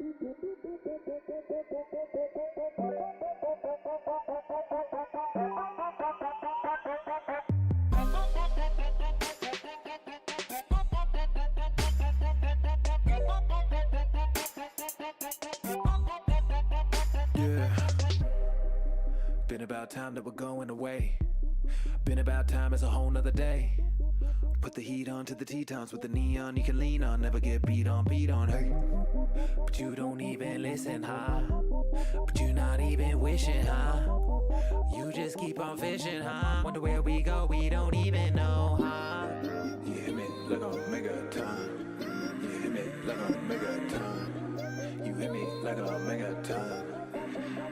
Been about time that we're going away. Been about time, it's a whole nother day. Put the heat on to the Tetons with the neon you can lean on. Never get beat on, hey. But you don't even listen, huh? But you're not even wishing, huh? You just keep on fishing, huh? Wonder where we go, we don't even know, huh? You hit me like a megaton. You hit me like a megaton. You hit me like a megaton.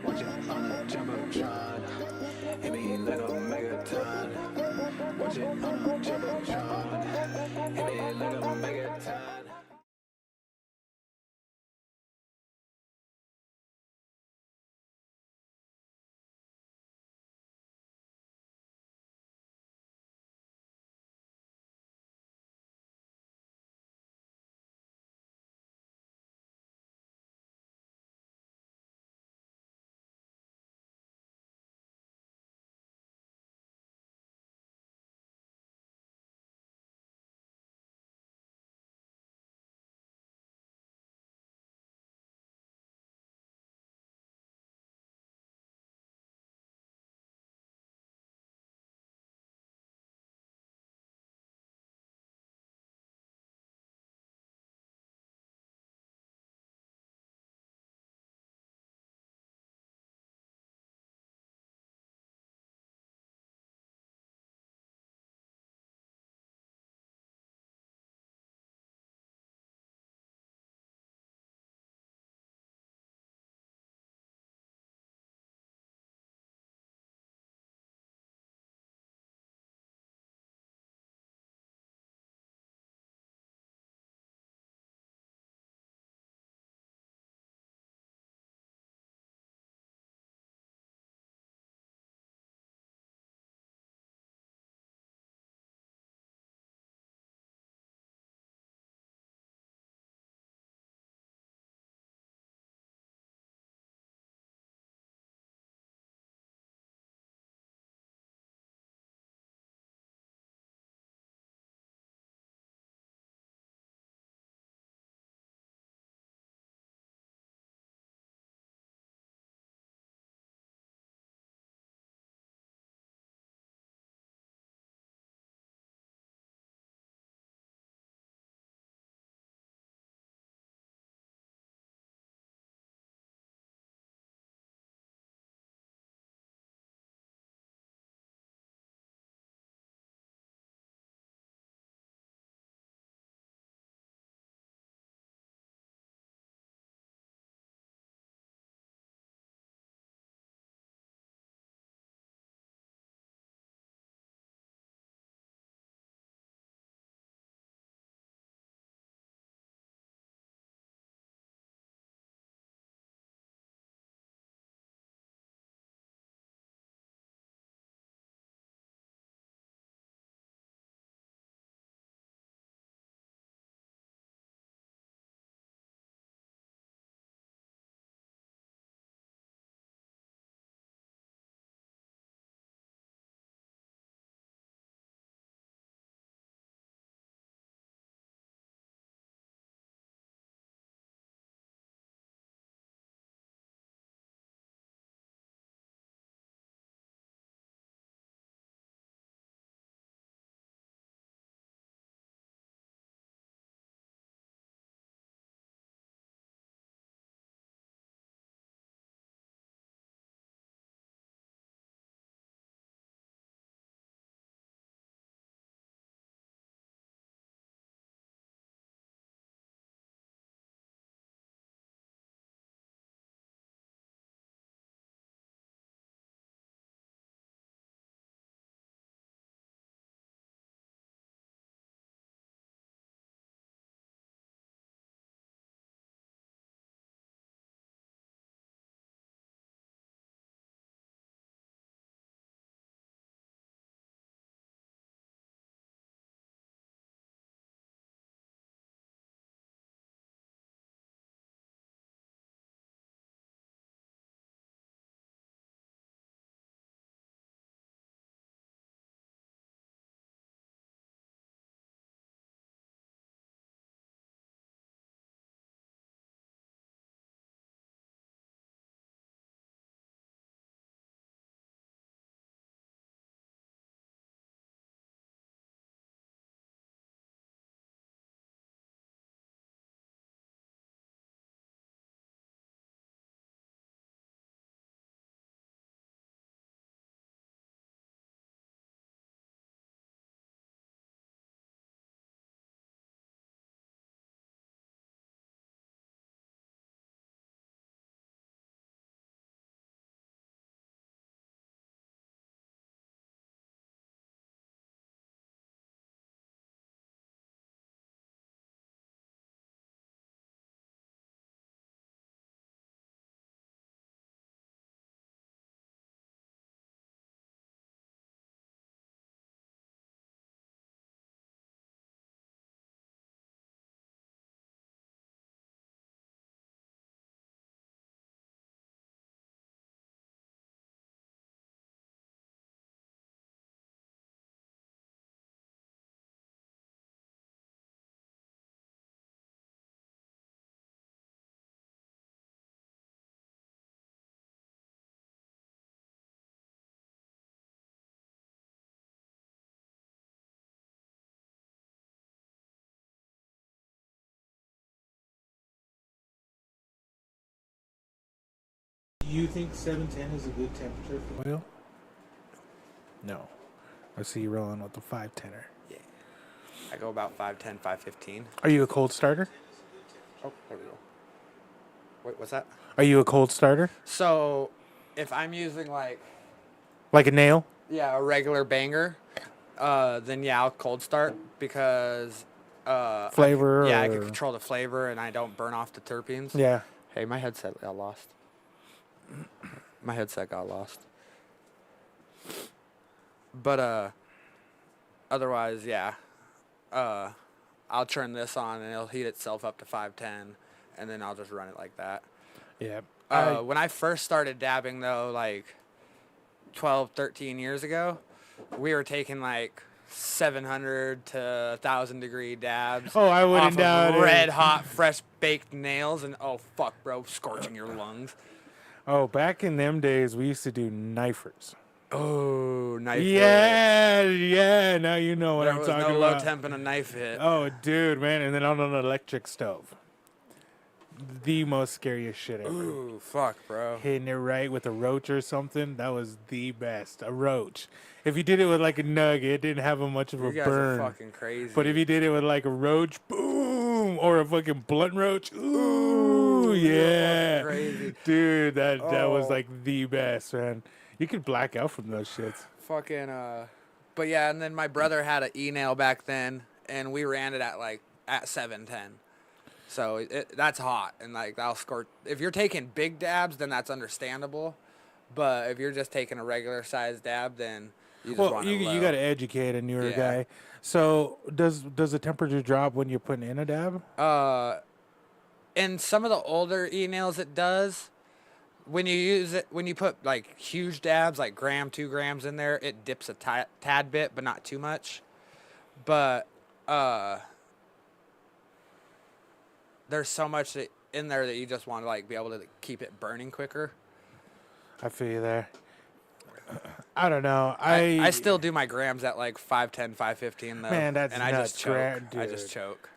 Watch it on the jumbotron. Hit me like a megaton. Watch it on the jumbotron. Hit me like a megaton. you think 710 is a good temperature for oil? No. I see you rolling with the 510er. Yeah. I go about 510, 515. Are you a cold starter? Oh, there we go. Wait, what's that? Are you a cold starter? So, if I'm using like a nail? Yeah, a regular banger, then yeah, I'll cold start because Flavor? I can control the flavor and I don't burn off the terpenes. Yeah. Hey, my headset got lost. My headset got lost. But otherwise, yeah. I'll turn this on and it'll heat itself up to 510, and then I'll just run it like that. Yeah. When I first started dabbing, though, like 12, 13 years ago, we were taking like 700 to 1,000 degree dabs. Oh, I wouldn't doubt it. Red hot, fresh baked nails, and oh fuck, bro, scorching your lungs. Oh, back in them days, we used to do knifers. Oh, knife hit. Yeah. Now you know what I'm talking about. There was no low temp and a knife hit. Oh, dude, man. And then on an electric stove. The most scariest shit ever. Ooh, fuck, bro. Hitting it right with a roach or something, that was the best. A roach. If you did it with like a nugget, it didn't have much of a burn. You guys are fucking crazy. But if you did it with like a roach, boom, or a fucking blunt roach, ooh, yeah. Crazy. Dude, that was like the best, man. You could black out from those shits. Fucking, but yeah, and then my brother had an e-nail back then, and we ran it at 710. So that's hot, and like that'll score. If you're taking big dabs, then that's understandable. But if you're just taking a regular size dab, then you just want it low. You got to educate a newer guy. So does the temperature drop when you're putting in a dab? In some of the older e-nails, it does. When you use it, when you put like huge dabs, like 2 grams in there, it dips a tad bit, but not too much. But there's so much in there that you just want to like be able to keep it burning quicker. I feel you there. I don't know. I still do my grams at like 510, 515 though. Man, that's and nuts. I just choke. Dude. I just choke.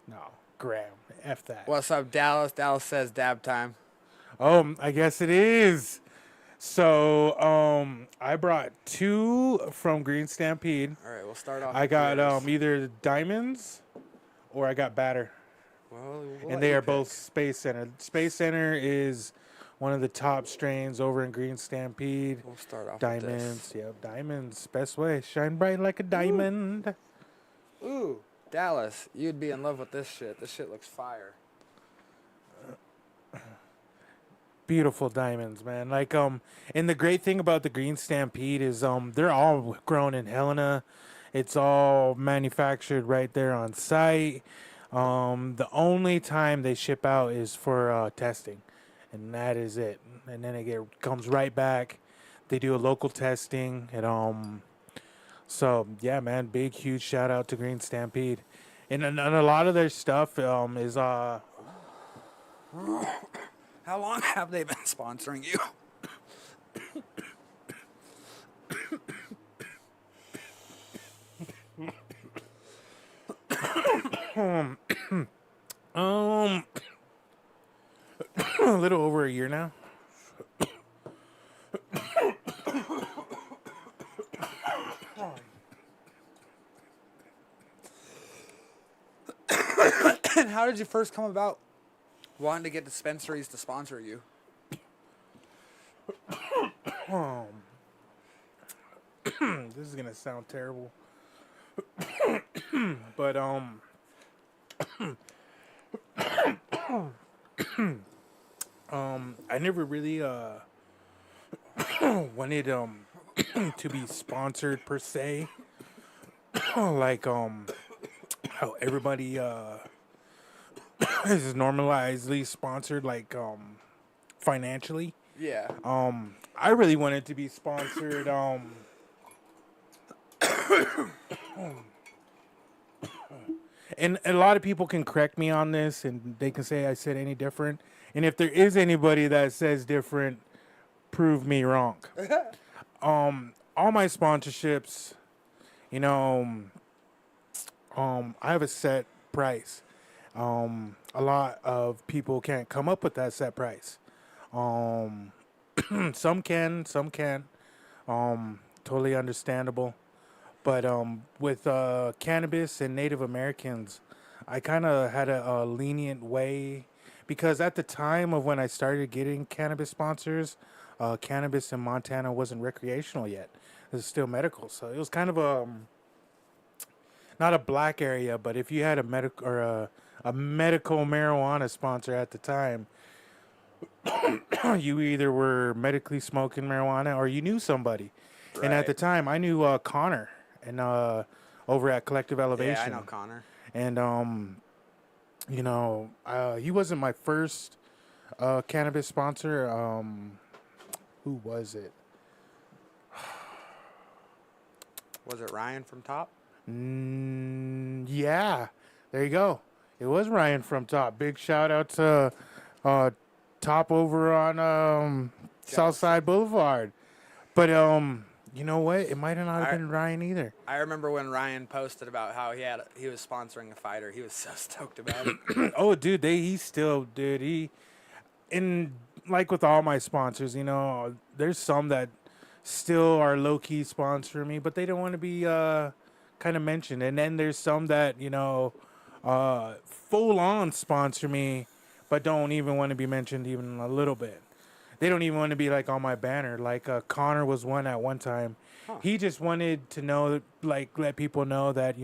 No. Gram. F that. What's up, Dallas? Dallas says dab time. Oh, I guess it is. So, I brought 2 from Green Stampede. All right, we'll start off. I got either diamonds or I got batter. Well, and they are both Space Center. Space Center is one of the top strains over in Green Stampede. We'll start off diamonds. with this. Yep, diamonds. Best way. Shine bright like a diamond. Ooh, Dallas, you'd be in love with this shit. This shit looks fire. Beautiful diamonds, man. Like, and the great thing about the Green Stampede is they're all grown in Helena. It's all manufactured right there on site. The only time they ship out is for testing, and that is it. And then it comes right back. They do a local testing, and so yeah, man, big huge shout out to Green Stampede, and a lot of their stuff is How long have they been sponsoring you? A little over a year now. And how did you first come about wanting to get dispensaries to sponsor you? This is gonna sound terrible, but I never really wanted to be sponsored per se. Like how everybody is normalizedly sponsored, like financially. Yeah. I really wanted to be sponsored and a lot of people can correct me on this, and they can say I said any different. And if there is anybody that says different, prove me wrong. All my sponsorships, you know, I have a set price. A lot of people can't come up with that set price. Um, some can, some can't. Totally understandable. But with cannabis and Native Americans, I kind of had a lenient way because at the time of when I started getting cannabis sponsors, cannabis in Montana wasn't recreational yet. It was still medical, so it was kind of a not a black area, but if you had a medical or a medical marijuana sponsor at the time, you either were medically smoking marijuana or you knew somebody. And at the Right. time, I knew Connor and over at Collective Yeah, I Elevation. know Connor. And he wasn't my first cannabis sponsor. Who was it? Was it Ryan from Top? Yeah, there you go. It was Ryan from Top. Big shout out to Top over on Southside Boulevard. But you know what? It might have not have been Ryan either. I remember when Ryan posted about how he was sponsoring a fighter. He was so stoked about it. Oh, dude, he and like with all my sponsors, there's some that still are low key sponsoring me, but they don't want to be kind of mentioned. And then there's some that full on sponsor me, but don't even want to be mentioned even a little bit. They don't even want to be like on my banner. Like Connor was one at one time. Huh. He just wanted to know, like, let people know that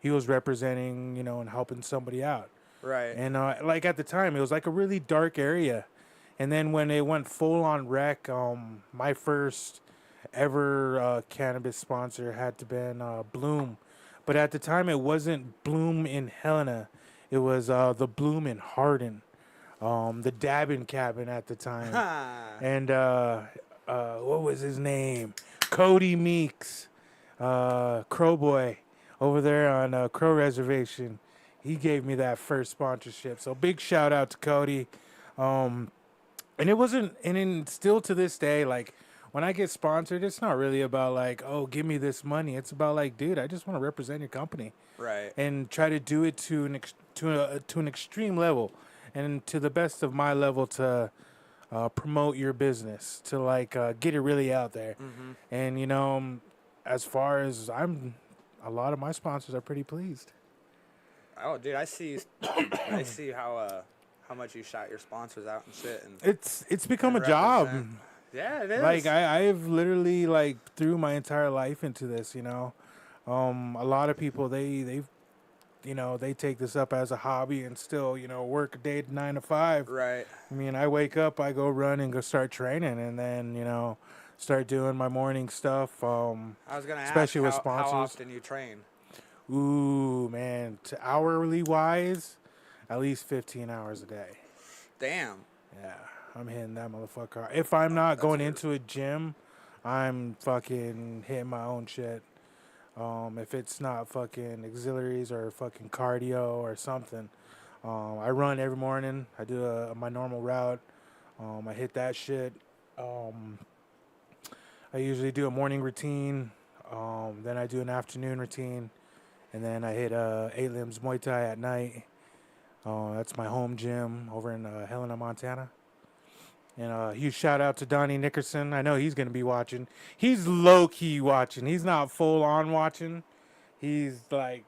he was representing, and helping somebody out. Right. And like at the time, it was like a really dark area. And then when it went full on rec, my first ever cannabis sponsor had to been Bloom, but at the time it wasn't Bloom in Helena, it was the Bloom in Hardin, the Dabbin Cabin at the time, and what was his name? Cody Meeks, Crow Boy, over there on Crow Reservation. He gave me that first sponsorship, so big shout out to Cody. And it wasn't, and then still to this day, like when I get sponsored, it's not really about like, oh, give me this money. It's about like, dude, I just want to represent your company, Right. and try to do it to an extreme level, and to the best of my level to promote your business, to like get it really out there. Mm-hmm. And as far as a lot of my sponsors are pretty pleased. Oh, dude, I see how much you shout your sponsors out and shit. And It's become a and job. represent. Yeah, it is. Like I've literally like threw my entire life into this. A lot of people they take this up as a hobby and still work a day 9 to 5. Right. I mean, I wake up, I go run and go start training, and then start doing my morning stuff. I was gonna especially with ask how sponsors. often you train. Ooh, man, to hourly wise, at least 15 hours a day. Damn. Yeah, I'm hitting that motherfucker hard. If I'm not going into a gym, I'm fucking hitting my own shit. If it's not fucking auxiliaries or fucking cardio or something. I run every morning. I do my normal route. I hit that shit. I usually do a morning routine. Then I do an afternoon routine. And then I hit 8 Limbs Muay Thai at night. That's my home gym over in Helena, Montana. And a huge shout out to Donnie Nickerson. I know he's going to be watching. He's low-key watching. He's not full-on watching. He's like,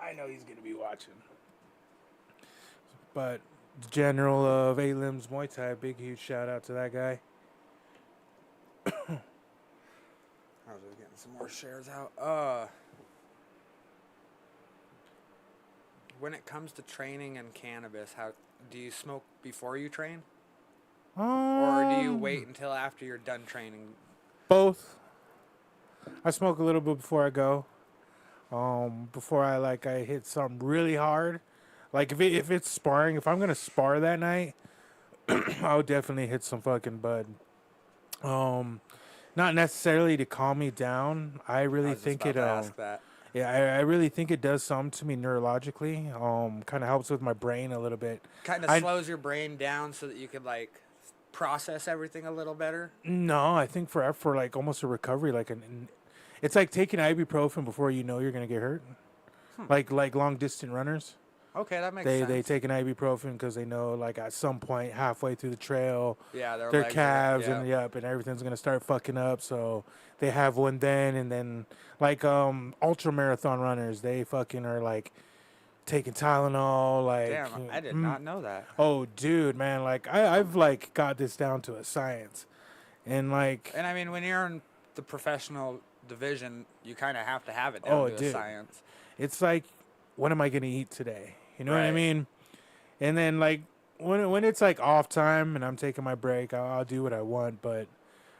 I know he's going to be watching. But the general of 8 Limbs Muay Thai, big, huge shout out to that guy. I was just getting some more shares out. When it comes to training and cannabis, how do you smoke before you train? Or do you wait until after you're done training? Both. I smoke a little bit before I go. Before I hit something really hard. Like if it's sparring, if I'm gonna spar that night, I would definitely hit some fucking bud. Not necessarily to calm me down. I really think it. Ask that. Yeah, I really think it does something to me neurologically. Kind of helps with my brain a little bit. Kind of slows your brain down so that you can process everything a little better. No, I think for like almost a recovery, it's like taking ibuprofen before you know you're gonna get hurt. Like long distance runners. Okay, that makes They sense. take an ibuprofen because they know like at some point halfway through the trail, Yeah, their legs calves yeah. and everything's gonna start fucking up. So they have one then, and then like ultra marathon runners, they fucking are like taking Tylenol. Like, Damn, I did not know that. oh, dude, man, like I've like got this down to a science, and like, And I mean, when you're in the professional division, you kind of have to have it down oh, to a dude, science. it's like, what am I gonna eat today? You know what I Right. mean? And then like when it's like off time and I'm taking my break, I'll do what I want. But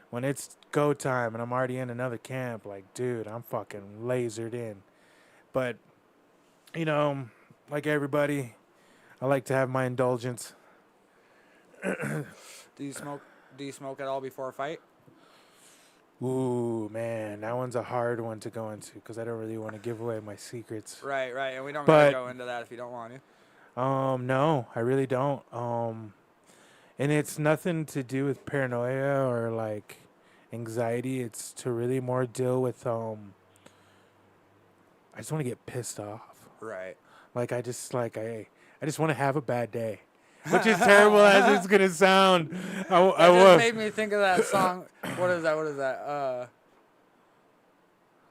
when it's go time and I'm already in another camp, like, dude, I'm fucking lasered in. But you know, like everybody, I like to have my indulgence. Do you smoke? Do you smoke at all before a fight? Ooh, man, that one's a hard one to go into because I don't really want to give away my secrets. Right, right. And we don't But gotta go into that if you don't want to. no, I really don't. And it's nothing to do with paranoia or like anxiety. It's to really more deal with I just want to get pissed off. Right. Like I just want to have a bad day. Which is terrible as it's gonna sound. That just made me think of that song. What is that? What is that?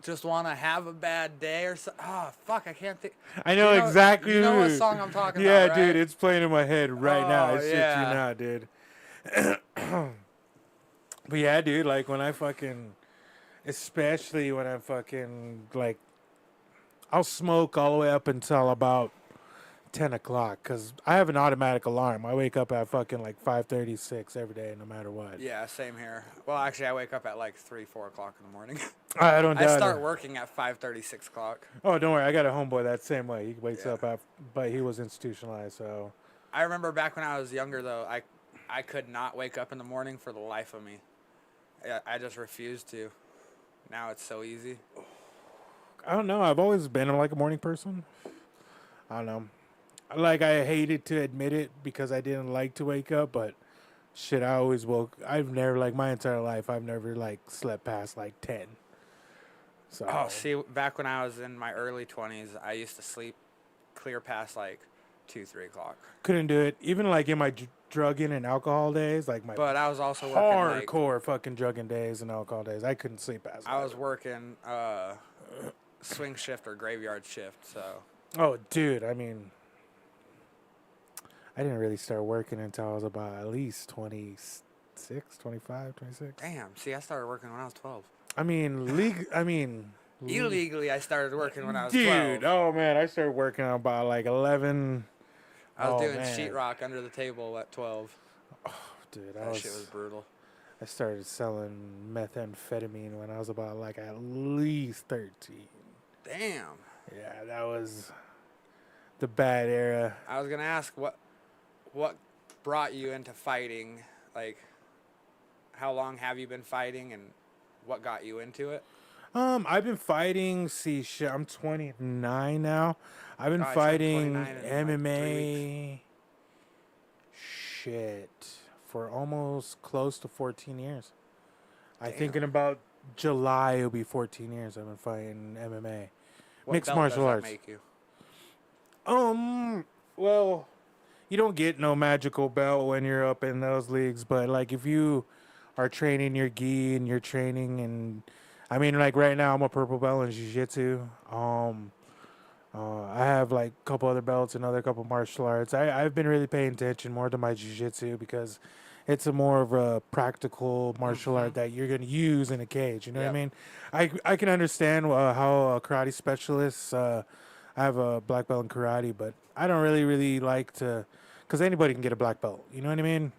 Just want to have a bad day or so. Oh, fuck, I can't think. I know, exactly. You know what song I'm talking yeah, about, right? dude, it's playing in my head right now. Oh, I shit yeah. you not, dude. But yeah, dude, like when I fucking, especially when I'm fucking like, I'll smoke all the way up until about 10 o'clock because I have an automatic alarm. I wake up at fucking like 5:36 every day, no matter what. Yeah, same here. Well, actually, I wake up at like 3, 4 o'clock in the morning. I don't I doubt start it. working at 5:30, 6 o'clock. Oh, don't worry. I got a homeboy that same way. He wakes Yeah. up, but he was institutionalized, so. I remember back when I was younger, though, I could not wake up in the morning for the life of me. I just refused to. Now it's so easy. I don't know. I've always been like a morning person. I don't know. Like I hated to admit it because I didn't like to wake up, but shit, I always woke. I've never like my entire life. I've never like slept past like 10. So. Oh, see, back when I was in my early 20s, I used to sleep clear past like 2, 3 o'clock. Couldn't do it. Even like in my drugging and alcohol days, like my But I was also working hardcore fucking drugging days and alcohol days. I couldn't sleep past. I was working swing shift or graveyard shift, so. Oh, dude. I mean, I didn't really start working until I was about at least 26, 25, 26. Damn. See, I started working when I was 12. I mean, Illegally, I started working when I was dude, 12. oh man, I started working on about like 11. I was doing man. sheetrock under the table at 12. Dude, That shit was brutal. I started selling methamphetamine when I was about like at least 13. Damn. Yeah, that was the bad era. I was gonna ask what brought you into fighting? Like, how long have you been fighting, and what got you into it? I've been fighting. See, shit, I'm 29 now. I've been Oh, I turned fighting 29 in, like, 3 MMA. Shit, for almost close to 14 years. I Damn. think in about July it'll be 14 years. I've been fighting MMA, What mixed belt martial does that arts. make you? Well, you don't get no magical belt when you're up in those leagues, but like if you are training your gi and you're training, and I mean, like right now I'm a purple belt in jiu-jitsu. I have like a couple other belts and other couple martial arts. I've been really paying attention more to my jiu-jitsu because it's a more of a practical martial art that you're going to use in a cage. You know what I Yep. mean? I can understand how a karate specialist, I have a black belt in karate, but I don't really like to, because anybody can get a black belt. You know what I mean?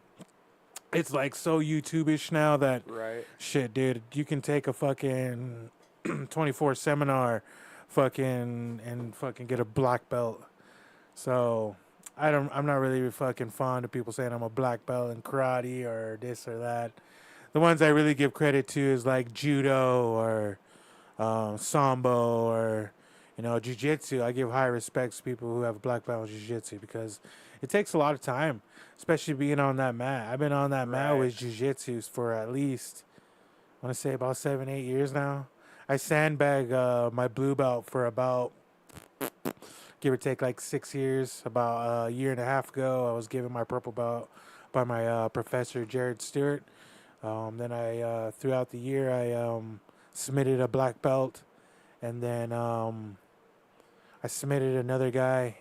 It's like so YouTube-ish now that Right. shit, dude, you can take a fucking 24 seminar and fucking get a black belt. So I'm not really fucking fond of people saying I'm a black belt in karate or this or that. The ones I really give credit to is like judo or sambo or jiu-jitsu. I give high respects to people who have a black belt in jiu-jitsu because it takes a lot of time, especially being on that mat. I've been on that mat Right. with jiu-jitsu for at least, I want to say about 7, 8 years now. I sandbag my blue belt for about, give or take like 6 years. About a year and a half ago, I was given my purple belt by my professor, Jared Stewart. Then I, throughout the year, I submitted a black belt. And then I submitted another guy.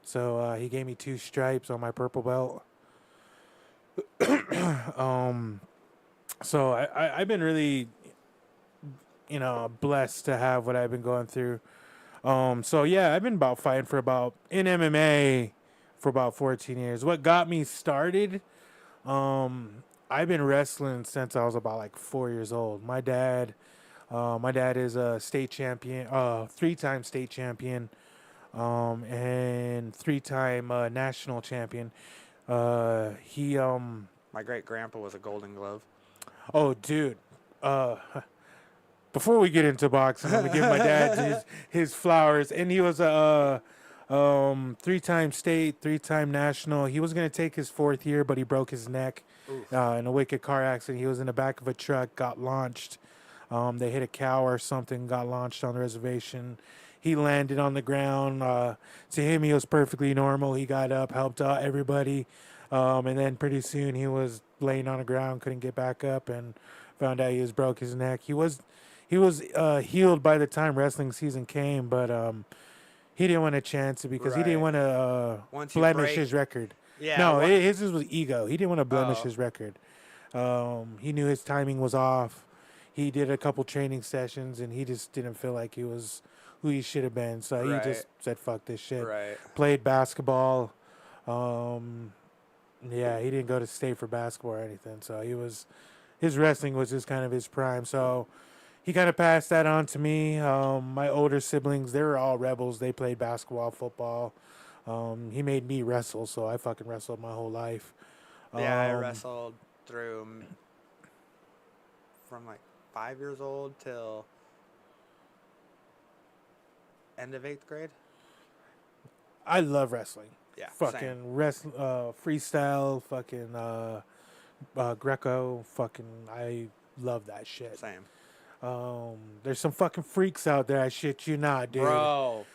So he gave me 2 stripes on my purple belt. So I've been really, blessed to have what I've been going through. So yeah, I've been about fighting in MMA for about 14 years. What got me started, I've been wrestling since I was about like 4 years old. My dad is a state champion, 3-time state champion, and 3-time national champion. He My great grandpa was a Golden Glove. Oh, dude. Before we get into boxing, I'm gonna give my dad his flowers. And he was a 3-time state, 3-time national. He was gonna take his 4th year, but he broke his neck in a wicked car accident. He was in the back of a truck, got launched. They hit a cow or something, got launched on the reservation. He landed on the ground. To him, he was perfectly normal. He got up, helped out everybody. And then pretty soon he was laying on the ground, couldn't get back up, and found out he broke his neck. He was healed by the time wrestling season came, but he didn't want to chance it because he didn't want to blemish his record. Yeah. No, his was ego. He didn't want to blemish his record. He knew his timing was off. He did a couple training sessions, and he just didn't feel like he was who he should have been. So he just said, "Fuck this shit." Right. Played basketball. Yeah, he didn't go to state for basketball or anything. So his wrestling was just kind of his prime. So he kind of passed that on to me. My older siblings, they were all rebels. They played basketball, football. He made me wrestle, so I fucking wrestled my whole life. Yeah, I wrestled through from like 5 years old till end of 8th grade. I love wrestling. Yeah, fucking freestyle, fucking Greco, fucking I love that shit. Same. There's some fucking freaks out there. I shit you not, dude. Bro.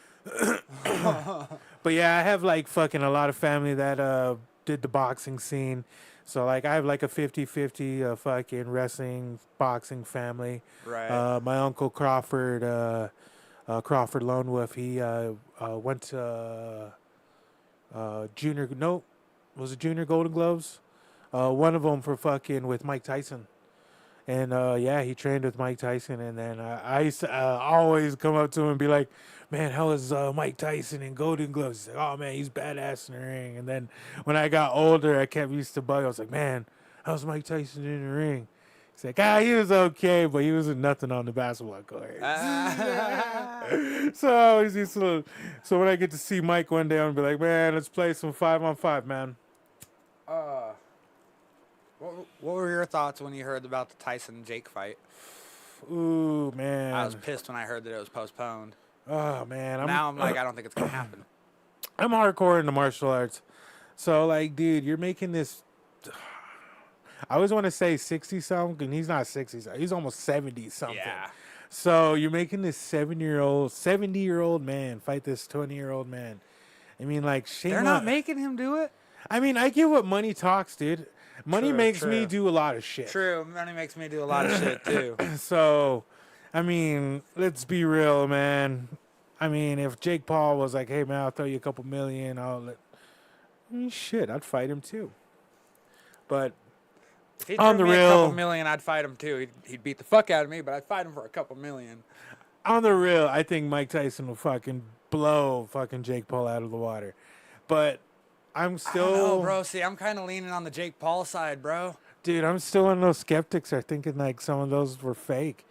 But yeah, I have like fucking a lot of family that did the boxing scene. So like I have like a 50-50 fucking wrestling boxing family. Right. My uncle Crawford Lone Wolf, he went to junior Golden Gloves. One of them for fucking with Mike Tyson. And yeah, he trained with Mike Tyson, and then I used to always come up to him and be like, "Man, how is Mike Tyson in Golden Gloves?" He's like, "Oh man, he's badass in the ring." And then when I got older, I kept used to bug. I was like, "Man, how's Mike Tyson in the ring?" He's like, he was okay, but he wasn't nothing on the basketball court. So I always used to. So when I get to see Mike one day, I'm gonna be like, "Man, let's play some 5-on-5, man." What were your thoughts when you heard about the Tyson-Jake fight? Ooh, man. I was pissed when I heard that it was postponed. Oh, man. Now I'm like, I don't think it's going to happen. I'm hardcore into martial arts. So, like, dude, you're making this... I always want to say 60-something, and he's not 60-something. He's almost 70-something. Yeah. So you're making this 70-year-old man fight this 20-year-old man. I mean, like, shame They're not making him do it? I mean, I get what money talks, dude. Money makes me do a lot of shit. True. Money makes me do a lot of shit, too. So, I mean, let's be real, man. I mean, if Jake Paul was like, "Hey, man, I'll throw you a couple million," shit, I'd fight him, too. But if he on threw the me a real, couple million, I'd fight him, too. He'd beat the fuck out of me, but I'd fight him for a couple million. On the real, I think Mike Tyson will fucking blow fucking Jake Paul out of the water. But I'm still... I don't know, bro. See, I'm kind of leaning on the Jake Paul side, bro. Dude, I'm still one of those skeptics are thinking like some of those were fake.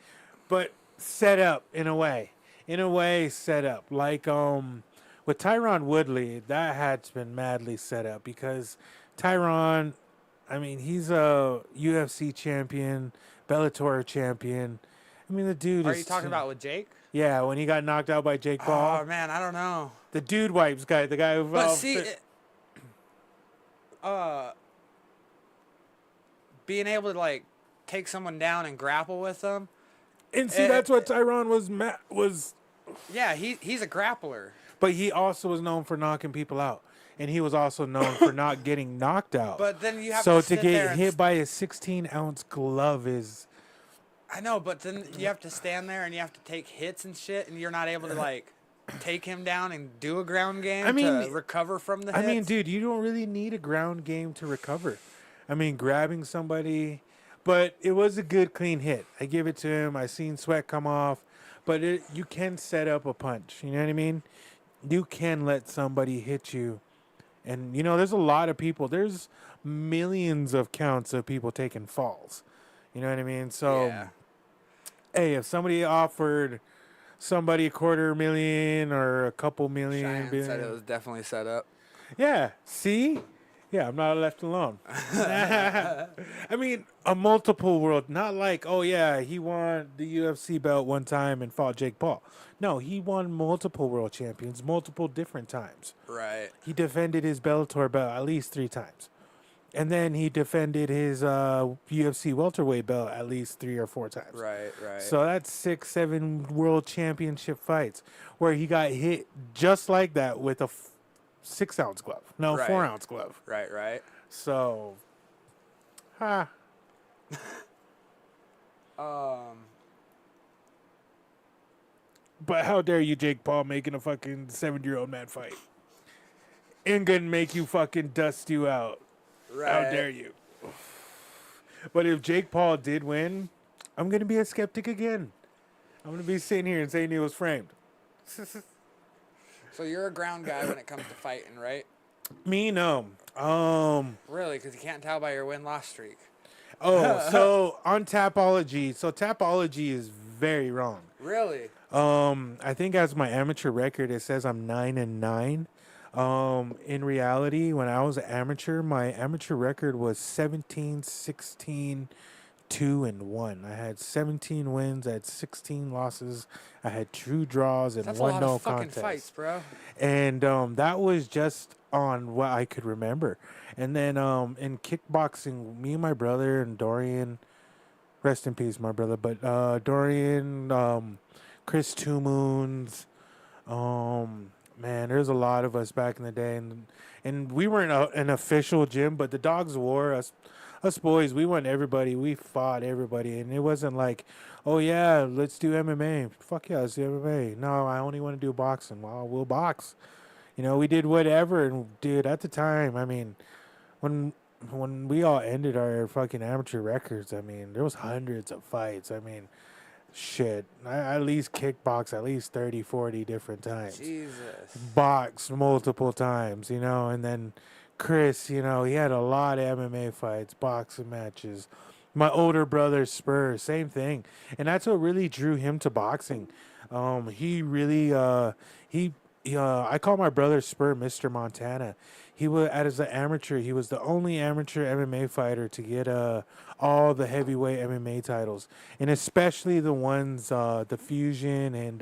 But set up in a way. In a way, set up. Like with Tyron Woodley, that had been madly set up because Tyron, I mean, he's a UFC champion, Bellator champion. I mean, the dude Are you talking about with Jake? Yeah, when he got knocked out by Jake Paul. Oh, man, I don't know. The dude wipes guy, the guy who... But see... being able to like take someone down and grapple with them, and see that's what Tyron was. Yeah, he's a grappler. But he also was known for knocking people out. And he was also known for not getting knocked out. But then you have so to to sit there get and hit by a 16-ounce glove is... I know, but then you have to stand there and you have to take hits and shit, and you're not able to, like, take him down and do a ground game to recover from the hits. I mean, dude, you don't really need a ground game to recover. I mean, grabbing somebody... But it was a good, clean hit. I give it to him. I seen sweat come off. But you can set up a punch. You know what I mean? You can let somebody hit you. And, you know, there's a lot of people. There's millions of counts of people taking falls. You know what I mean? So, yeah. Hey, if somebody offered somebody $250,000 or a couple million... Cheyenne said it was definitely set up. Yeah. See? Yeah, I'm not left alone. I mean, a multiple world, not like, oh yeah, he won the UFC belt one time and fought Jake Paul. No, he won multiple world champions, multiple different times. Right. He defended his Bellator belt at least 3 times. And then he defended his UFC welterweight belt at least 3 or 4 times. Right. So that's 6, 7 world championship fights where he got hit just like that with a 6-ounce glove. No, Right. 4-ounce glove. Right. So, But how dare you, Jake Paul, making a fucking 7-year-old man fight? And gonna make you fucking dust you out. Right. How dare you? But if Jake Paul did win, I'm gonna be a skeptic again. I'm gonna be sitting here and saying he was framed. So you're a ground guy when it comes to fighting, right? Me, no. Really? Because you can't tell by your win-loss streak. So on Tapology. So Tapology is very wrong. Really? I think as my amateur record, it says I'm 9-9. In reality, when I was an amateur, my amateur record was 17-16-2-1. I had 17 wins, I had 16 losses, I had 2 draws and That's 1 a lot no of fucking contest. fights, bro. And that was just on what I could remember. And then in kickboxing, me and my brother and Dorian, rest in peace, my brother, but Dorian, Chris Two Moons, man, there's a lot of us back in the day, and we weren't an official gym, but the Dogs of War, us boys, we went everybody, we fought everybody, and it wasn't like, oh yeah, let's do MMA. Fuck yeah, let's do MMA. No, I only want to do boxing. Well, we'll box. You know, we did whatever, and dude, at the time, I mean, when we all ended our fucking amateur records, I mean, there was hundreds of fights. I mean, shit, I at least kickbox at least 30, 40 different times. Jesus. Boxed multiple times, you know, and then Chris, you know, he had a lot of MMA fights, boxing matches. My older brother Spur, same thing. And that's what really drew him to boxing. He really, I call my brother Spur Mr. Moncanna. He was, as an amateur, he was the only amateur MMA fighter to get all the heavyweight MMA titles, and especially the ones, the Fusion, and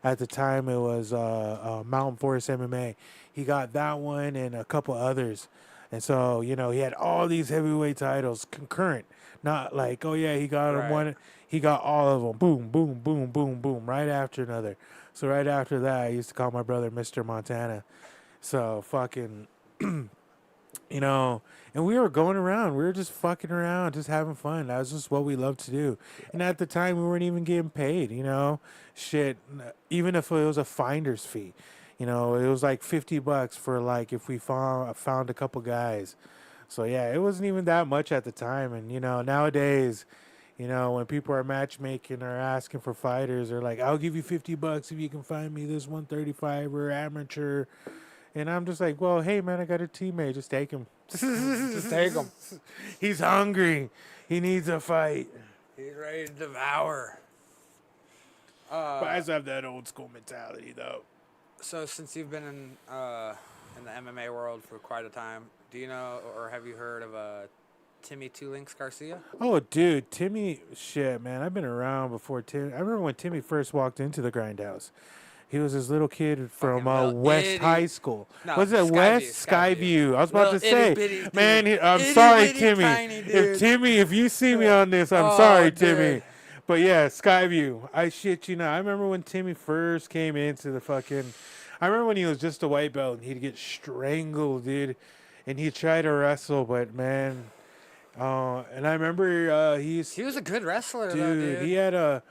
at the time it was Mountain Forest MMA. He got that one and a couple others, and so, you know, he had all these heavyweight titles concurrent, not like, oh yeah, he got them one, he got all of them, boom, boom, boom, boom, boom, right after another. So right after that, I used to call my brother Mr. Moncanna. So fucking, you know, and we were going around. We were just fucking around, just having fun. That was just what we loved to do. And at the time, we weren't even getting paid, you know. Shit, even if it was a finder's fee. You know, it was like $50 for, like, if we found a couple guys. So, yeah, it wasn't even that much at the time. And, you know, nowadays, you know, when people are matchmaking or asking for fighters, they're like, I'll give you $50 if you can find me this 135er amateur. And I'm just like, well, hey, man, I got a teammate. Just take him. Just take him. He's hungry. He needs a fight. He's ready to devour. But I just have that old school mentality, though. So since you've been in the MMA world for quite a time, do you know or have you heard of Timmy Two Links Garcia? Oh, dude, Timmy, shit, man. I've been around before Timmy. I remember when Timmy first walked into the Grindhouse. He was this little kid from West High School. No, Was it Skyview, West? Skyview. I was about to say, itty-bitty man, dude. I'm sorry, Itty-bitty Timmy. tiny dude. If you see me on this, I'm Oh, sorry, dude. Timmy. But yeah, Skyview. I shit you not. I remember when Timmy first came into the fucking. I remember when he was just a white belt and he'd get strangled, dude, and he'd try to wrestle, but man, and I remember He was a good wrestler, though, dude, dude. he had a.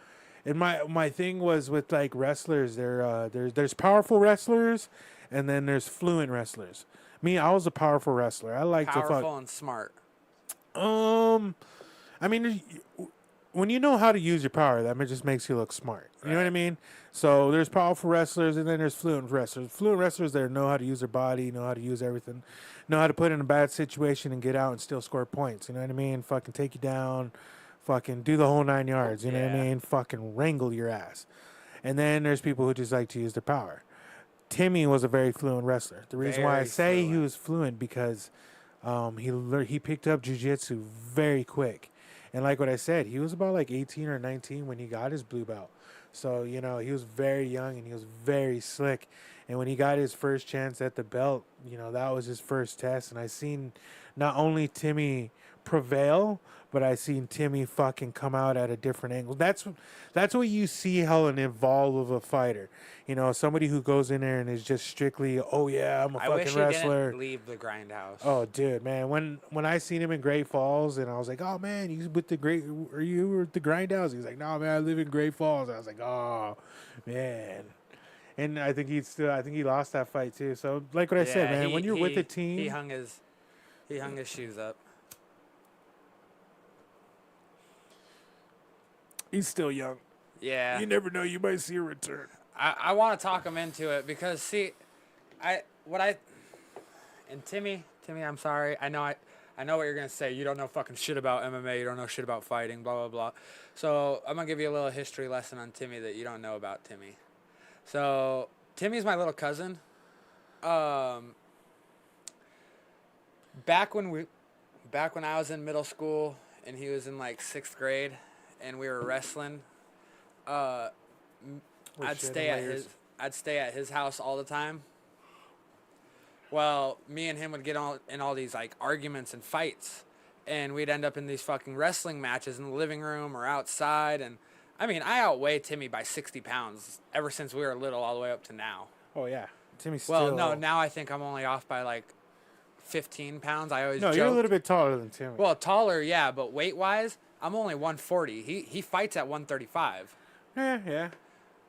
And my thing was with like wrestlers, there's powerful wrestlers, and then there's fluent wrestlers. Me, I was a powerful wrestler. I like to Powerful fuck. and smart. I mean, when you know how to use your power, that just makes you look smart. You know what I Right. mean? So there's powerful wrestlers, and then there's fluent wrestlers. Fluent wrestlers that know how to use their body, know how to use everything, know how to put in a bad situation and get out and still score points. You know what I mean? Fucking take you down, fucking do the whole 9 yards. You know what I Yeah. mean? Fucking wrangle your ass. And then there's people who just like to use their power. Timmy was a very fluent wrestler. The reason why I Very say he fluent. was fluent because he picked up jiu-jitsu very quick. And like what I said, he was about like 18 or 19 when he got his blue belt. So, you know, he was very young and he was very slick. And when he got his first chance at the belt, you know, that was his first test. And I seen not only Timmy prevail, but I seen Timmy fucking come out at a different angle. That's what you see how an evolve of a fighter. You know, somebody who goes in there and is just strictly, oh yeah, I'm a I wish fucking he wrestler. didn't leave the grindhouse. Oh, dude, man! When I seen him in Great Falls, and I was like, "Oh man, you with the great? Are you with the Grindhouse?" He's like, "No, man, I live in Great Falls." I was like, "Oh, man!" And I think he lost that fight too. So, like what I said, man, when you're with a team, he hung his shoes up. he's still young. Yeah. You never know; you might see a return. I want to talk him into it because see, Timmy, I'm sorry. I know what you're gonna say. You don't know fucking shit about MMA. You don't know shit about fighting. Blah blah blah. So I'm gonna give you a little history lesson on Timmy that you don't know about Timmy. So Timmy's my little cousin. Back when I was in middle school and he was in like 6th grade, and we were wrestling. I'd stay at his house all the time. Well, me and him would get in all these like arguments and fights, and we'd end up in these fucking wrestling matches in the living room or outside. And I mean, I outweigh Timmy by 60 pounds ever since we were little all the way up to now. Oh yeah, Timmy's Well, still. no, now I think I'm only off by like 15 pounds. I always No, joke. you're a little bit taller than Timmy. Well, taller, yeah, but weight wise, I'm only 140. He fights at 135. yeah.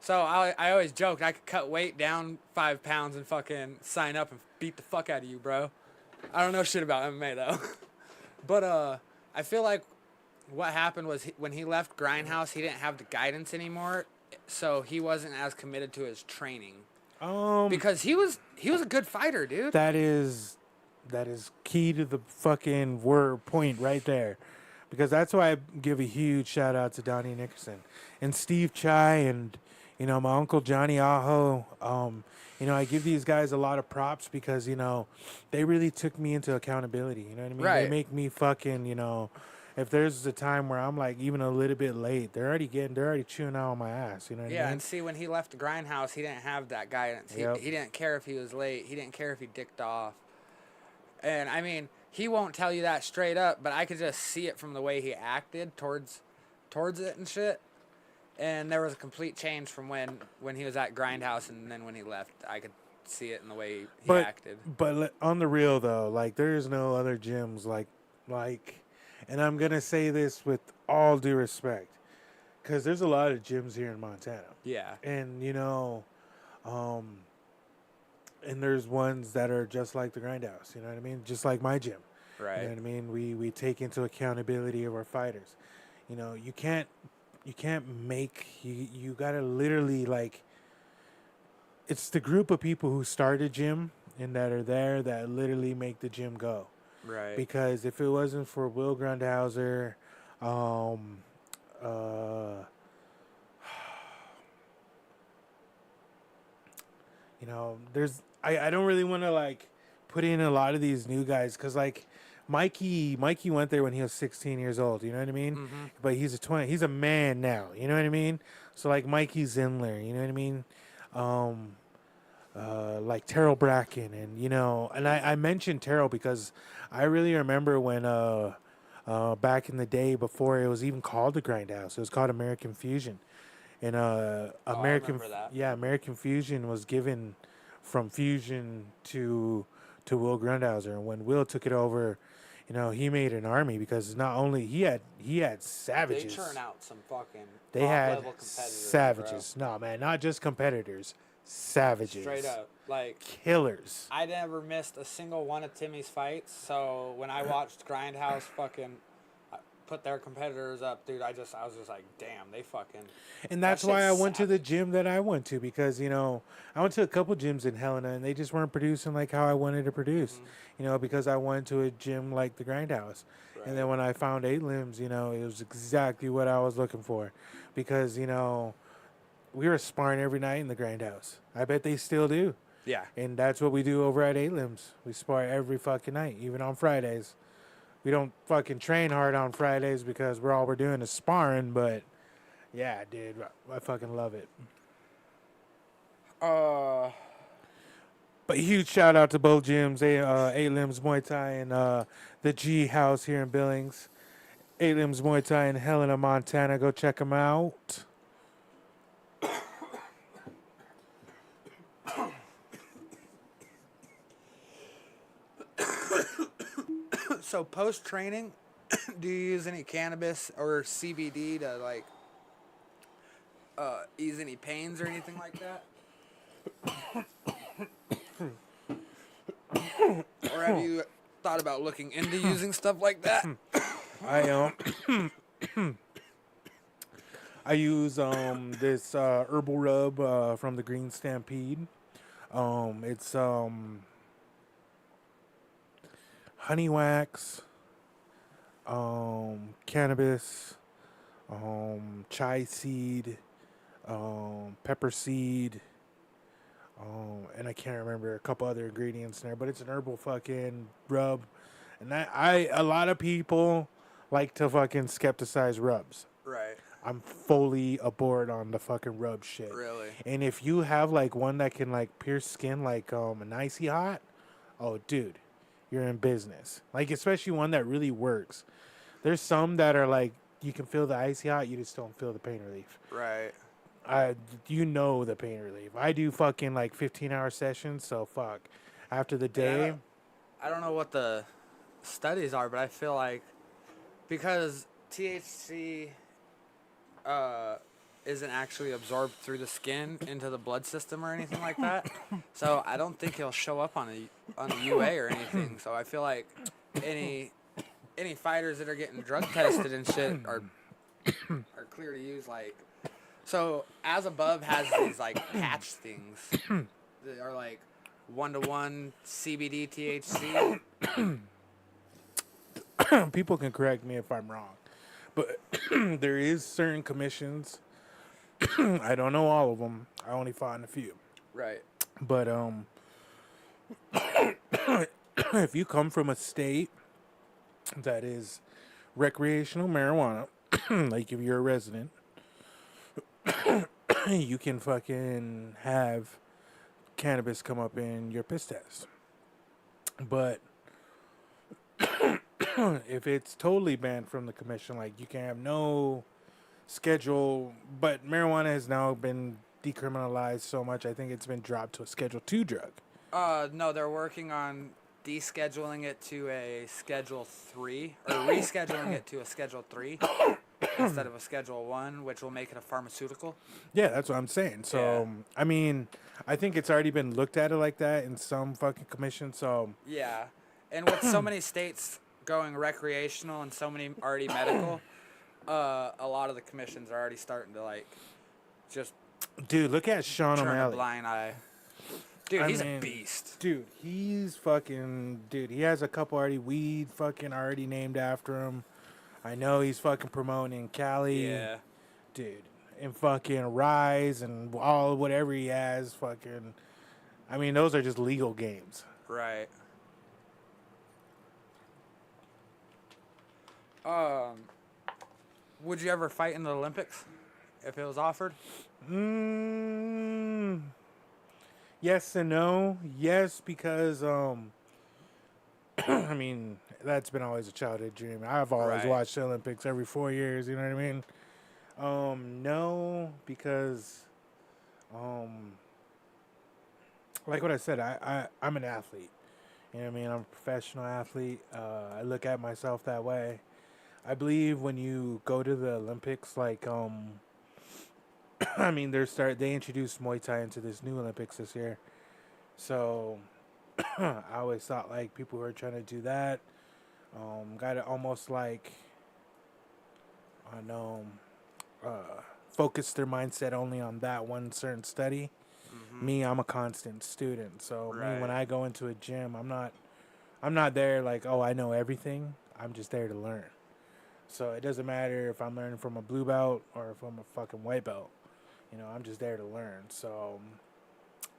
So I always joked I could cut weight down 5 pounds and fucking sign up and beat the fuck out of you, bro. I don't know shit about MMA though. But I feel like what happened was when he left Grindhouse, he didn't have the guidance anymore, so he wasn't as committed to his training. Because he was a good fighter, dude. That is key to the fucking word point right there. Because that's why I give a huge shout out to Donnie Nickerson and Steve Chai and, you know, my uncle Johnny Aho. You know, I give these guys a lot of props because, you know, they really took me into accountability. You know what I mean? Right. They make me fucking, you know, if there's a time where I'm like even a little bit late, they're already chewing out on my ass. You know what I mean? And see, when he left the Grindhouse, he didn't have that guidance. Yep. He didn't care if he was late. He didn't care if he dicked off. And I mean, he won't tell you that straight up, but I could just see it from the way he acted towards it and shit. And there was a complete change from when he was at Grindhouse and then when he left. I could see it in the way he acted. But on the real though, like there is no other gyms like, and I'm gonna say this with all due respect, because there's a lot of gyms here in Montana. Yeah. And you know, and there's ones that are just like the Grindhouse. You know what I mean? Just like my gym. Right. You know what I mean? We take into accountability of our fighters. You know, you can't make you gotta literally like. It's the group of people who start a gym and that are there that literally make the gym go. Right. Because if it wasn't for Will Grundhauser, you know, I don't really want to like put in a lot of these new guys because like Mikey went there when he was 16 years old. You know what I mean? Mm-hmm. But he's a man now. You know what I mean? So like Mikey Zindler. You know what I mean? Like Terrell Bracken, and you know, and I mentioned Terrell because I really remember when back in the day before it was even called the Grindhouse, it was called American Fusion, and I remember that. American Fusion was given from Fusion to Will Grundhauser. And when Will took it over, he made an army because not only he had They savages. churn out some fucking They top had level competitors. savages. No, man, not just competitors. Savages. Straight up. Like, Killers. I never missed a single one of Timmy's fights. So when I watched Grindhouse fucking put their competitors up, dude, I was just like, damn, they fucking. And that's that why I shit's went to the savage. gym that I went to because, I went to a couple gyms in Helena and they just weren't producing like how I wanted to produce, because I went to a gym like the Grindhouse. Right. And then when I found Eight Limbs, it was exactly what I was looking for because, we were sparring every night in the Grindhouse. I bet they still do. Yeah. And that's what we do over at Eight Limbs. We spar every fucking night, even on Fridays. We don't fucking train hard on Fridays because we're doing is sparring, but yeah, dude, I fucking love it. But huge shout out to both gyms, Eight Limbs Muay Thai and the G House here in Billings. Eight Limbs Muay Thai in Helena, Montana. Go check them out. So post training, do you use any cannabis or CBD to like ease any pains or anything like that? Or have you thought about looking into using stuff like that? I use this herbal rub from the Green Stampede. It's honey wax, cannabis, chai seed, pepper seed, and I can't remember a couple other ingredients in there, but it's an herbal fucking rub. And a lot of people like to fucking skepticize rubs. Right. I'm fully aboard on the fucking rub shit. Really? And if you have like one that can like pierce skin like an icy hot, oh dude, you're in business. Like especially one that really works. There's some that are like you can feel the icy hot, you just don't feel the pain relief. Right. The pain relief. I do fucking like 15-hour sessions, so fuck. After the day, I don't know what the studies are, but I feel like because THC isn't actually absorbed through the skin into the blood system or anything like that, so I don't think he'll show up on a UA or anything. So I feel like any fighters that are getting drug tested and shit are clear to use. Like, so As Above has these like patch things that are like 1-to-1 CBD THC. people can correct me if I'm wrong, but there is certain commissions. I don't know all of them. I only fought in a few. Right. But if you come from a state that is recreational marijuana, like if you're a resident, you can fucking have cannabis come up in your piss test. But if it's totally banned from the commission, like you can have no schedule, but marijuana has now been decriminalized so much, I think it's been dropped to a Schedule 2 drug. No, they're working on descheduling it to a Schedule 3, or rescheduling it to a Schedule 3 instead of a Schedule 1, which will make it a pharmaceutical. Yeah, that's what I'm saying. So, I mean, I think it's already been looked at it like that in some fucking commission, so... Yeah, and with so many states going recreational and so many already medical, a lot of the commissions are already starting to, like, just... Dude, look at Sean turn a O'Malley. blind eye. Dude, he's a beast. Dude, he's fucking... Dude, he has a couple weed fucking already named after him. I know he's fucking promoting in Cali. Yeah. Dude, and fucking Rise and all whatever he has fucking... I mean, those are just legal games. Right. Would you ever fight in the Olympics if it was offered? Yes and no. Yes, because I mean, that's been always a childhood dream. I've always watched the Olympics every 4 years, you know what I mean? No, because like what I said, I'm an athlete. You know what I mean? I'm a professional athlete. I look at myself that way. I believe when you go to the Olympics, like I mean, they introduced Muay Thai into this new Olympics this year. So I always thought like people who are trying to do that, got to almost like I know focus their mindset only on that one certain study. Me, I'm a constant student. So me, when Right. I go into a gym, I'm not there like, oh, I know everything. I'm just there to learn. So it doesn't matter if I'm learning from a blue belt or if I'm a fucking white belt. You know, I'm just there to learn. So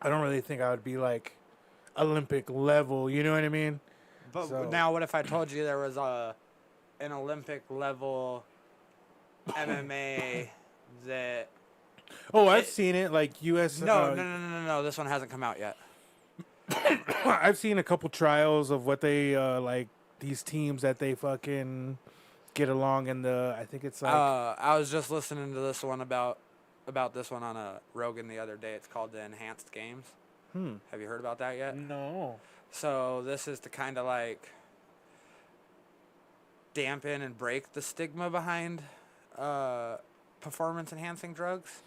I don't really think I would be like Olympic level. You know what I mean? But So- now, what if I told you there was an Olympic level MMA that? Oh, I've seen it. Like U.S. No. This one hasn't come out yet. I've seen a couple trials of what they like these teams that they fucking get along in the. I think it's like I was just listening to this one about this one on a Rogan the other day. It's called the Enhanced Games. Have you heard about that yet? no. So this is to kind of like dampen and break the stigma behind performance enhancing drugs.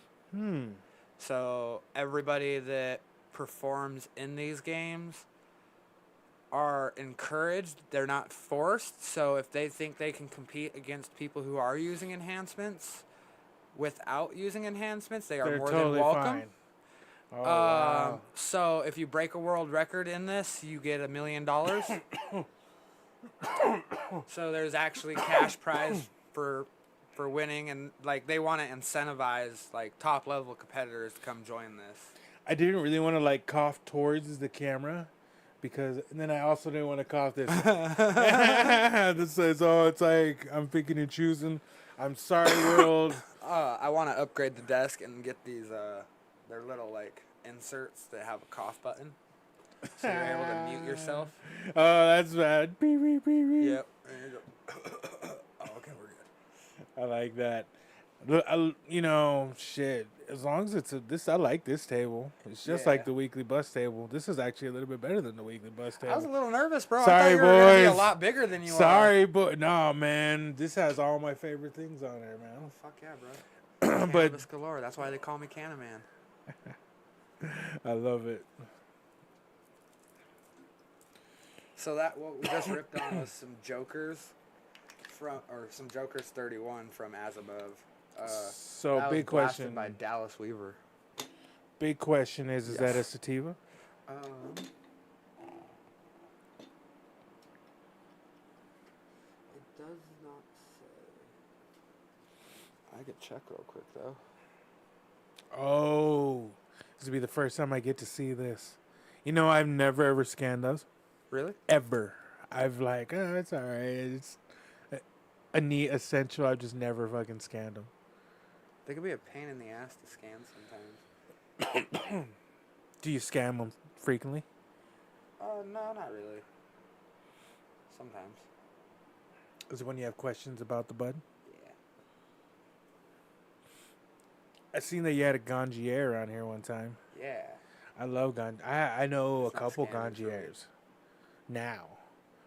So everybody that performs in these games are encouraged. They're not forced. So if they think they can compete against people who are using enhancements without using enhancements, they are They're more totally than welcome. fine. Oh, wow. So if you break a world record in this, you get $1 million. So there's actually cash prize for winning, and like they want to incentivize like top level competitors to come join this. I didn't really want to like cough towards the camera because, and then I also didn't want to cough this. This is all. It's like I'm picking and choosing. I'm sorry, world. I want to upgrade the desk and get these they're little like inserts that have a cough button, so you're able to mute yourself. Oh, that's bad. Beep, beep, beep, beep. Yep. There you go. Oh, okay, we're good. I like that. You know, shit. As long as it's this, I like this table. It's just like Yeah. the weekly bus table. This is actually a little bit better than the weekly bus table. I was a little nervous, bro. I Sorry, thought you were gonna be a boys. lot bigger than you are. Sorry, but no, man. This has all my favorite things on there, man. Oh, fuck yeah, bro. But Cannabis galore. That's why they call me Canna Man. I love it. So that what we just ripped on was some Jokers some Jokers 31 from As Above. So that big was blasted question. by Dallas Weaver. Big question is that a sativa? It does not say. I could check real quick though. Oh, this will be the first time I get to see this. You know, I've never ever scanned those. Really? Ever. I've like, oh, it's all right. It's a neat essential. I've just never fucking scanned them. They could be a pain in the ass to scan sometimes. Do you scan them frequently? No, not really. Sometimes. Is it when you have questions about the bud? Yeah. I seen that you had a ganjier around here one time. Yeah. I love ganj. I know It's a not couple scanned, it's really- ganjiers. Now,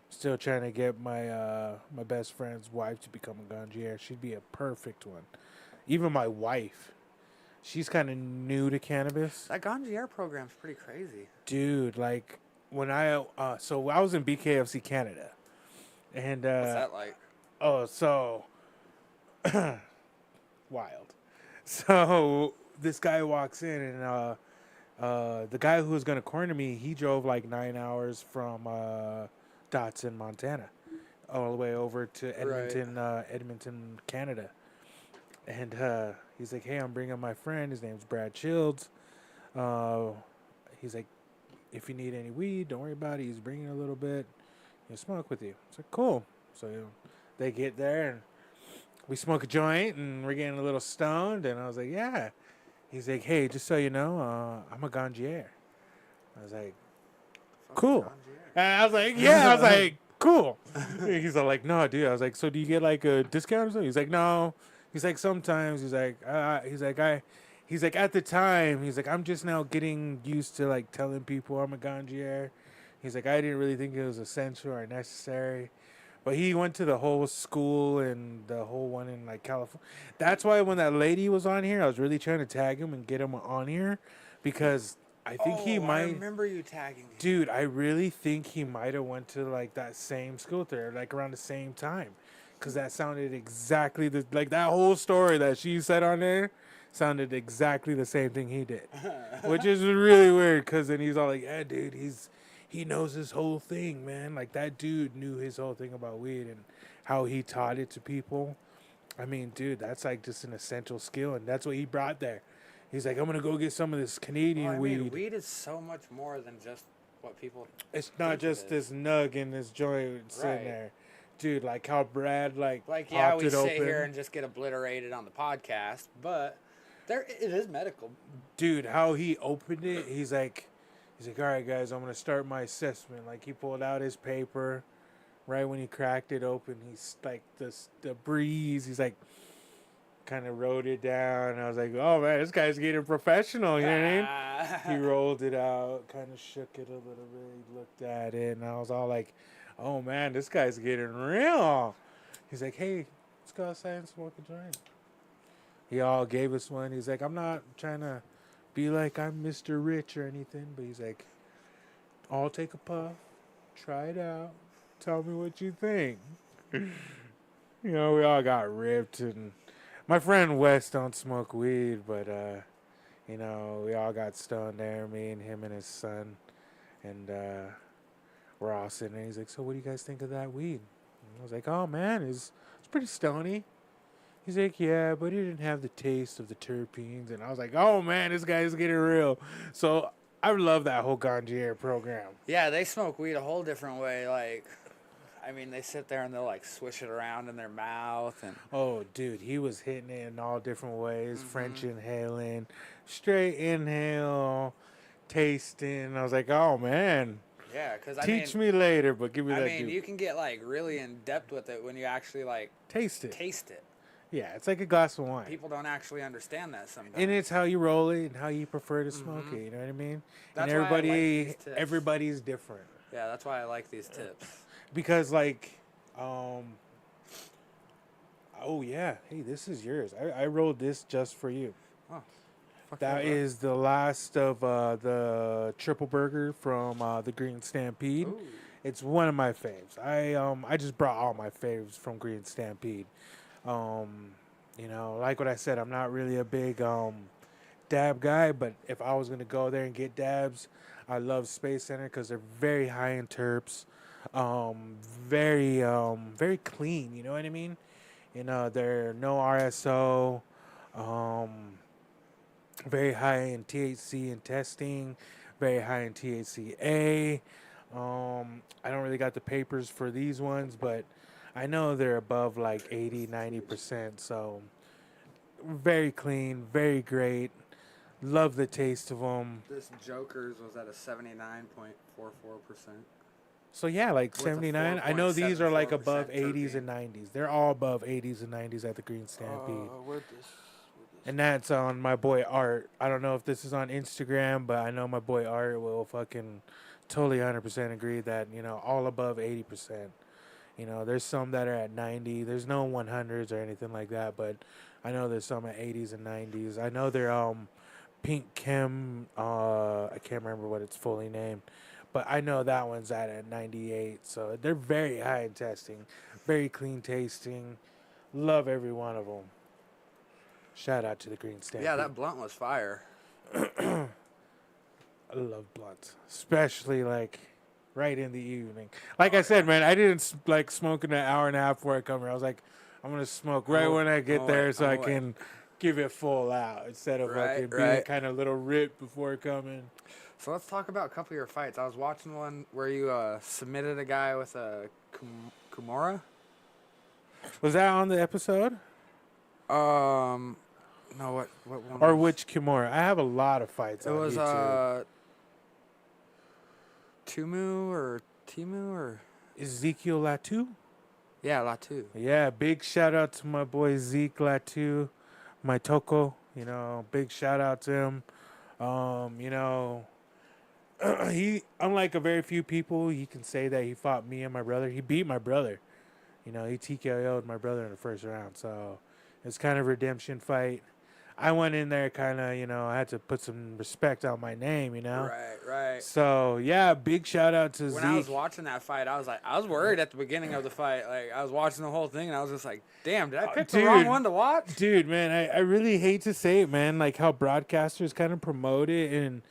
still trying to get my my best friend's wife to become a ganjier. She'd be a perfect one. Even my wife, she's kind of new to cannabis. That Ganjier program's pretty crazy. Dude, like when so I was in BKFC Canada, and What's that like? oh, so wild. So this guy walks in, and the guy who was gonna corner me, he drove like 9 hours from Dotson, Montana, all the way over to Edmonton, Edmonton, Canada. And he's like, "Hey, I'm bringing my friend. His name's Brad Shields. He's like, if you need any weed, don't worry about it. He's bringing a little bit. He'll smoke with you." It's like, cool. So they get there and we smoke a joint and we're getting a little stoned. And I was like, yeah. He's like, "Hey, just so you know, I'm a ganjier." I was like, cool. And I was like, yeah. I was like, cool. He's all like, "No, dude." I was like, "So do you get like a discount or something?" He's like, "No." He's like, "Sometimes." He's like, he's like, at the time, he's like, I'm just now getting used to like telling people I'm a ganjier. He's like, I didn't really think it was essential or necessary. But he went to the whole school and the whole one in like California. That's why when that lady was on here, I was really trying to tag him and get him on here because I think he I might. remember you tagging me. Dude, I really think he might have went to like that same school there, like around the same time, because that sounded exactly like that whole story that she said on there sounded exactly the same thing he did, which is really weird. Because then he's all like, "Yeah, dude, he knows his whole thing, man. Like that dude knew his whole thing about weed and how he taught it to people. I mean, dude, that's like just an essential skill, and that's what he brought there. He's like, I'm gonna go get some of this Canadian weed. Weed is so much more than just what people. It's not just this nug in this joint sitting there, dude. Like how Brad Like popped we it sit open. here and just get obliterated on the podcast, but it is medical. Dude, how he opened it, he's like, all right, guys, I'm gonna start my assessment. Like he pulled out his paper, right when he cracked it open. He's like the breeze. He's like, kind of wrote it down. I was like, oh man, this guy's getting professional. You know what I mean? He rolled it out, kind of shook it a little bit. He looked at it, and I was all like, oh man, this guy's getting real. He's like, hey, let's go outside and smoke a joint. He all gave us one. He's like, I'm not trying to be like I'm Mr. Rich or anything, but he's like, I'll take a puff, try it out, tell me what you think. You know, we all got ripped, and my friend Wes don't smoke weed, but you know, we all got stoned there, me and him and his son, and we're all sitting there. He's like, so what do you guys think of that weed? And I was like, oh man, it's pretty stony. He's like, yeah, but he didn't have the taste of the terpenes. And I was like, oh man, this guy's getting real. So I love that whole Ganjier program. Yeah, they smoke weed a whole different way. Like, I mean, they sit there and they'll like swish it around in their mouth. And oh, dude, he was hitting it in all different ways. French inhaling, straight inhale, tasting. I was like, oh man. Yeah, because Teach me later, but give me that. I mean, you can get like really in depth with it when you actually like taste it. Yeah, it's like a glass of wine. People don't actually understand that sometimes. And it's how you roll it and how you prefer to smoke it. You know what I mean? That's and why I like these tips. Everybody's different. Yeah, that's why I like these tips. Because like, oh yeah, hey, this is yours. I rolled this just for you. Oh, that is the last of the triple burger from the Green Stampede. Ooh. It's one of my faves. I just brought all my faves from Green Stampede. You know, like what I said, I'm not really a big dab guy, but if I was gonna go there and get dabs, I love Space Center because they're very high in terps, very clean. You know what I mean? You know, they're no RSO, very high in THC and testing, very high in THCA. I don't really got the papers for these ones, but I know they're above like 80, 90%. So very clean, very great. Love the taste of them. This Joker's was at a 79.44%. So yeah, like 79. I know these are like above 80s 80s and 90s. They're all above 80s and 90s at the Green Stampede. Where'd this? And that's on my boy Art. I don't know if this is on Instagram, but I know my boy Art will fucking totally 100% agree that, you know, all above 80%. You know, there's some that are at 90. There's no 100s or anything like that, but I know there's some at 80s and 90s. I know they're Pink Chem. I can't remember what it's fully named, but I know that one's at 98. So they're very high in testing, very clean tasting. Love every one of them. Shout out to the Green Stampede. Yeah, that blunt was fire. I love blunts, especially like right in the evening. Like I said, man, I didn't like smoke in an hour and a half before I come here. I was like, I'm gonna smoke right when I get there, so I can give it full out instead of like being kind of little rip before coming. So let's talk about a couple of your fights. I was watching one where you submitted a guy with a Kimura. Was that on the episode? No, what one? Or which Kimura? I have a lot of fights. It on was YouTube. Timu or Ezekiel Latu. Yeah, Latu. Yeah, big shout out to my boy Zeke Latu, my Toko. You know, big shout out to him. You know, he, unlike a very few people, he can say that he fought me and my brother. He beat my brother. You know, he TKO'd my brother in the first round. So it's kind of a redemption fight. I went in there kind of, you know, I had to put some respect on my name, you know? Right, right. So, yeah, big shout out to When Zeke. I was watching that fight, I was worried at the beginning of the fight. Like, I was watching the whole thing, and I was just like, damn, did I pick the wrong one to watch? Dude, man, I really hate to say it, man, like how broadcasters kind of promote it. And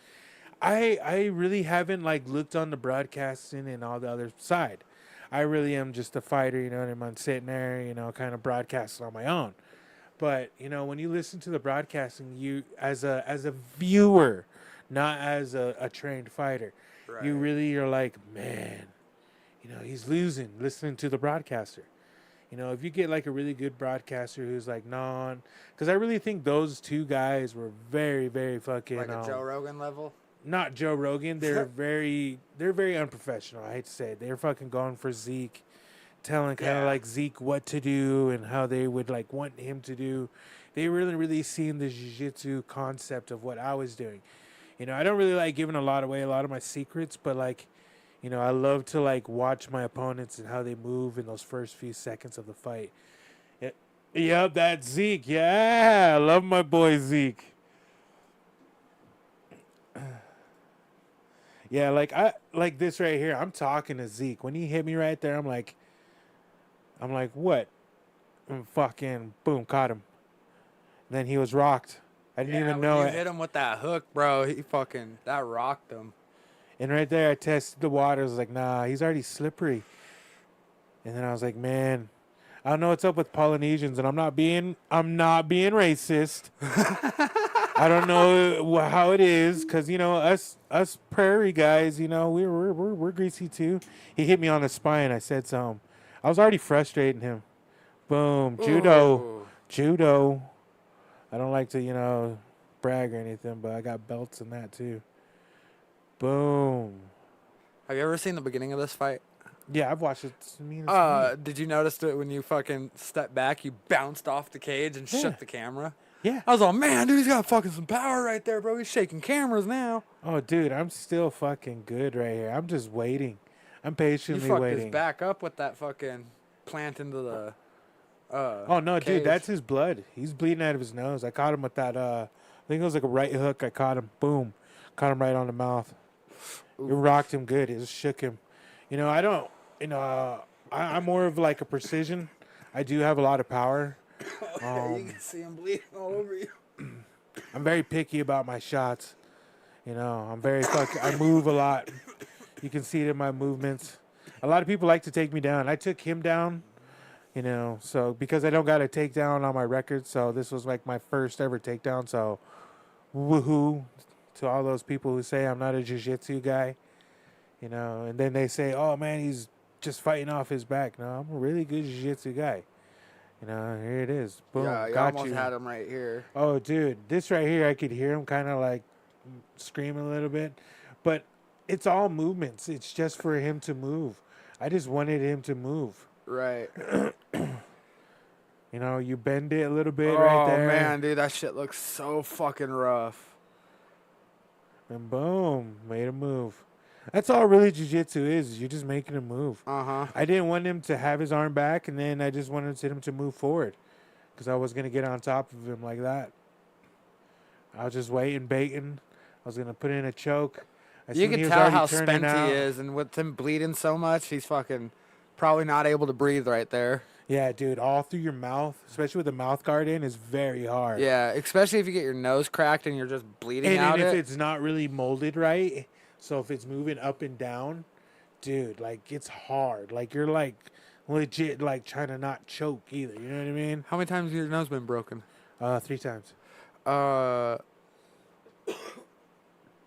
I really haven't, like, looked on the broadcasting and all the other side. I really am just a fighter, you know what I mean? I'm sitting there, you know, kind of broadcasting on my own. But you know, when you listen to the broadcasting, you as a viewer, not as a trained fighter, you really are like, man, you know, he's losing. Listening to the broadcaster, you know, if you get like a really good broadcaster who's like because I really think those two guys were very, very fucking Like a Joe Rogan level. Not Joe Rogan. They're very unprofessional. I hate to say it. They're fucking going for Zeke, telling kind of like Zeke what to do and how they would like want him to do. They really seen the jiu-jitsu concept of what I was doing. You know, I don't really like giving a lot of my secrets, but like, you know, I love to like watch my opponents and how they move in those first few seconds of the fight. Yep, that's Zeke. Yeah, I love my boy Zeke. Yeah, I like this right here. I'm talking to Zeke. When he hit me right there, I'm like, what? And fucking boom, caught him. And then he was rocked. I didn't even know when it. you hit him with that hook, bro, that rocked him. And right there, I tested the water. I was like, nah, he's already slippery. And then I was like, man, I don't know what's up with Polynesians, and I'm not being racist. I don't know how it is, because you know us prairie guys, you know we're greasy too. He hit me on the spine. I said something. I was already frustrating him. Boom, judo. I don't like to brag or anything, but I got belts in that too. Boom. Have you ever seen the beginning of this fight? Yeah, I've watched it. Did you notice that when you fucking stepped back, you bounced off the cage and shook the camera? Yeah. I was all, man, dude, he's got fucking some power right there, bro. He's shaking cameras now. Oh, dude, I'm still fucking good right here. I'm just waiting. I'm patiently You fucked waiting. his back up with that fucking plant into the oh, no, cage. dude, that's his blood. He's bleeding out of his nose. I caught him with that, I think it was like a right hook. I caught him. Boom. Caught him right on the mouth. It rocked him good. It just shook him. You know, I'm more of like a precision. I do have a lot of power. You can see him bleeding all over you. I'm very picky about my shots. You know, I move a lot. You can see it in my movements. A lot of people like to take me down. I took him down, you know, so because I don't got a takedown on my record, so this was like my first ever takedown, so woohoo to all those people who say I'm not a jiu-jitsu guy, you know, and then they say, oh man, he's just fighting off his back. No, I'm a really good jiu-jitsu guy. You know, here it is. Boom, Yeah, you got almost had him right here. Oh, dude, this right here, I could hear him kind of like screaming a little bit, but it's all movements. It's just for him to move. I just wanted him to move. Right. You know, you bend it a little bit right there. Oh, man, dude, that shit looks so fucking rough. And boom, made a move. That's all really jiu-jitsu is. You're just making him move. Uh-huh. I didn't want him to have his arm back, and then I just wanted him to move forward because I was going to get on top of him like that. I was just waiting, baiting. I was going to put in a choke. You can tell how spent he is, and with him bleeding so much, he's fucking probably not able to breathe right there. Yeah, dude, all through your mouth, especially with the mouth guard in, is very hard. Yeah, especially if you get your nose cracked and you're just bleeding out. And if it's not really molded right, so if it's moving up and down, dude, like, it's hard. Like, you're, like, legit, like, trying to not choke either. You know what I mean? How many times has your nose been broken? 3 times.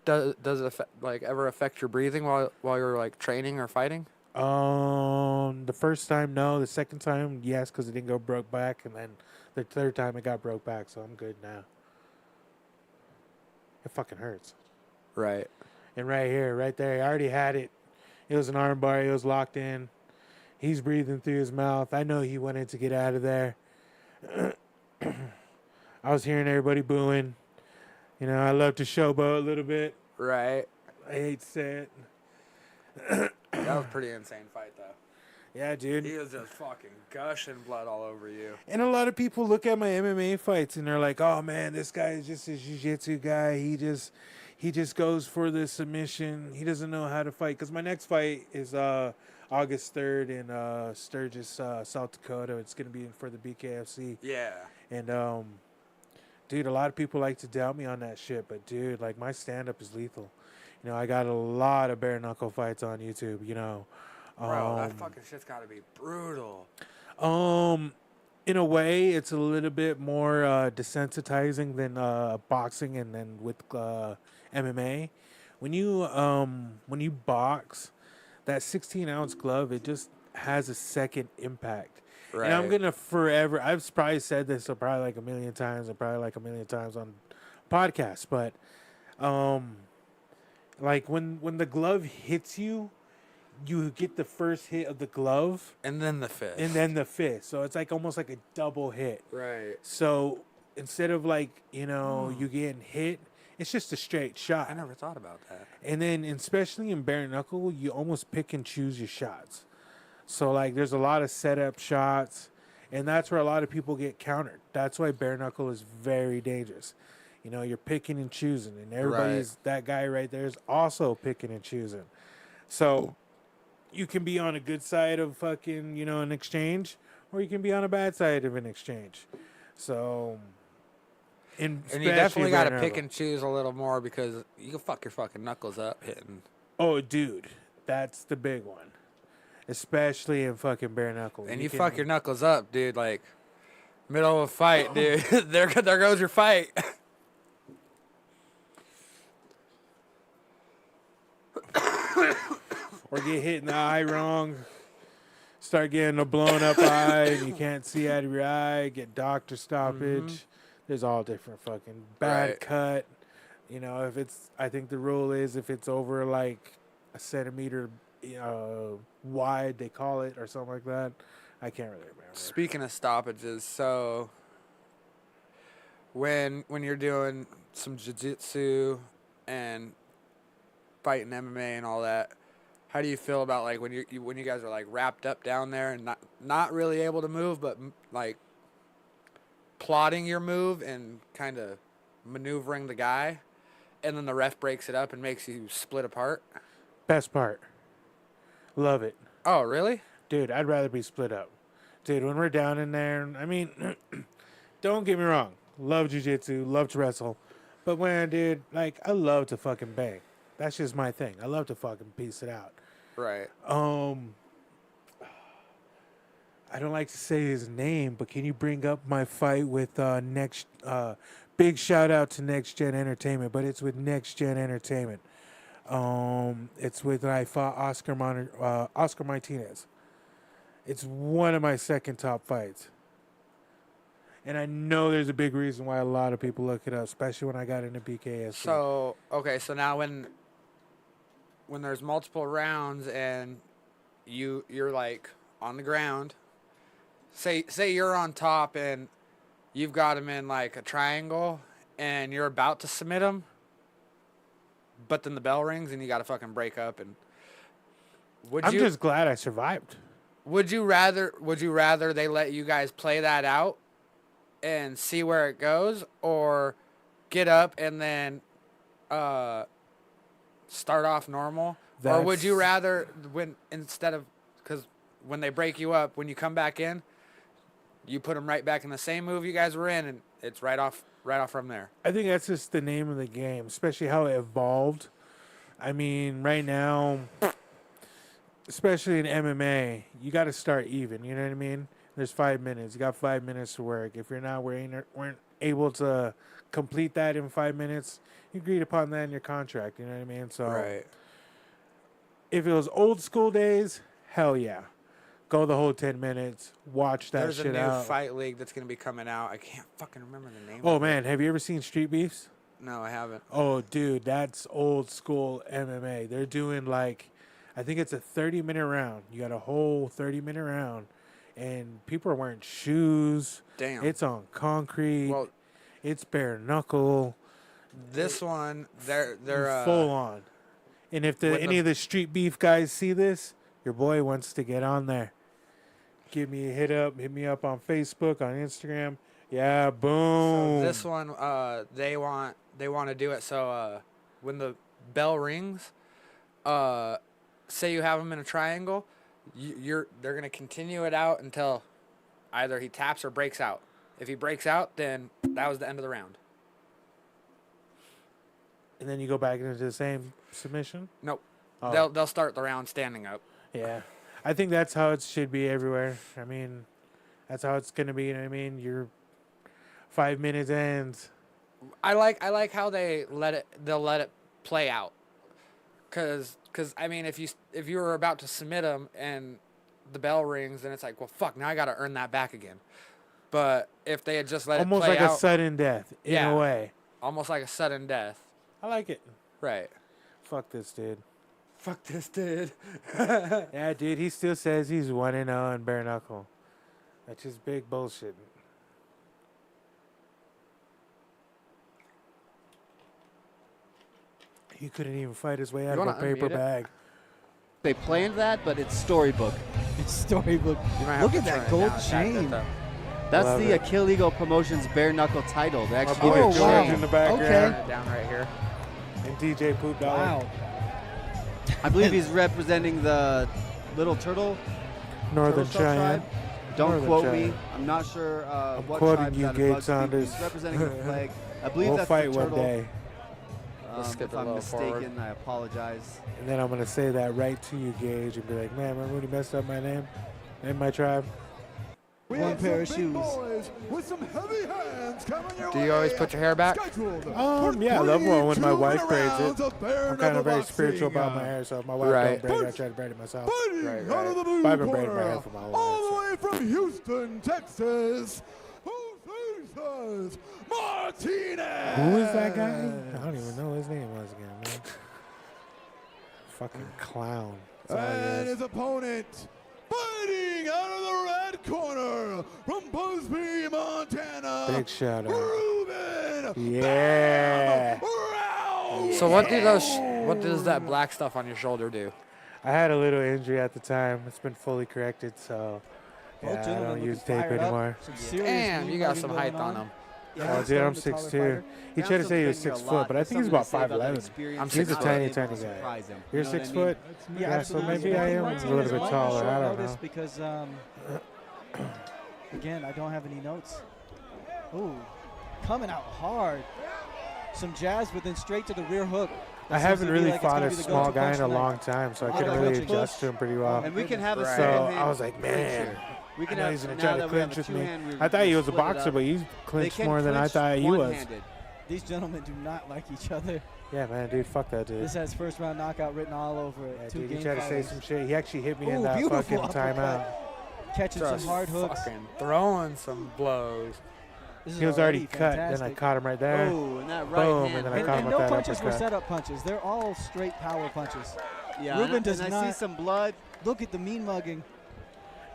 Does it ever affect your breathing while you're like training or fighting? The first time, no. The second time, yes, because it didn't go broke back, and then the third time it got broke back, so I'm good now. It fucking hurts. Right. And right here, right there, I already had it. It was an arm bar. It was locked in. He's breathing through his mouth. I know he wanted to get out of there. I was hearing everybody booing. You know, I love to showboat a little bit. Right. I hate to say it. That was a pretty insane fight, though. Yeah, dude. He was just fucking gushing blood all over you. And a lot of people look at my MMA fights and they're like, "Oh man, this guy is just a jiu-jitsu guy. He just goes for the submission. He doesn't know how to fight." Because my next fight is August 3rd in Sturgis, South Dakota. It's gonna be for the BKFC. Yeah. And dude, a lot of people like to doubt me on that shit, but dude, like my stand-up is lethal. You know, I got a lot of bare knuckle fights on YouTube. You know. Bro, that fucking shit's gotta be brutal. In a way, it's a little bit more desensitizing than boxing and then with MMA. When you box, that 16-ounce glove, it just has a second impact. Right. And I'm gonna forever. I've probably said this probably like a million times, and probably like a million times on podcasts, but like when the glove hits you. You get the first hit of the glove. And then the fist. And then the fist. So it's like almost like a double hit. Right. So instead of like, you getting hit, it's just a straight shot. I never thought about that. And then especially in bare knuckle, you almost pick and choose your shots. So like there's a lot of setup shots. And that's where a lot of people get countered. That's why bare knuckle is very dangerous. You know, you're picking and choosing. And everybody's, that guy right there is also picking and choosing. So you can be on a good side of fucking, an exchange, or you can be on a bad side of an exchange. So, and you definitely got to pick and choose a little more because you can fuck your fucking knuckles up hitting. Oh, dude, that's the big one, especially in fucking bare knuckle. And you fuck your knuckles up, dude. Like middle of a fight, dude. there goes your fight. Or get hit in the eye wrong, start getting a blown up eye, and you can't see out of your eye, get doctor stoppage. Mm-hmm. There's all different fucking bad cut. You know, I think the rule is if it's over like a centimeter wide, they call it, or something like that. I can't really remember. Speaking of stoppages, so when you're doing some jiu-jitsu and fighting MMA and all that, how do you feel about like when you guys are like wrapped up down there and not really able to move, but like plotting your move and kind of maneuvering the guy, and then the ref breaks it up and makes you split apart? Best part. Love it. Oh, really? Dude, I'd rather be split up. Dude, when we're down in there, I mean, don't get me wrong. Love jiu-jitsu, love to wrestle. But when, dude, like, I love to fucking bang. That's just my thing. I love to fucking piece it out. Right. I don't like to say his name, but can you bring up my fight with big shout out to Next Gen Entertainment, but it's with Next Gen Entertainment. It's with I fought Oscar Martinez. It's one of my second top fights. And I know there's a big reason why a lot of people look it up, especially when I got into BKSC. So, okay, so now when there's multiple rounds and you're like on the ground, say you're on top and you've got him in like a triangle and you're about to submit him, but then the bell rings and you got to fucking break up. And I'm just glad I survived. Would you rather they let you guys play that out and see where it goes, or get up and then start off normal? Or would you rather because when they break you up, when you come back in, you put them right back in the same move you guys were in, and it's right off from there? I think that's just the name of the game, especially how it evolved. I mean, right now, especially in MMA, you got to start even. You know what I mean? There's 5 minutes. You got 5 minutes to work. If you're not weren't able to complete that in 5 minutes, you agreed upon that in your contract. You know what I mean? So, right. If it was old school days, hell yeah. Go the whole 10 minutes. Watch that shit out. There's a new fight league that's going to be coming out. I can't fucking remember the name of it. Oh, man. Have you ever seen Street Beefs? No, I haven't. Oh, dude. That's old school MMA. They're doing like, I think it's a 30-minute round. You got a whole 30-minute round. And people are wearing shoes. Damn. It's on concrete. Well, It's bare knuckle, This one, they're full on. And if any of the street beef guys see this, your boy wants to get on there. Give me a hit me up on Facebook, on Instagram. Yeah, boom. So this one, they want to do it so when the bell rings, say you have him in a triangle, they're gonna continue it out until either he taps or breaks out. If he breaks out, then that was the end of the round. And then you go back into the same submission? Nope. Oh. They'll start the round standing up. Yeah. I think that's how it should be everywhere. I mean, that's how it's going to be. You know what I mean? Your 5 minutes ends. I like how they'll let it play out. Cause I mean, if you were about to submit them and the bell rings, then it's like, well, fuck, now I got to earn that back again. But if they had just let it play out. Almost like a sudden death, in a way. Almost like a sudden death. I like it. Right. Fuck this dude. Fuck this dude. Yeah, dude, he still says he's 1-0 in bare knuckle. That's just big bullshit. He couldn't even fight his way out of a paper bag. They planned that, but it's storybook. It's storybook. Look at that gold chain. That's the Kill Eagle Promotions bare knuckle title. They actually Oh, did wow. chain. In the background. Okay. Down right here. And DJ Poop Dollar. Wow. I believe he's representing the Little Turtle Northern Turtle Shell Cheyenne. tribe. Don't Northern quote Cheyenne. me. I'm not sure what quoting tribe you, that Gabe Bugspeed. Saunders. He's representing the flag. I believe We'll that's fight the one turtle. day. Let's skip If it a I'm little mistaken, forward. I apologize. And then I'm going to say that right to you, Gage, and be like, man, remember when you messed up my name? And my tribe? One pair of shoes. Do you always put your hair back? Yeah, I love when my wife braids it. I'm kind of very spiritual about my hair, so if my wife Right. don't braid it, I try to braid it myself. Right. But I've been braiding my hair for my whole All the life. way from Houston, Texas, Jesus Martinez. Who is that guy? I don't even know what his name was again, man. Fucking clown. That's all he And is. his opponent, fighting out of the red corner from Busby, Montana. Big shout out. Reuben Yeah. Roundstone. So what does that black stuff on your shoulder do? I had a little injury at the time. It's been fully corrected, so yeah, I gentlemen don't use looking tape fired up. anymore. Some serious Damn, you got meat some mugging height going on him. Oh, dude, I'm 6'2". He tried to say he was 6 foot, but I think he's about 5'11". I'm He's a 6'4". tiny guy. You're 6 foot? Yeah, so maybe I am a little bit taller. I don't know. Because, again, I don't have any notes. Ooh, coming out hard. Some jazz, but then straight to the rear hook. I That haven't seems to be really like it's fought gonna a be the small go-to guy in punch a tonight. long time, so I Oh, couldn't like really a adjust push. to him pretty well. And we can have a So second I was like, man, we I can know have, he's going to now try to that we have clinch a with me. two-hand, I thought he was a split it boxer, up. but he's They clinched can more than I clinch thought he was. one-handed. These gentlemen do not like each other. Yeah, man, dude, fuck that dude. This has first round knockout written all over it. Yeah, Two dude, he game tried to say fighters. some shit. He actually hit me in Ooh, that beautiful fucking uppercut. timeout. Catching Just some hard hooks. fucking throwing some blows. This is He was already cut, fantastic. then I caught him right there. Oh, and that right Boom, hand. and then I And, caught him and with no that punches were uppercut. setup punches. They're all straight power punches. Yeah, Reuben and does I not- see some blood. Look at the mean mugging.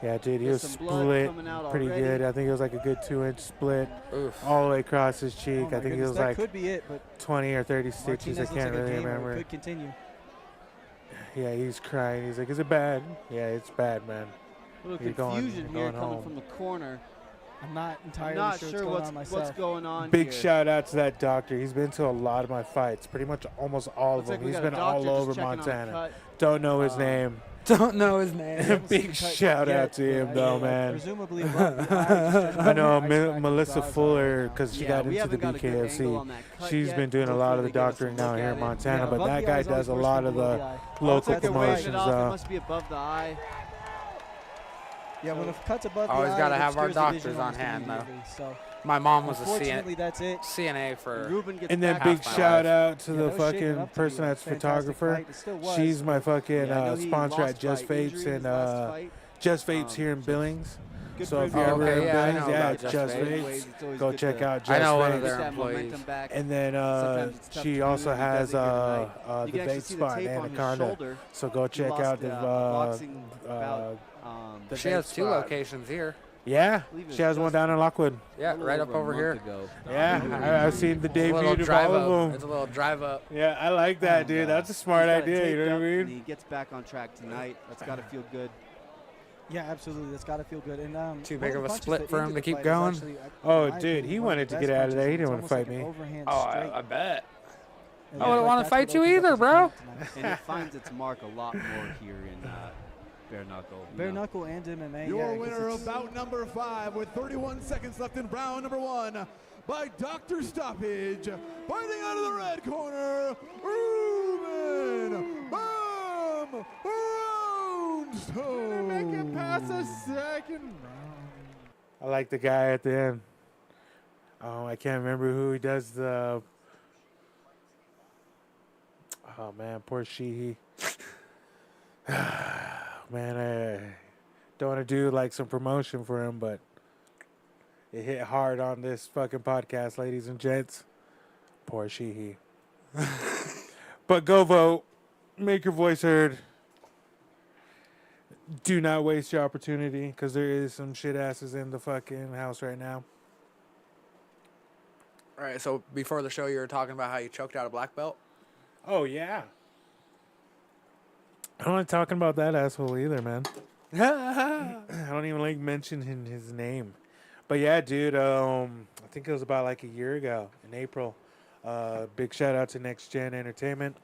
Yeah, dude, he was There's some blood split coming out pretty already. good. I think it was like a good 2-inch split Oof. all the way across his cheek. Oh my I think it goodness, was that like could be it, but 20 or 30 stitches. Martinez I looks can't like a really gamer. It remember. could continue. Yeah, he's crying. He's like, is it bad? Yeah, it's bad, man. A little You're going- confusion you're here going coming home. from the corner. I'm not I'm entirely not sure, sure what's going on myself. what's going on Big here. shout out to that doctor. He's been to a lot of my fights, pretty much almost all Looks of like them. we He's got a been doctor all just over checking on a Montana. cut. Don't know his name. Don't know his name. Big shout out to him, though, man. Presumably, above the eye, I know ice pack Melissa bras on Fuller, right now. because she Yeah, got we into the haven't got a good angle BKFC. on that cut She's yet. been doing a Hopefully lot of the they give us a doctoring look down here at in it. Montana, Yeah, but above that the guy eye is does a always lot worse of than below the the eye. Looks local like they're waving it promotions. off. It must be above the eye. Yeah, when it cuts above the Always eye, gotta it have our obscures the vision doctors on almost hand, though. immediately. So, My mom was a unfortunately, that's it. CNA for. Reuben gets And then back big up by shout life. out to Yeah, the that was shaping fucking up to be person a that's fantastic photographer. fight. It still was. She's my fucking Yeah, I know he sponsor lost at Just by Vapes injury and his last fight. Just Vapes here in Billings. Good So for if him. you're Oh, ever okay, in yeah, I Billings, know yeah, about it's Just Just Vapes. Vapes. Go check out I Just know one of Vapes. their Get that employees. momentum back. And then Sometimes it's tough to she do also when he has doesn't get a night. the You can actually vape see the spot in tape on his Anaconda. shoulder. So go He check lost out the a boxing bout. the She vape has two spot. locations here. Yeah, believe it she has was one just down in Lockwood. Yeah, a little right up a over month here. ago. Yeah, I've seen the It's a little debut of drive all up. of It's a them. little drive up. Yeah, I like that, dude. That's a smart He's got it idea. You taped know up, what I and mean? he gets back on track tonight. That's got to feel good. Yeah, absolutely. That's got to feel good. And Too one big the of a punches split that for him ended to the keep fight going? was actually, Oh, in my dude, opinion, he one of wanted the to best get out of punches, there. He and didn't it's want to almost fight like an me. overhand Oh, straight. I bet. And I wouldn't wanna that's fight what you opens up either, his bro. opponent tonight. And it finds its mark a lot more here in bare knuckle. you Bare know. knuckle and MMA. Your yeah, 'cause winner it's- of bout number 5 with 31 seconds left in round number 1 by Dr. Stoppage. Fighting out of the red corner, Reuben Roundstone. Make it past the second round. I like the guy at the end. I can't remember who he does the. Oh man, poor Sheehy. Man, I don't want to do like some promotion for him, but it hit hard on this fucking podcast, ladies and gents. Poor Sheehy. But go vote. Make your voice heard. Do not waste your opportunity, because there is some shit asses in the fucking house right now. All right, so before the show, you were talking about how you choked out a black belt. Oh, yeah. I don't like talking about that asshole either, man. I don't even like mentioning his name. But yeah, dude, I think it was about like a year ago in April. Big shout out to Next Gen Entertainment.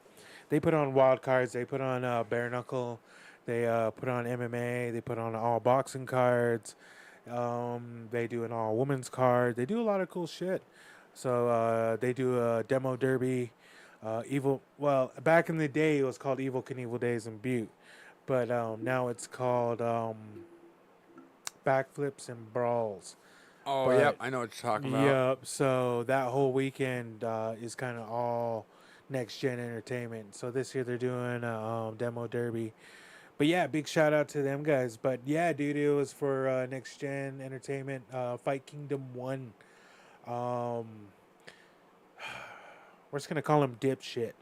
They put on wild cards. They put on bare knuckle. They put on MMA. They put on all boxing cards. They do an all women's card. They do a lot of cool shit. So they do a demo derby. Back in the day, it was called Evil Knievel Days in Butte. But now it's called Backflips and Brawls. Oh, But- yep, I know what you're talking about. Yep. So that whole weekend is kind of all Next Gen Entertainment. So this year they're doing a demo derby. But yeah, big shout out to them guys. But yeah, dude, it was for Next Gen Entertainment. Fight Kingdom 1. We're just gonna call him Dipshit.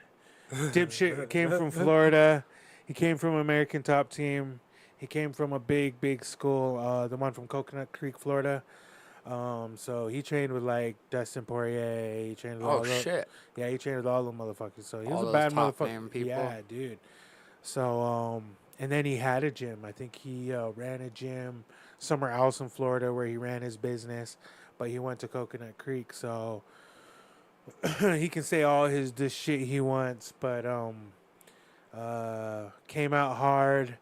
Dipshit came from Florida. He came from American Top Team. He came from a big school, the one from Coconut Creek, Florida. So he trained with like Dustin Poirier. He trained with all Oh, those, shit. yeah, he trained with all the motherfuckers. So he All was a those bad top motherfucker. name people. Yeah, dude. So and then he had a gym. I think he ran a gym somewhere else in Florida where he ran his business, but he went to Coconut Creek. So he can say all this shit he wants, but came out hard.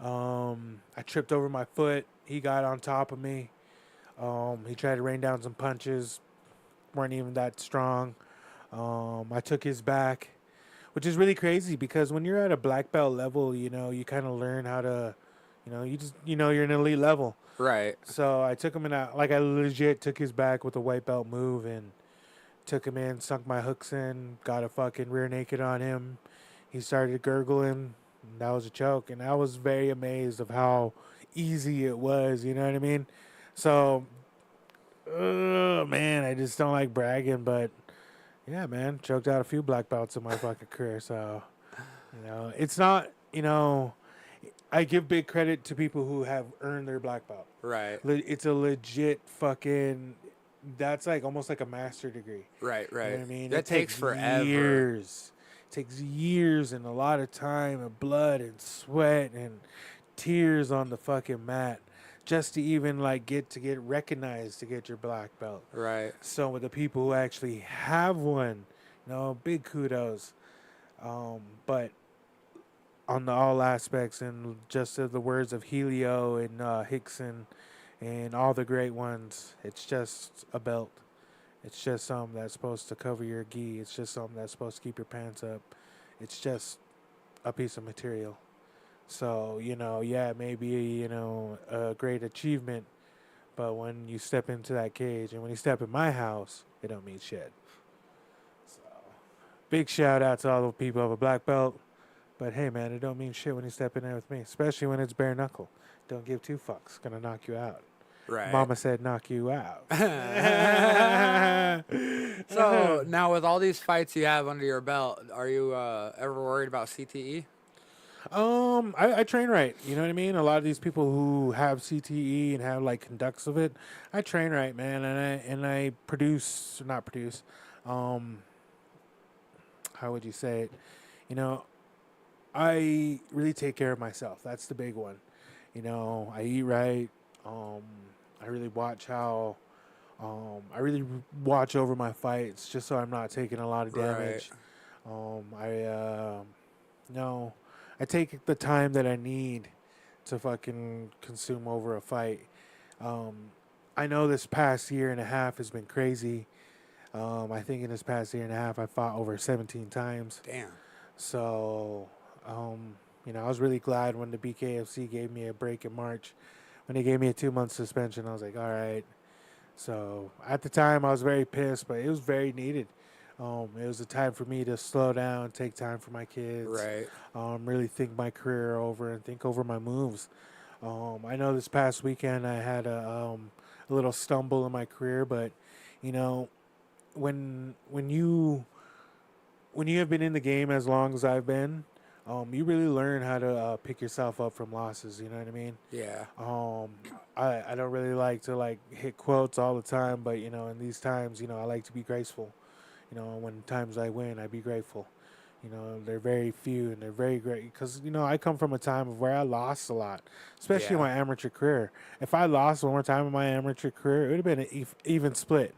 I tripped over my foot. He got on top of me. He tried to rain down some punches. Weren't even that strong. I took his back, which is really crazy because when you're at a black belt level, you know, you kind of learn how to, you're an elite level. Right. So I took him in, I legit took his back with a white belt move and took him in, sunk my hooks in, got a fucking rear naked on him. He started gurgling. And that was a choke. And I was very amazed of how easy it was. You know what I mean? So, man, I just don't like bragging. But, yeah, man, choked out a few black belts in my fucking career. So, it's not, I give big credit to people who have earned their black belt. Right. It's a legit fucking, that's like almost like a master degree. Right. You know what I mean? That It takes forever. Years. It takes years and a lot of time and blood and sweat and tears on the fucking mat just to even like get recognized to get your black belt. Right. So with the people who actually have one, big kudos. But on the all aspects and just the words of Helio and Hickson and all the great ones, it's just a belt. It's just something that's supposed to cover your gi. It's just something that's supposed to keep your pants up. It's just a piece of material. So, maybe, a great achievement. But when you step into that cage and when you step in my house, it don't mean shit. So, big shout out to all the people of a black belt. But hey, man, it don't mean shit when you step in there with me, especially when it's bare knuckle. Don't give two fucks. Gonna knock you out. Right. Mama said knock you out. So now with all these fights you have under your belt, are you ever worried about CTE? I train right. You know what I mean? A lot of these people who have CTE and have like conducts of it, I train right, man, and I produce, not produce. Um, how would you say it? You know, I really take care of myself. That's the big one. You know, I eat right. Um, I really watch how. I really watch over my fights just so I'm not taking a lot of Right. damage. I no, I take the time that I need to fucking consume over a fight. Um, I know this past year and a half has been crazy. I think in this past year and a half, I fought over 17 times. Damn. So, you know, I was really glad when the BKFC gave me a break in March. When they gave me a 2-month suspension, I was like, all right. So at the time, I was very pissed, but it was very needed. It was a time for me to slow down, take time for my kids, Right. really think my career over and think over my moves. I know this past weekend I had a little stumble in my career, but you know, when you have been in the game as long as I've been, you really learn how to pick yourself up from losses. You know what I mean? Yeah. I don't really like to like hit quotes all the time, but you know, in these times, you know, I like to be graceful. You know, when times I win, I be grateful. You know, they're very few and they're very great because you know I come from a time of where I lost a lot, especially in Yeah. my amateur career. If I lost one more time in my amateur career, it would have been an even split.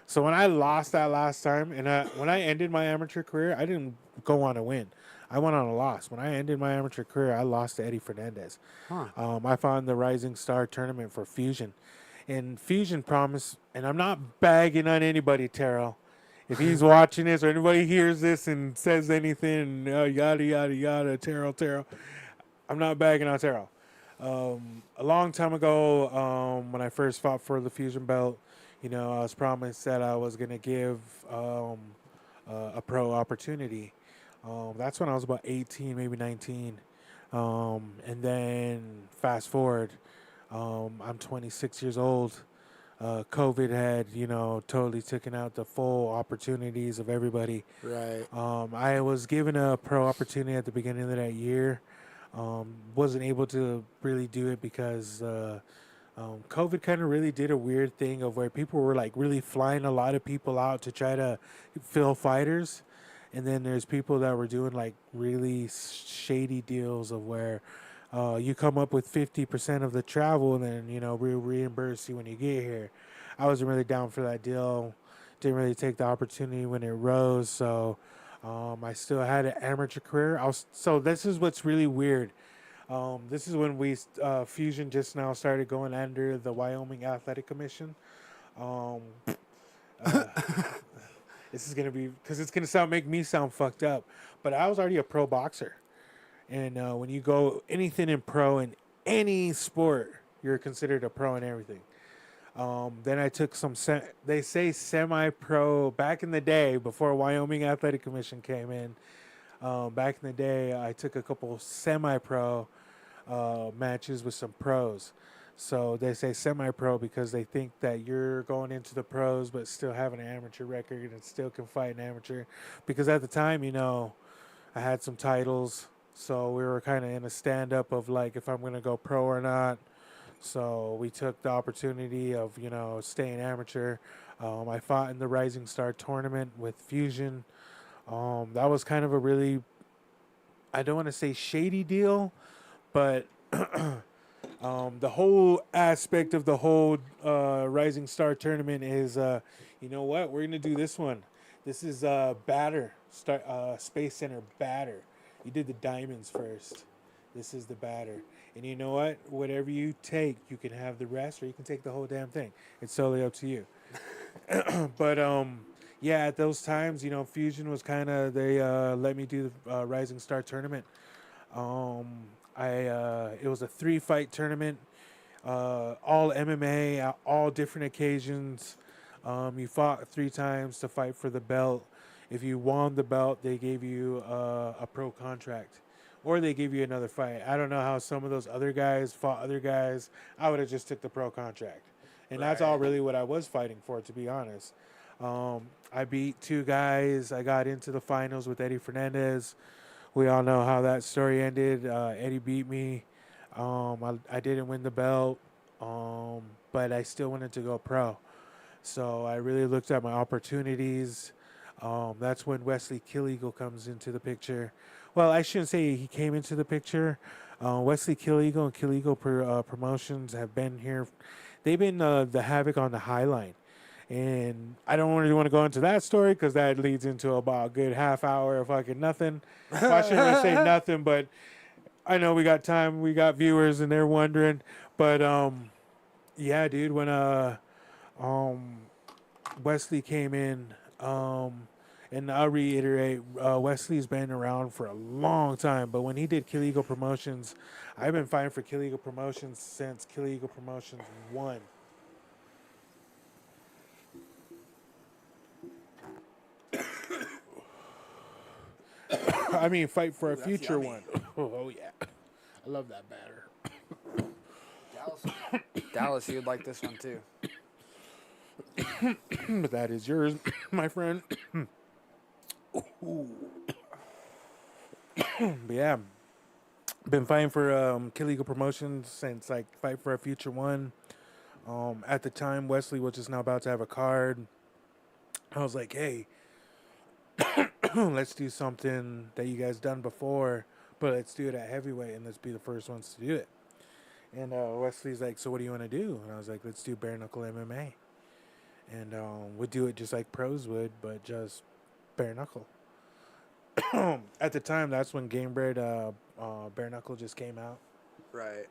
So when I lost that last time, and when I ended my amateur career, I didn't go on a win. I went on a loss. When I ended my amateur career, I lost to Eddie Fernandez. Huh. I found the Rising Star tournament for Fusion. And Fusion promised, and I'm not bagging on anybody, Terrell. If he's watching this or anybody hears this and says anything, yada, yada, yada, Terrell, I'm not bagging on Terrell. A long time ago, when I first fought for the Fusion belt, you know, I was promised that I was going to give a pro opportunity. That's when I was about 18, maybe 19. And then fast forward, I'm 26 years old. COVID had, you know, totally taken out the full opportunities of everybody. Right. I was given a pro opportunity at the beginning of that year. Wasn't able to really do it because COVID kind of really did a weird thing of where people were like really flying a lot of people out to try to fill fighters. And then there's people that were doing like really shady deals of where you come up with 50% of the travel and then, you know, we'll reimburse you when you get here. I wasn't really down for that deal. Didn't really take the opportunity when it rose. So I still had an amateur career. So this is what's really weird. This is when Fusion just now started going under the Wyoming Athletic Commission. Um, this is gonna be because it's gonna make me sound fucked up, but I was already a pro boxer, and when you go anything in pro in any sport, you're considered a pro in everything. Then I took they say semi-pro back in the day before Wyoming Athletic Commission came in. Back in the day, I took a couple semi-pro matches with some pros. So they say semi-pro because they think that you're going into the pros but still having an amateur record and still can fight an amateur. Because at the time, you know, I had some titles, so we were kind of in a stand-up of like if I'm going to go pro or not. So we took the opportunity of, you know, staying amateur. I fought in the Rising Star tournament with Fusion. That was kind of a really, I don't want to say shady deal, but the whole aspect of the whole Rising Star tournament is, you know what, we're going to do this one. This is Space Center batter. You did the diamonds first. This is the batter. And you know what? Whatever you take, you can have the rest or you can take the whole damn thing. It's totally up to you. But, yeah, at those times, you know, Fusion was kind of, they let me do the Rising Star tournament. It was a 3-fight tournament, all MMA, all different occasions. You fought 3 times to fight for the belt. If you won the belt, they gave you a pro contract, or they gave you another fight. I don't know how some of those other guys fought other guys. I would have just took the pro contract, and that's all really what I was fighting for, to be honest. I beat 2 guys. I got into the finals with Eddie Fernandez. We all know how that story ended. Eddie beat me. I didn't win the belt, but I still wanted to go pro. So I really looked at my opportunities. That's when Wesley Kill Eagle comes into the picture. Well, I shouldn't say he came into the picture. Wesley Kill Eagle and Kill Eagle Promotions have been here. They've been the Havoc on the High Line. And I don't really want to go into that story because that leads into about a good half hour of fucking nothing. Well, I shouldn't really say nothing, but I know we got time, we got viewers, and they're wondering. But yeah, dude, when Wesley came in, and I'll reiterate, Wesley's been around for a long time. But when he did Kill Eagle Promotions, I've been fighting for Kill Eagle Promotions since Kill Eagle Promotions 1. I mean, fight for a future one. Oh, yeah. I love that batter. Dallas, you'd like this one too. But that is yours, my friend. But yeah, been fighting for Kill Eagle Promotions since like Fight for a Future one. At the time, Wesley was just now about to have a card. I was like, hey, let's do something that you guys done before, but let's do it at heavyweight and let's be the first ones to do it. And Wesley's like, so what do you want to do? And I was like, let's do bare knuckle MMA. And we'd do it just like pros would, but just bare knuckle. At the time, that's when Game Bred bare knuckle just came out. Right.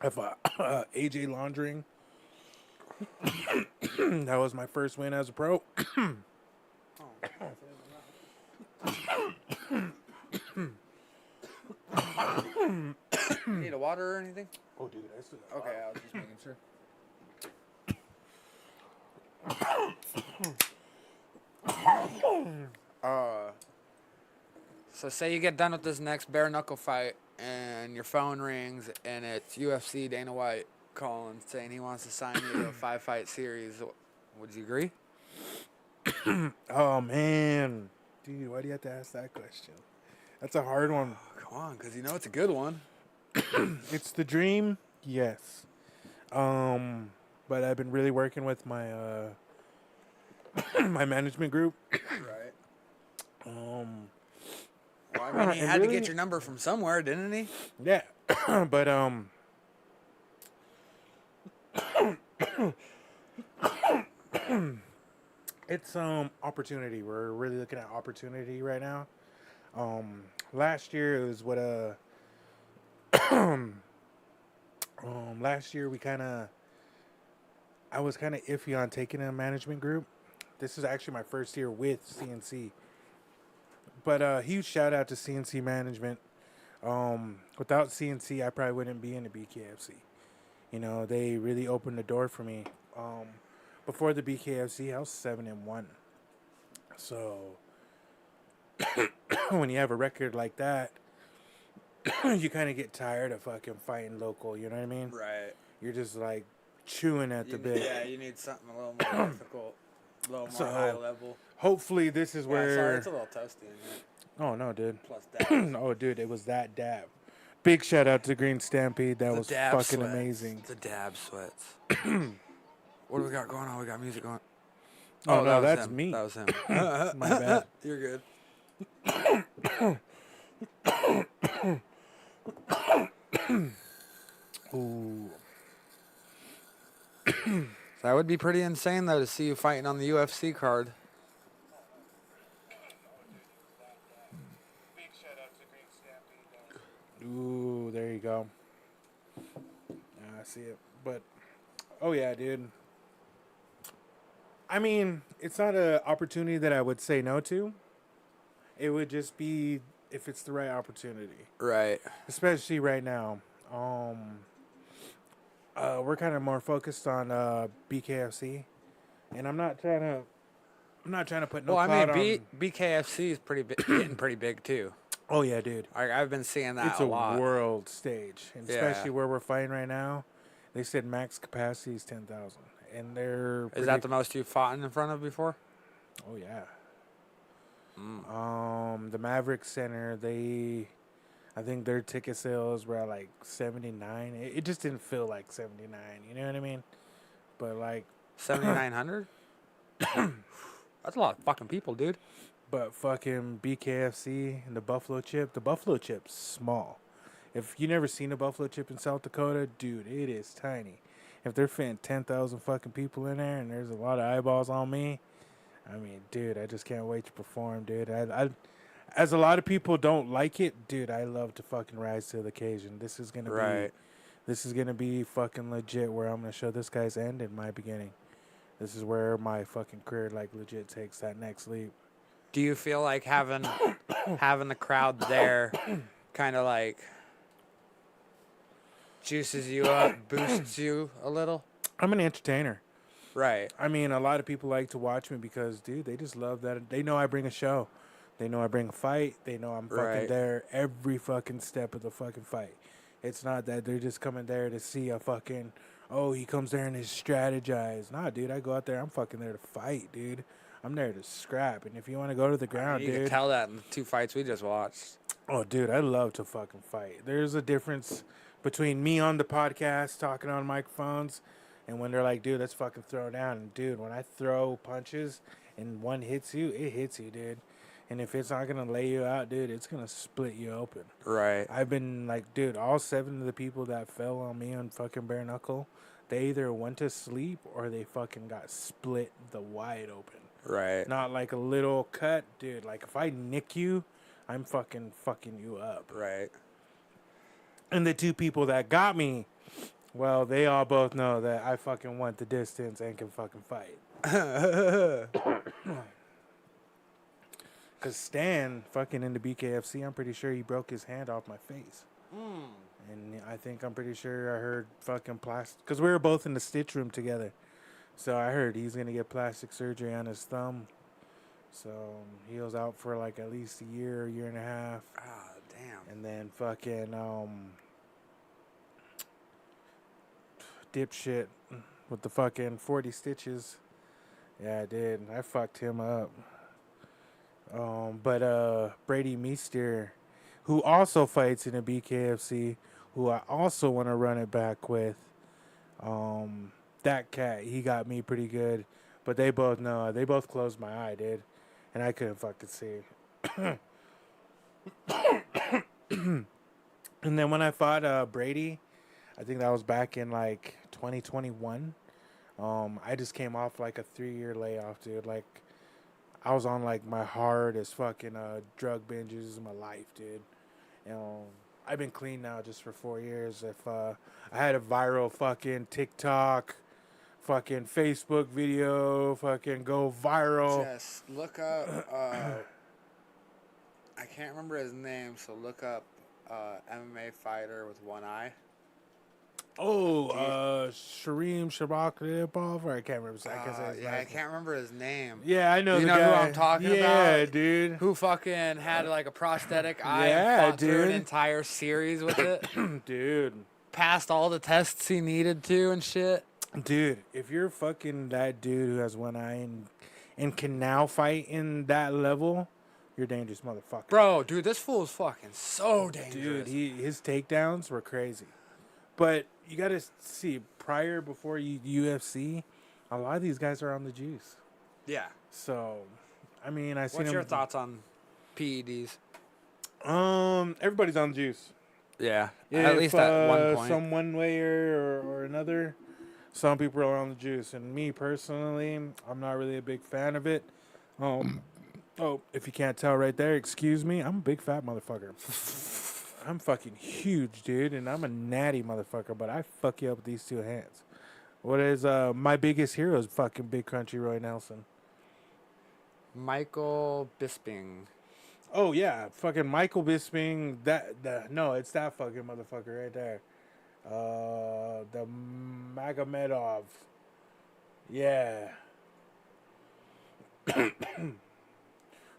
If AJ Laundering, that was my first win as a pro. Need a water or anything? Oh, dude, I still got Okay, I was just making sure. So say you get done with this next bare knuckle fight and your phone rings and it's UFC Dana White calling saying he wants to sign you to a 5-fight series. Would you agree? Oh, man. Dude, why do you have to ask that question? That's a hard one. Oh, come on, because you know it's a good one. It's the dream, yes. But I've been really working with my my management group. Right. Well, I mean, he had to get your number from somewhere, didn't he? Yeah, but it's opportunity. We're really looking at opportunity right now. Last year it was what last year I was kind of iffy on taking a management group. This is actually my first year with CNC. But huge shout out to CNC management. Without CNC, I probably wouldn't be in the BKFC. You know, they really opened the door for me. Before the BKFC, I was 7-1. So when you have a record like that, you kind of get tired of fucking fighting local. You know what I mean? Right. You're just like chewing at the bit. Yeah, you need something a little more difficult, a little more high level. Hopefully, this is where. Yeah, sorry, it's a little toasty in here. Oh no, dude. Plus dabs. Oh, dude, it was that dab. Big shout out to Green Stampede. That was dab fucking sweats. amazing. The dab sweats. What do we got going on? We got music going. Oh, no, that was that's him. me. That was him. My bad. You're good. Ooh. That would be pretty insane, though, to see you fighting on the UFC card. Big shout out to Green Stampede. Ooh, there you go. I see it. But, oh yeah, dude. I mean, it's not an opportunity that I would say no to. It would just be if it's the right opportunity. Right. Especially right now. We're kind of more focused on BKFC, and I'm not trying to put no. Well, I cloud mean, on. BKFC is pretty getting pretty big too. Oh yeah, dude. I've been seeing that It's a a lot. world stage, and Yeah. especially where we're fighting right now. They said max capacity is 10,000, and they're Is that the most you've fought in front of before? Oh yeah. The Maverick Center, I think their ticket sales were at like 79. It just didn't feel like 79. You know what I mean? But like, 7,900. That's a lot of fucking people, dude. but fucking BKFC and the Buffalo Chip's small. If you never seen a Buffalo Chip in South Dakota, dude, it is tiny. If they're fitting 10,000 fucking people in there and there's a lot of eyeballs on me, I mean, dude, I just can't wait to perform, dude. As a lot of people don't like it, dude, I love to fucking rise to the occasion. This is gonna be fucking legit. Where I'm gonna show this guy's end and my beginning. This is where my fucking career like legit takes that next leap. Do you feel like having the crowd there kind of like juices you up, boosts you a little? I'm an entertainer. Right. I mean, a lot of people like to watch me because, dude, they just love that. They know I bring a show. They know I bring a fight. They know I'm fucking Right. there every fucking step of the fucking fight. It's not that they're just coming there to see a fucking, oh, he comes there and he strategize. Nah, dude, I go out there. I'm fucking there to fight, dude. I'm there to scrap. And if you want to go to the ground, You dude. can tell that in the 2 fights we just watched. Oh, dude, I love to fucking fight. There's a difference between me on the podcast talking on microphones and when they're like, dude, let's fucking throw down. And, dude, when I throw punches and one hits you, it hits you, dude. And if it's not going to lay you out, dude, it's going to split you open. Right. I've been like, dude, all 7 of the people that fell on me on fucking bare knuckle, they either went to sleep or they fucking got split the wide open. Right. Not like a little cut, dude. Like if I nick you, I'm fucking you up. Right. And the 2 people that got me, well, they all both know that I fucking went the distance and can fucking fight. Because Stan, fucking in the BKFC, I'm pretty sure he broke his hand off my face. And I'm pretty sure I heard fucking plastic. Because we were both in the stitch room together. So I heard he's going to get plastic surgery on his thumb. So he was out for like at least a year and a half. Ah, damn. And then fucking dipshit with the fucking 40 stitches. Yeah, I did. I fucked him up. But Brady Meester, who also fights in the BKFC, who I also want to run it back with, that cat, he got me pretty good. But they both know. They both closed my eye, dude. And I couldn't fucking see. And then when I fought Brady, I think that was back in like 2021. I just came off like a 3-year layoff, dude. Like I was on like my hardest fucking drug binges of my life, dude. I've been clean now just for 4 years. If I had a viral fucking TikTok, fucking Facebook video, fucking go viral. Just look up. I can't remember his name, so look up MMA fighter with one eye. Oh, Shareem Shabakov, or I can't remember. I can't remember his name. Yeah, I know You the know guy. who I'm talking about? Yeah, dude. Who fucking had like a prosthetic eye Yeah, and fought through an dude. entire series with it? Dude. Passed all the tests he needed to and shit. Dude, if you're fucking that dude who has one eye and can now fight in that level, you're a dangerous motherfucker. Bro, dude, this fool is fucking so dangerous. Dude, his takedowns were crazy. But you got to see, before UFC, a lot of these guys are on the juice. Yeah. So, I mean, I seen What's him. your thoughts on PEDs? Everybody's on the juice. Yeah. Yeah, At least at one point. Some one way or another, some people are on the juice. And me personally, I'm not really a big fan of it. If you can't tell right there, excuse me, I'm a big fat motherfucker. I'm fucking huge, dude, and I'm a natty motherfucker, but I fuck you up with these 2 hands. What is my biggest hero is fucking Big Crunchy Roy Nelson. Michael Bisping. Oh yeah, fucking Michael Bisping. It's that fucking motherfucker right there. The Magomedov. Yeah.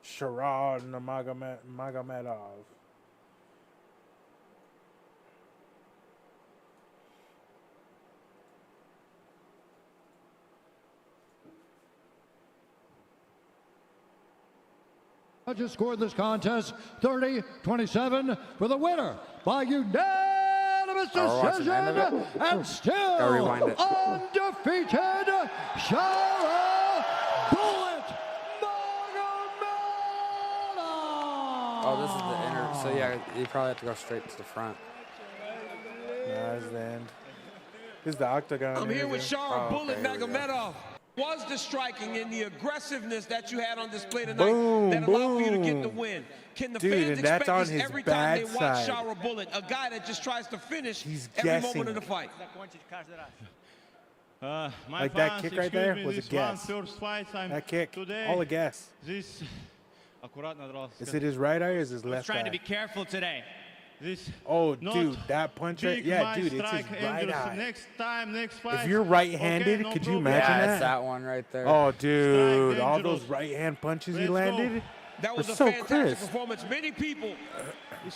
Sharad Magomedov. Judges scored this contest 30-27 for the winner by unanimous watching the end decision of it? and still rewind it. undefeated Shara Bullet Magomedov. Oh, this is the inner. So yeah, you probably have to go straight to the front. That's the end. This is the octagon. I'm here with interview. Shara Bullet okay, here we go. Magomedov. Was the striking and the aggressiveness that you had on display tonight Boom, that allowed for you to get the boom. win? Can the Dude, fans and that's expect on this his every time they bad watch side. Shara Bullet, a guy that just tries to finish He's every guessing. moment of the fight? Like that kick right there was a guess. That kick, all a guess. Is it his right eye or is his left trying eye? to be careful today. Oh, dude, that punch right. Yeah, dude, it's his right eye. If you're right-handed, could you imagine Yeah, that? it's that one right there. Oh, dude, all those right-hand punches he landed That were was a so fantastic crisp. performance. Many people Which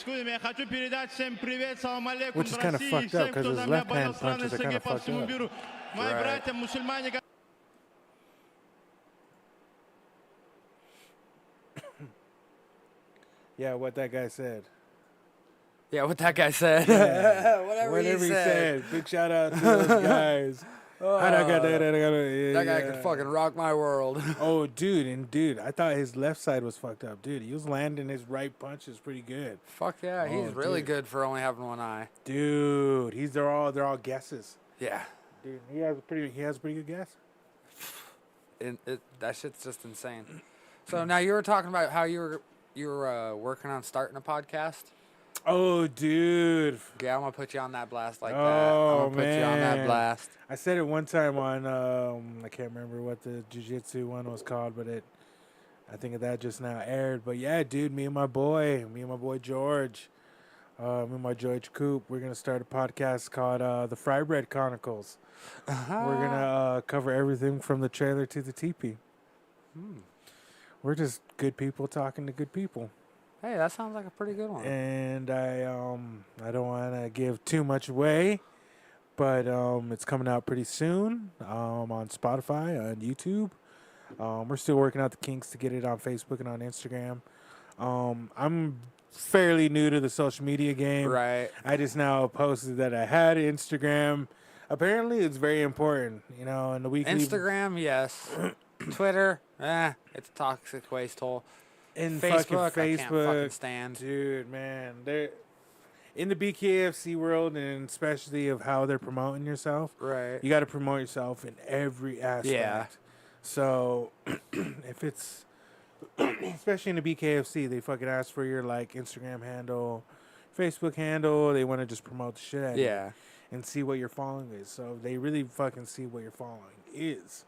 is kind of fucked up because his left-hand punches are kind of fucked up. Right. Yeah, what that guy said. Yeah, what that guy said. Whatever he said. Big shout out to those guys. That guy could fucking rock my world. Oh, dude, I thought his left side was fucked up, dude. He was landing his right punches pretty good, Fuck yeah, he's Oh, really dude. good for only having one eye. dude. They're all guesses, Yeah, dude. He has a pretty good guess. that shit's just insane. So now you were talking about how you were working on starting a podcast. Oh, dude. Yeah, I'm gonna put you on that blast like that. Oh, I'm gonna put you on that man. blast. I said it one time on I can't remember what the jiu-jitsu one was called, but I think that just now aired. But yeah, dude, me and my boy George, me and my George Coop, we're gonna start a podcast called the Fry Bread Chronicles. We're gonna cover everything from the trailer to the teepee. We're just good people talking to good people. Hey, that sounds like a pretty good one. And I don't want to give too much away, but it's coming out pretty soon on Spotify, on YouTube. We're still working out the kinks to get it on Facebook and on Instagram. I'm fairly new to the social media game. Right. I just now posted that I had Instagram. Apparently, it's very important, in the weekly. Instagram, yes. Twitter, it's a toxic waste hole. In Facebook, I fucking can't Facebook, fucking stand. dude, man, they're in the BKFC world, and especially of how they're promoting yourself. Right. You got to promote yourself in every aspect. Yeah. So if it's especially in the BKFC, they fucking ask for your Instagram handle, Facebook handle. They want to just promote the shit out of you Yeah. and see what your following is. So they really fucking see what your following is.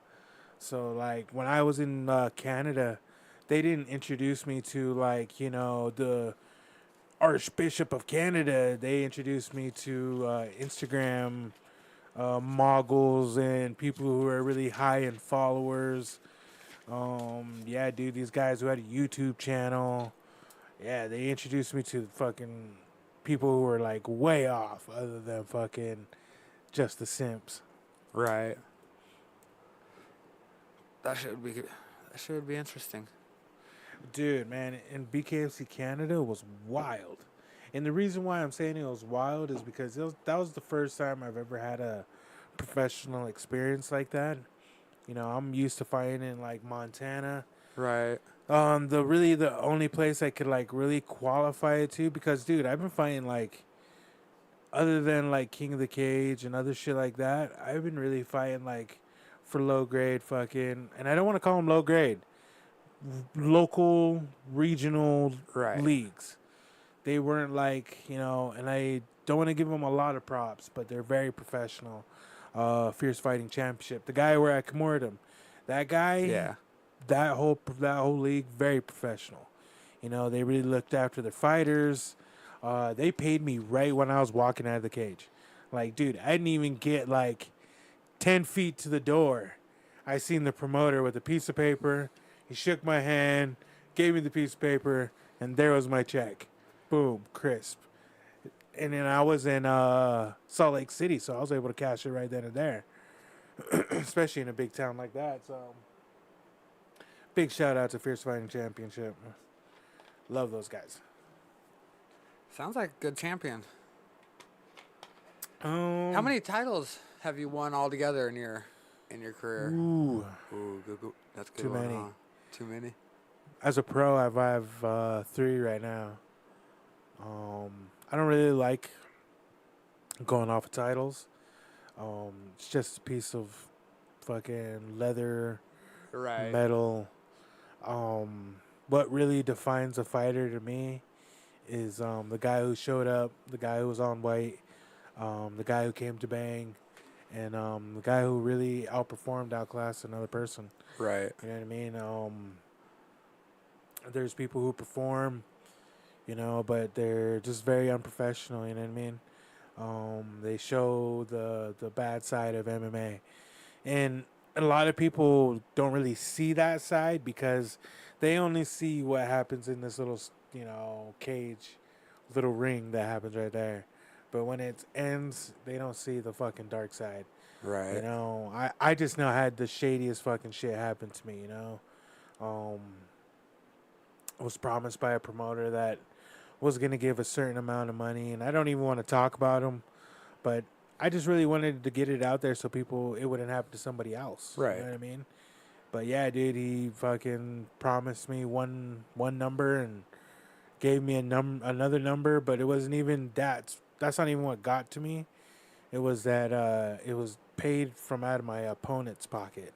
So when I was in Canada, they didn't introduce me to the Archbishop of Canada. They introduced me to Instagram moguls and people who are really high in followers. Yeah, dude, these guys who had a YouTube channel. Yeah, they introduced me to fucking people who were way off, other than fucking just the simps. Right. That should be interesting. Dude, man, in BKFC Canada was wild. And the reason why I'm saying it was wild is because that was the first time I've ever had a professional experience like that. I'm used to fighting in Montana. Right. The only place I could really qualify it to, because dude, I've been fighting other than King of the Cage and other shit like that, I've been really fighting for low grade fucking, and I don't want to call them low grade, local regional Right. leagues. They weren't and I don't want to give them a lot of props, but they're very professional. Fierce Fighting Championship, the guy where I Kimura him, that guy, Yeah. that whole league, very professional. They really looked after their fighters. They paid me right when I was walking out of the cage. Dude, I didn't even get 10 feet to the door. I seen the promoter with a piece of paper. He shook my hand, gave me the piece of paper, and there was my check. Boom, crisp. And then I was in Salt Lake City, so I was able to cash it right then and there, especially in a big town like that. So, big shout out to Fierce Fighting Championship. Love those guys. Sounds like a good champion. How many titles have you won altogether in your career? Ooh, Good. That's a good. Too one, many. Huh? Too many. as a pro, I have 3 right now. I don't really like going off of titles. It's just a piece of fucking leather, Right. metal. What really defines a fighter to me is the guy who showed up, the guy who was on weight, the guy who came to bang, and the guy who really outclassed another person. Right. You know what I mean? There's people who perform, but they're just very unprofessional. You know what I mean? They show the bad side of MMA, and a lot of people don't really see that side because they only see what happens in this little, cage, little ring that happens right there. But when it ends, they don't see the fucking dark side. Right. I just now had the shadiest fucking shit happen to me, I was promised by a promoter that was going to give a certain amount of money, and I don't even want to talk about him, but I just really wanted to get it out there so it wouldn't happen to somebody else. Right. You know what I mean? But yeah, dude, he fucking promised me one number and gave me another number, but it wasn't even that. That's not even what got to me. It was that it was paid from out of my opponent's pocket.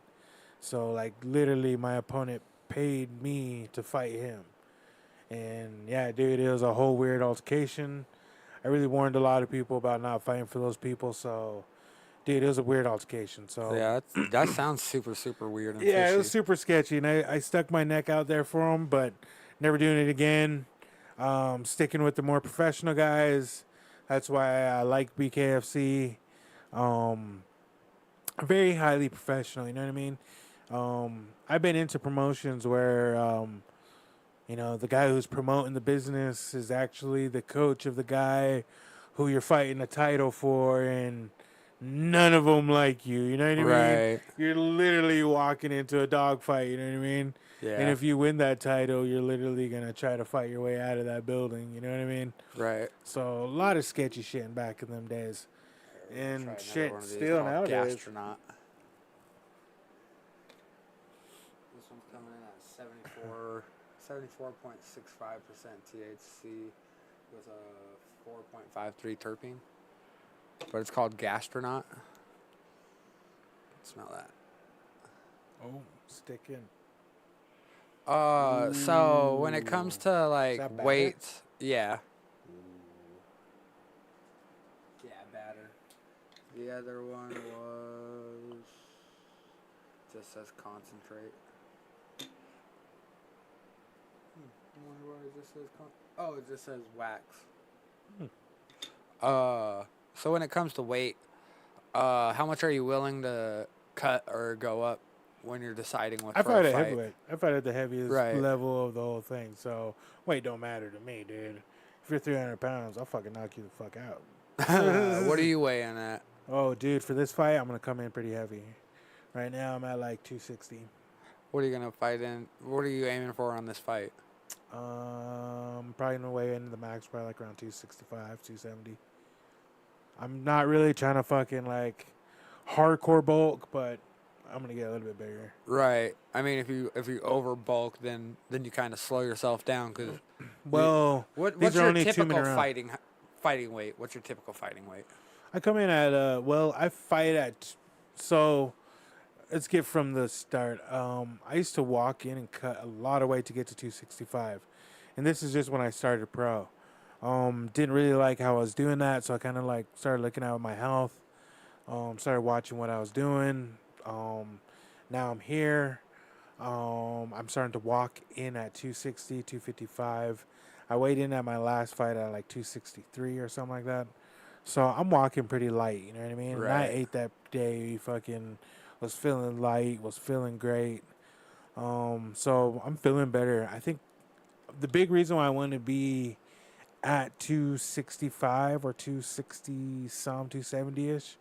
So, like, literally my opponent paid me to fight him. And, yeah, dude, it was a whole weird altercation. I really warned a lot of people about not fighting for those people. So, dude, it was a weird altercation. So Yeah, that sounds super, super weird. And yeah, fishy. it was super sketchy. And I stuck my neck out there for him, but never doing it again. Sticking with the more professional guys. That's why I like BKFC. Very highly professional, you know what I mean? I've been into promotions where, the guy who's promoting the business is actually the coach of the guy who you're fighting a title for, and none of them like you know what I mean? Right. You're literally walking into a dogfight, you know what I mean? Yeah. And if you win that title, you're literally going to try to fight your way out of that building, you know what I mean? Right. So a lot of sketchy shit back in them days. And Try another shit one of these still called nowadays. Gastronaut. This one's coming in at 74.65% THC with a 4.53 terpene. But it's called Gastronaut. Smell that. Oh, stick in. So when it comes to that like batter? weight, yeah. Yeah, batter. The other one was just says concentrate. I wonder why it just says oh, it just says wax. So when it comes to weight, how much are you willing to cut or go up when you're deciding what I for fight a at fight? heavyweight. I fight at the heaviest Right. level of the whole thing. So weight don't matter to me, dude. If you're 300 pounds, I'll fucking knock you the fuck out. What are you weighing at? Oh, dude, for this fight, I'm going to come in pretty heavy. Right now, I'm at like 260. What are you gonna fight in? What are you aiming for on this fight? Probably going to weigh into the max, probably like around 265, 270. I'm not really trying to fucking like hardcore bulk, but I'm going to get a little bit bigger. Right. I mean, if you over bulk, then you kind of slow yourself down because. Well, What's these are your only 2 typical minute rounds. fighting weight? What's your typical fighting weight? I come in at I fight at, so let's get from the start. I used to walk in and cut a lot of weight to get to 265, and this is just when I started pro. Didn't really like how I was doing that, so I kind of like started looking at my health. Started watching what I was doing. Now I'm here. I'm starting to walk in at 260, 255. I weighed in at my last fight at like 263 or something like that. So I'm walking pretty light, you know what I mean? And I Right. ate that day, fucking was feeling light, was feeling great. So I'm feeling better. I think the big reason why I want to be at 265 or 260 some 270 ish.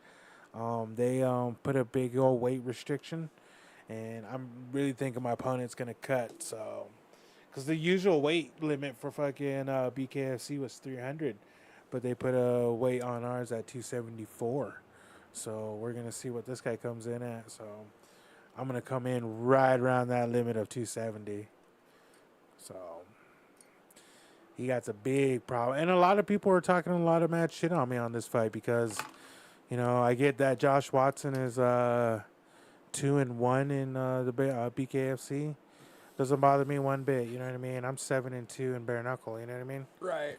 They put a big old weight restriction, and I'm really thinking my opponent's gonna cut. So, because the usual weight limit for fucking BKFC was 300, but they put a weight on ours at 274. So we're gonna see what this guy comes in at. So I'm gonna come in right around that limit of 270. So he got a big problem, and a lot of people are talking a lot of mad shit on me on this fight because, you know, I get that Josh Watson is 2-1 in the BKFC. Doesn't bother me one bit. You know what I mean? I'm 7-2 in bare knuckle. You know what I mean? Right.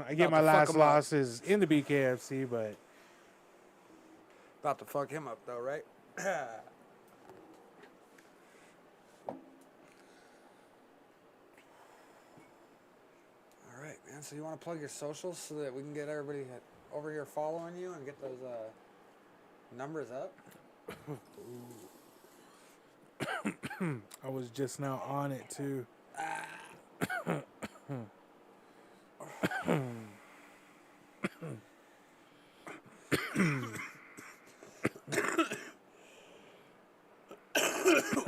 I get my About to fuck last him up. losses in the BKFC, but About to fuck him up though, right? All right, man. So you want to plug your socials so that we can get everybody over here following you and get those numbers up? I was just now on it too.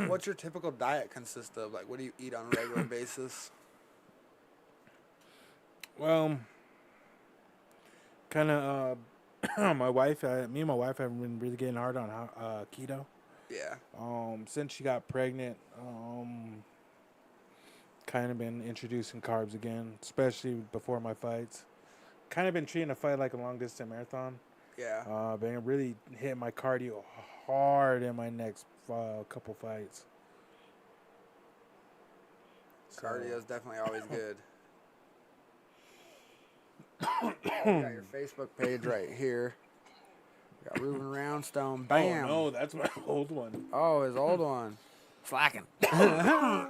What's your typical diet consist of? Like, what do you eat on a regular basis? Well, kind of. My wife, me and my wife have been really getting hard on keto. Yeah. Since she got pregnant, kind of been introducing carbs again, especially before my fights. Kind of been treating a fight like a long distance marathon. Yeah. Been really hitting my cardio hard in my next couple fights. Cardio is definitely always good. You got your Facebook page right here. You got Reuben Roundstone. Bam. Oh no, that's my old one. Oh, his old one. Slacking. I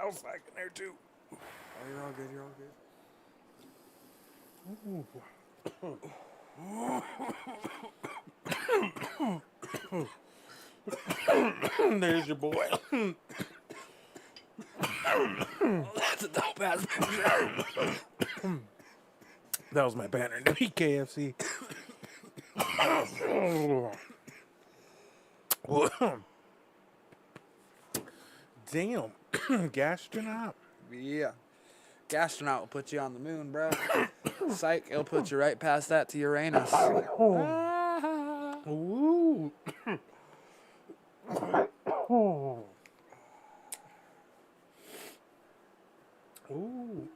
was slacking there too. Oh, you're all good. You're all good. There's your boy. That's a dope ass picture. That was my banner in the KFC. Damn. Gastronaut. Yeah. Gastronaut will put you on the moon, bro. Psych, it'll put you right past that to Uranus. Ooh. Ooh.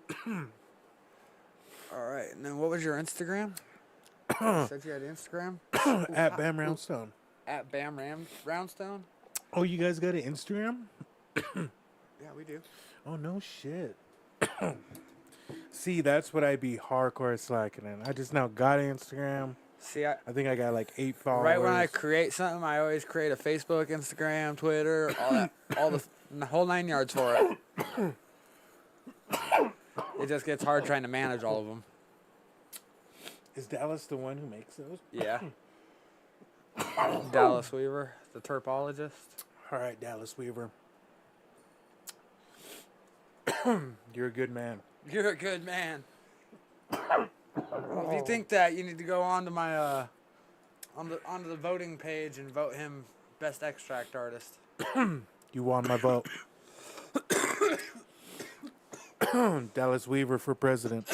All right, and then what was your Instagram? You said you had Instagram? At Bam Roundstone. At Bam Roundstone? Oh, you guys got an Instagram? Yeah, we do. Oh, no shit. See, that's what I'd be hardcore slacking in. I just now got an Instagram. See, I think I got like 8 followers. right when I create something, I always create a Facebook, Instagram, Twitter, all the whole 9 yards for it. It just gets hard trying to manage all of them. Is Dallas the one who makes those? Yeah. Dallas Weaver, the terpologist. All right, Dallas Weaver. You're a good man. You're a good man. Well, if you think that, you need to go on to my onto the voting page and vote him best extract artist. You won my vote. Dallas Weaver for president.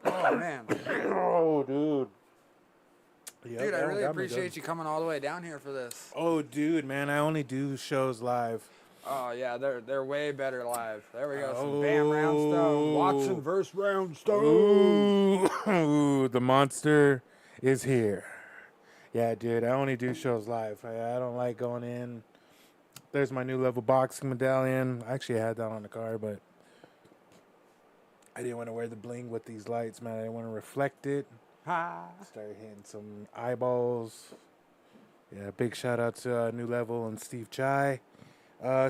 Oh man. Oh, dude. Yep, Dude, I that really got me appreciate good. you coming all the way down here for this. Oh, dude, man, I only do shows live. Oh yeah, they're way better live. There we go. Some Oh. Bam Roundstone. Watson versus Roundstone. Ooh, the monster is here. Yeah, dude, I only do shows live. I don't like going in. There's my new level boxing medallion. I actually had that on the car, but I didn't want to wear the bling with these lights, man. I didn't want to reflect it. Started hitting some eyeballs. Yeah, big shout out to New Level and Steve Chai.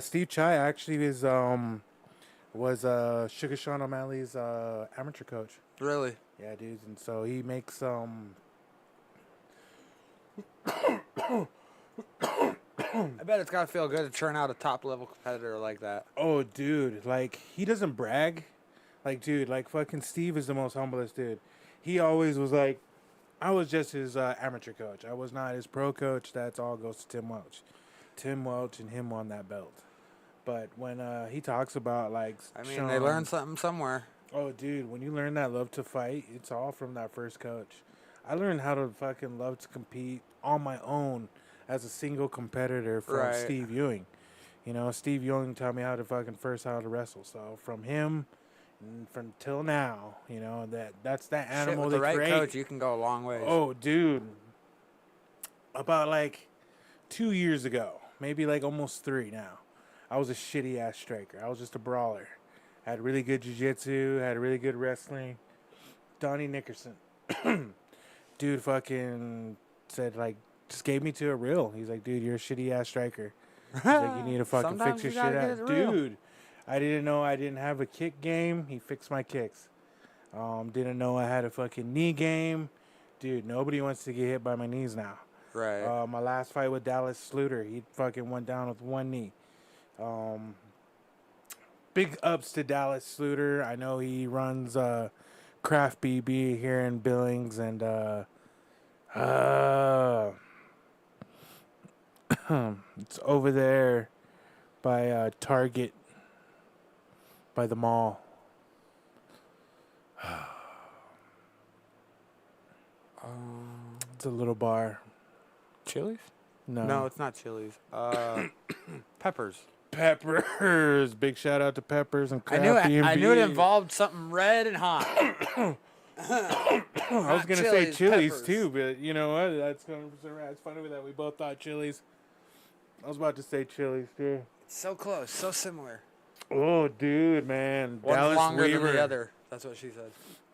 Steve Chai actually is was Sugar Sean O'Malley's amateur coach. Really? Yeah, dude. And so he makes I bet it's gotta feel good to churn out a top level competitor like that. Oh, dude, like, he doesn't brag. Like, dude, like, fucking Steve is the most humblest dude. He always was like, I was just his amateur coach. I was not his pro coach. That's all goes to Tim Welch. Tim Welch and him won that belt. But when he talks about, like, I mean, Sean, they learned something somewhere. oh, dude, when you learn that love to fight, it's all from that first coach. I learned how to fucking love to compete on my own as a single competitor from Right. Steve Ewing. You know, Steve Ewing taught me how to wrestle. So from him and from till now, you know, that's that Shit, animal with they the right create. coach, you can go a long way. Oh, dude. About like 2 years ago, maybe like almost 3 now, I was a shitty ass striker. I was just a brawler. Had really good jiu-jitsu, had really good wrestling. Donnie Nickerson. Dude fucking said, like, just gave me to it real. He's like, dude, you're a shitty ass striker. He's like, you need to fucking Sometimes fix you your shit gotta out. get it real. Dude, I didn't know I didn't have a kick game. He fixed my kicks. Didn't know I had a fucking knee game. Dude, nobody wants to get hit by my knees now. Right. My last fight with Dallas Sluter, he fucking went down with one knee. Big ups to Dallas Sluter. I know he runs Craft BB here in Billings, and it's over there by Target, by the mall. It's a little bar. Chili's? No. No, it's not Chili's. Peppers. Peppers. Big shout out to Peppers and I Craft knew it. I B&B. knew it involved something red and hot. I was gonna say Chili's Peppers. too, but you know what? That's 100% right. It's funny that we both thought Chili's. I was about to say Chili's too. So close, so similar. Oh, dude, man, One's Dallas longer Weaver. than the other. That's what she said.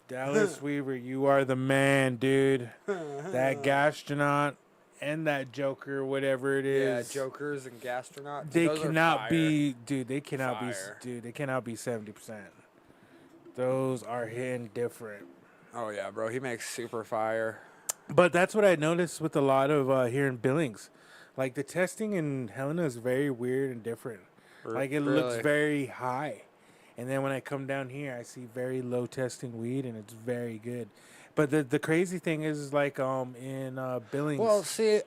Dallas Weaver, you are the man, dude. That gastronaut and that Joker, whatever it is. Yeah, Jokers and Gastronauts. They those are cannot fire. be, dude. They cannot Fire. be, dude. They cannot be 70%. Those are hitting different. Oh yeah, bro. He makes super fire. But that's what I noticed with a lot of here in Billings. Like, the testing in Helena is very weird and different. Like, it looks Really? very high. And then when I come down here, I see very low testing weed, and it's very good. But the crazy thing is like, in Billings. Well, see,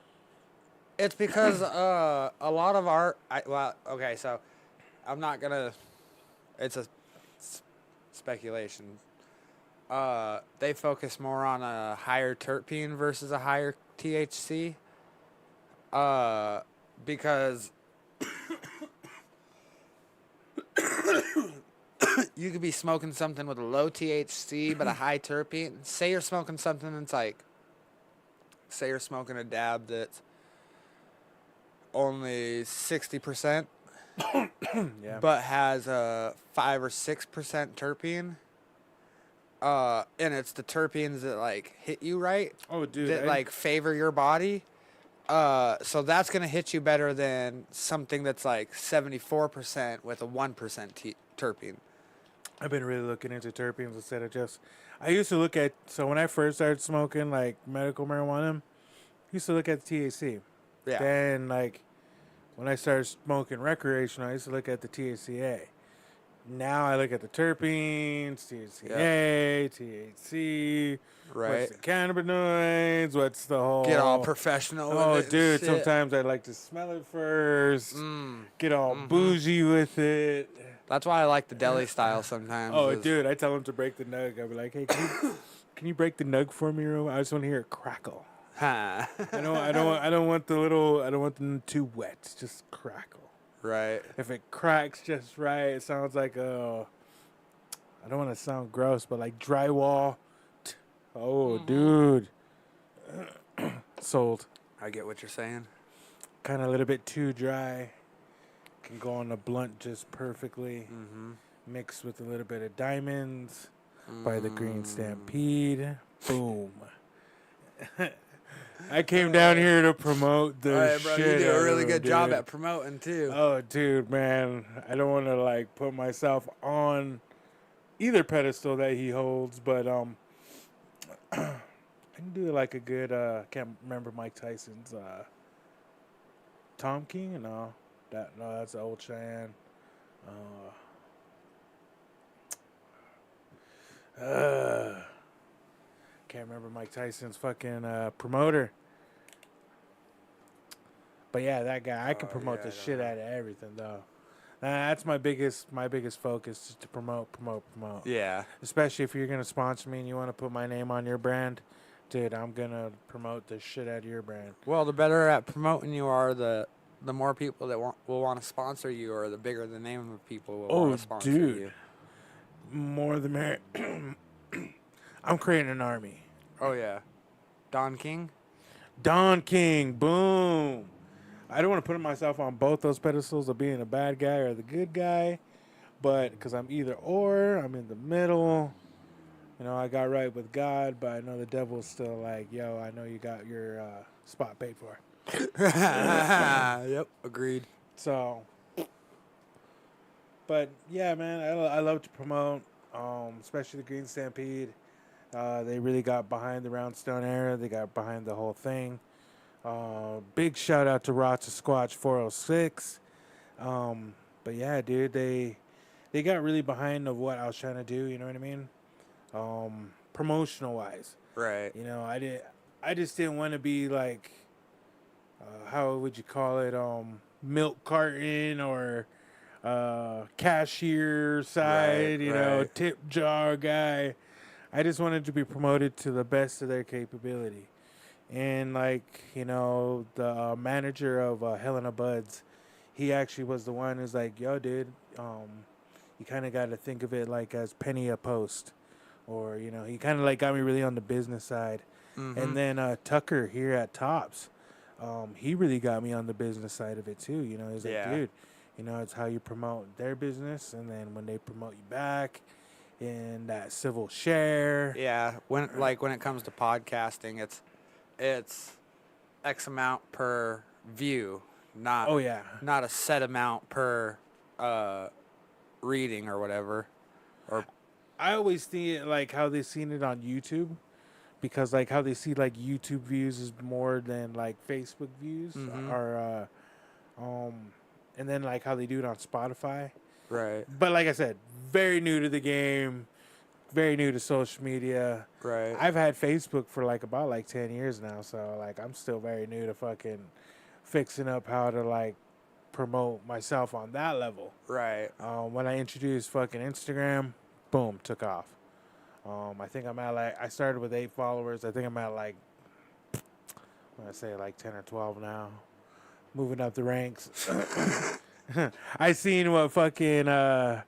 it's because a lot of our okay, so I'm not gonna. It's a speculation. They focus more on a higher terpene versus a higher THC. Because you could be smoking something with a low THC but a high terpene. Say you're smoking something that's like, say you're smoking a dab that's only 60%, yeah. but has a 5 or 6% terpene. And it's the terpenes that like hit you right, Oh, dude. that like favor your body. So that's gonna hit you better than something that's like 74% with a 1% terpene. I've been really looking into terpenes instead of just. I used to look at. So when I first started smoking like medical marijuana, I used to look at the THC. Yeah. Then like when I started smoking recreational, I used to look at the THCA. Now I look at the terpenes, THCA, THC. Right. What's the cannabinoids? What's the whole? Get all professional. Oh, with it and dude! shit. Sometimes I like to smell it first. Mm. Get all bougie with it. That's why I like the deli style sometimes. Oh, is- dude! I tell him to break the nug. I'll be like, "Hey, can you break the nug for me, real? I just want to hear it crackle. Huh. I don't want them too wet. Just crackle. Right. If it cracks just right, it sounds like I don't want to sound gross, but like drywall. Oh, dude. Sold. I get what you're saying. Kind of a little bit too dry. Can go on the blunt just perfectly. Mixed with a little bit of diamonds by the Green Stampede. Boom. I came down here to promote the All right, bro. shit You do out a of really him, good job dude. at promoting too. Oh, dude, man. I don't want to, like, put myself on either pedestal that he holds, but I can do, like, a good, can't remember Mike Tyson's, Tom King? No, that's Old Cheyenne. Can't remember Mike Tyson's fucking promoter. But yeah, that guy, I can promote the shit out of everything, though. That's my biggest focus, is to promote. Yeah. Especially if you're gonna sponsor me and you want to put my name on your brand, dude, I'm gonna promote the shit out of your brand. Well, the better at promoting you are, the more people that will want to sponsor you, or the bigger the name of people will want to sponsor dude. you. More the merrier. I'm creating an army. Oh yeah, Don King. Don King, boom. I don't want to put myself on both those pedestals of being a bad guy or the good guy, but because I'm either or, I'm in the middle. You know, I got right with God, but I know the devil's still like, yo, I know you got your spot paid for. Yep, agreed. So, but yeah, man, I love to promote, especially the Green Stampede. They really got behind the Roundstone era. They got behind the whole thing. Big shout out to Rotsa Squatch 406. But yeah, dude, they got really behind of what I was trying to do. You know what I mean? Promotional wise, Right. you know, I just didn't want to be like, how would you call it? Milk carton or cashier side, you know, right. tip jar guy. I just wanted to be promoted to the best of their capability. And, like, you know, the manager of Helena Buds, he actually was the one who's like, yo, dude, you kind of got to think of it like as penny a post. Or, you know, he kind of, like, got me really on the business side. Mm-hmm. And then Tucker here at Tops, he really got me on the business side of it, too. You know, he's like, Yeah. dude, you know, it's how you promote their business. And then when they promote you back, in that civil share. Yeah, when it comes to podcasting, it's X amount per view, not not a set amount per reading or whatever. Or I always see it like how they seen it on YouTube, because like how they see like YouTube views is more than like Facebook views, or and then like how they do it on Spotify. right, But like I said, very new to the game, very new to social media. right, I've had Facebook for like about like 10 years now, so like I'm still very new to fucking fixing up how to like promote myself on that level. right. When I introduced fucking Instagram, boom, took off. I think I'm at like, I started with 8 followers. I think I'm at like, I'm gonna say like 10 or 12 now. Moving up the ranks. I seen what fucking my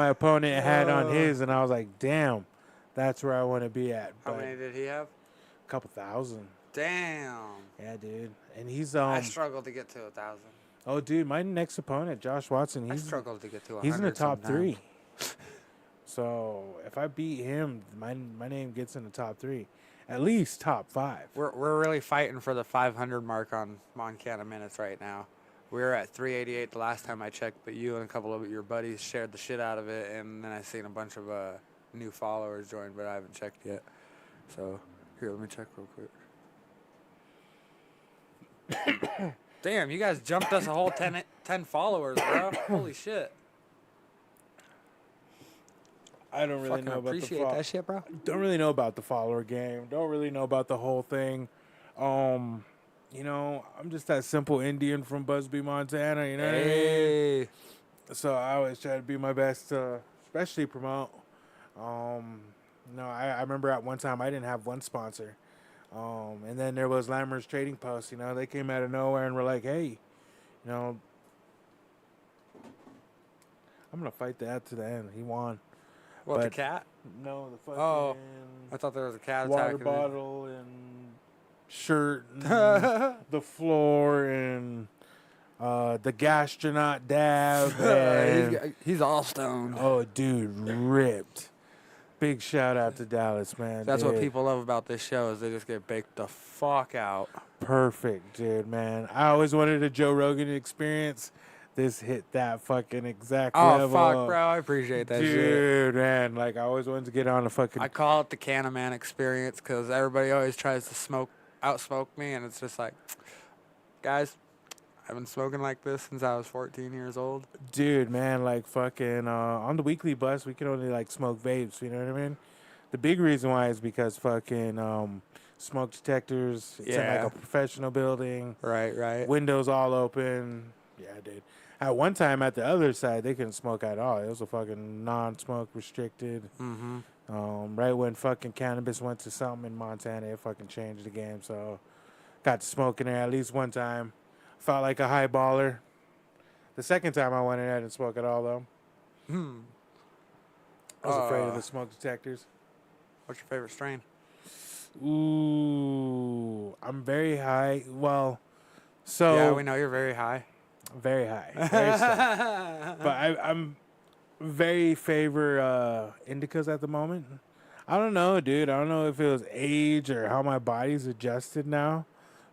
opponent had on his, and I was like, damn, that's where I want to be at. How But many did he have? a couple thousand. Damn. Yeah, dude. And he's I struggled to get to 1,000. oh, dude, my next opponent, Josh Watson, I he's struggled to get to 100. he's in the top sometimes. 3. So if I beat him, my name gets in the top 3, at least top 5. We're really fighting for the 500 mark on Moncanna minutes right now. We were at 388 the last time I checked, but you and a couple of your buddies shared the shit out of it, and then I seen a bunch of new followers join, but I haven't checked yet. So here, let me check real quick. Damn, you guys jumped us a whole 10 followers, bro. Holy shit. I don't really Fucking know about appreciate that shit, bro. Don't really know about the follower game. Don't really know about the whole thing. You know, I'm just that simple Indian from Busby, Montana. You know what I mean? Hey. So I always try to be my best to, especially promote. You know, I remember at one time I didn't have one sponsor. And then there was Lammer's Trading Post. You know, they came out of nowhere and were like, hey, you know, I'm going to fight that to the end. He won. What, the But- cat? No, the fucking Oh, I thought there was a cat water attacking me. bottle and shirt and the floor and the gastronaut dab. And, He's all stoned. oh, dude, ripped. Big shout out to Dallas, man. That's dude. what people love about this show is they just get baked the fuck out. Perfect, dude, man. I always wanted a Joe Rogan experience. This hit that fucking exact level. Oh, fuck, bro. I appreciate that shit. Dude, man. Like, I always wanted to get on a fucking... I call it the Canna Man experience because everybody always tries to outsmoke me, and it's just like, guys, I've been smoking like this since I was 14 years old. Dude, man, like, fucking... on the weekly bus, we can only, like, smoke vapes, you know what I mean? The big reason why is because fucking... smoke detectors. It's in, like, a professional building. Right. Windows all open. Yeah, dude. At one time, at the other side, they couldn't smoke at all. It was a fucking non-smoke restricted. Mm-hmm. Right when fucking cannabis went to something in Montana, it fucking changed the game. So, got to smoke in there at least one time. Felt like a high baller. The second time I went in, I didn't smoke at all, though. I was afraid of the smoke detectors. What's your favorite strain? Ooh, I'm very high. Well, so... Yeah, we know you're very high. Very high. Very stuck. But I'm very favor indicas at the moment. I don't know, dude. I don't know if it was age or how my body's adjusted now.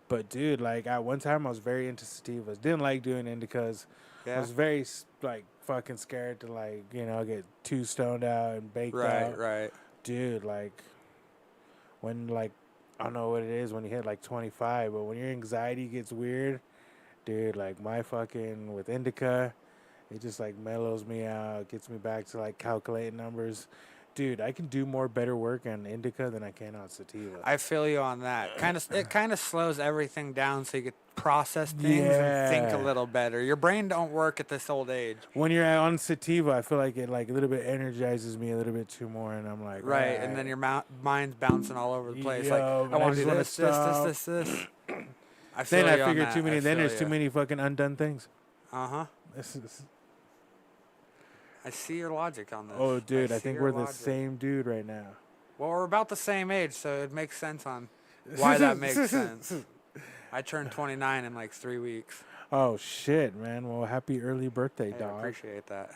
But, dude, like, at one time I was very into sativas. Didn't like doing indicas. Yeah. I was very, like, fucking scared to, like, you know, get too stoned out and baked out. Right. Dude, like, when, like, I don't know what it is when you hit, like, 25. But when your anxiety gets weird... Dude, like, my fucking, with indica, it just, like, mellows me out, gets me back to, like, calculating numbers. Dude, I can do better work on indica than I can on sativa. I feel you on that. It kind of slows everything down so you can process things and think a little better. Your brain don't work at this old age. When you're on sativa, I feel like it, like, a little bit energizes me a little bit too more, and I'm like, right, and then your mind's bouncing all over the place. Like, I want to do this. Then I figure too many. Then there's too many fucking undone things. I see your logic on this. Oh, dude, I think we're the same dude right now. Well, we're about the same age, so it makes sense on why that makes sense. I turned 29 in like 3 weeks. Oh shit, man! Well, happy early birthday, Hey, dog. I appreciate that.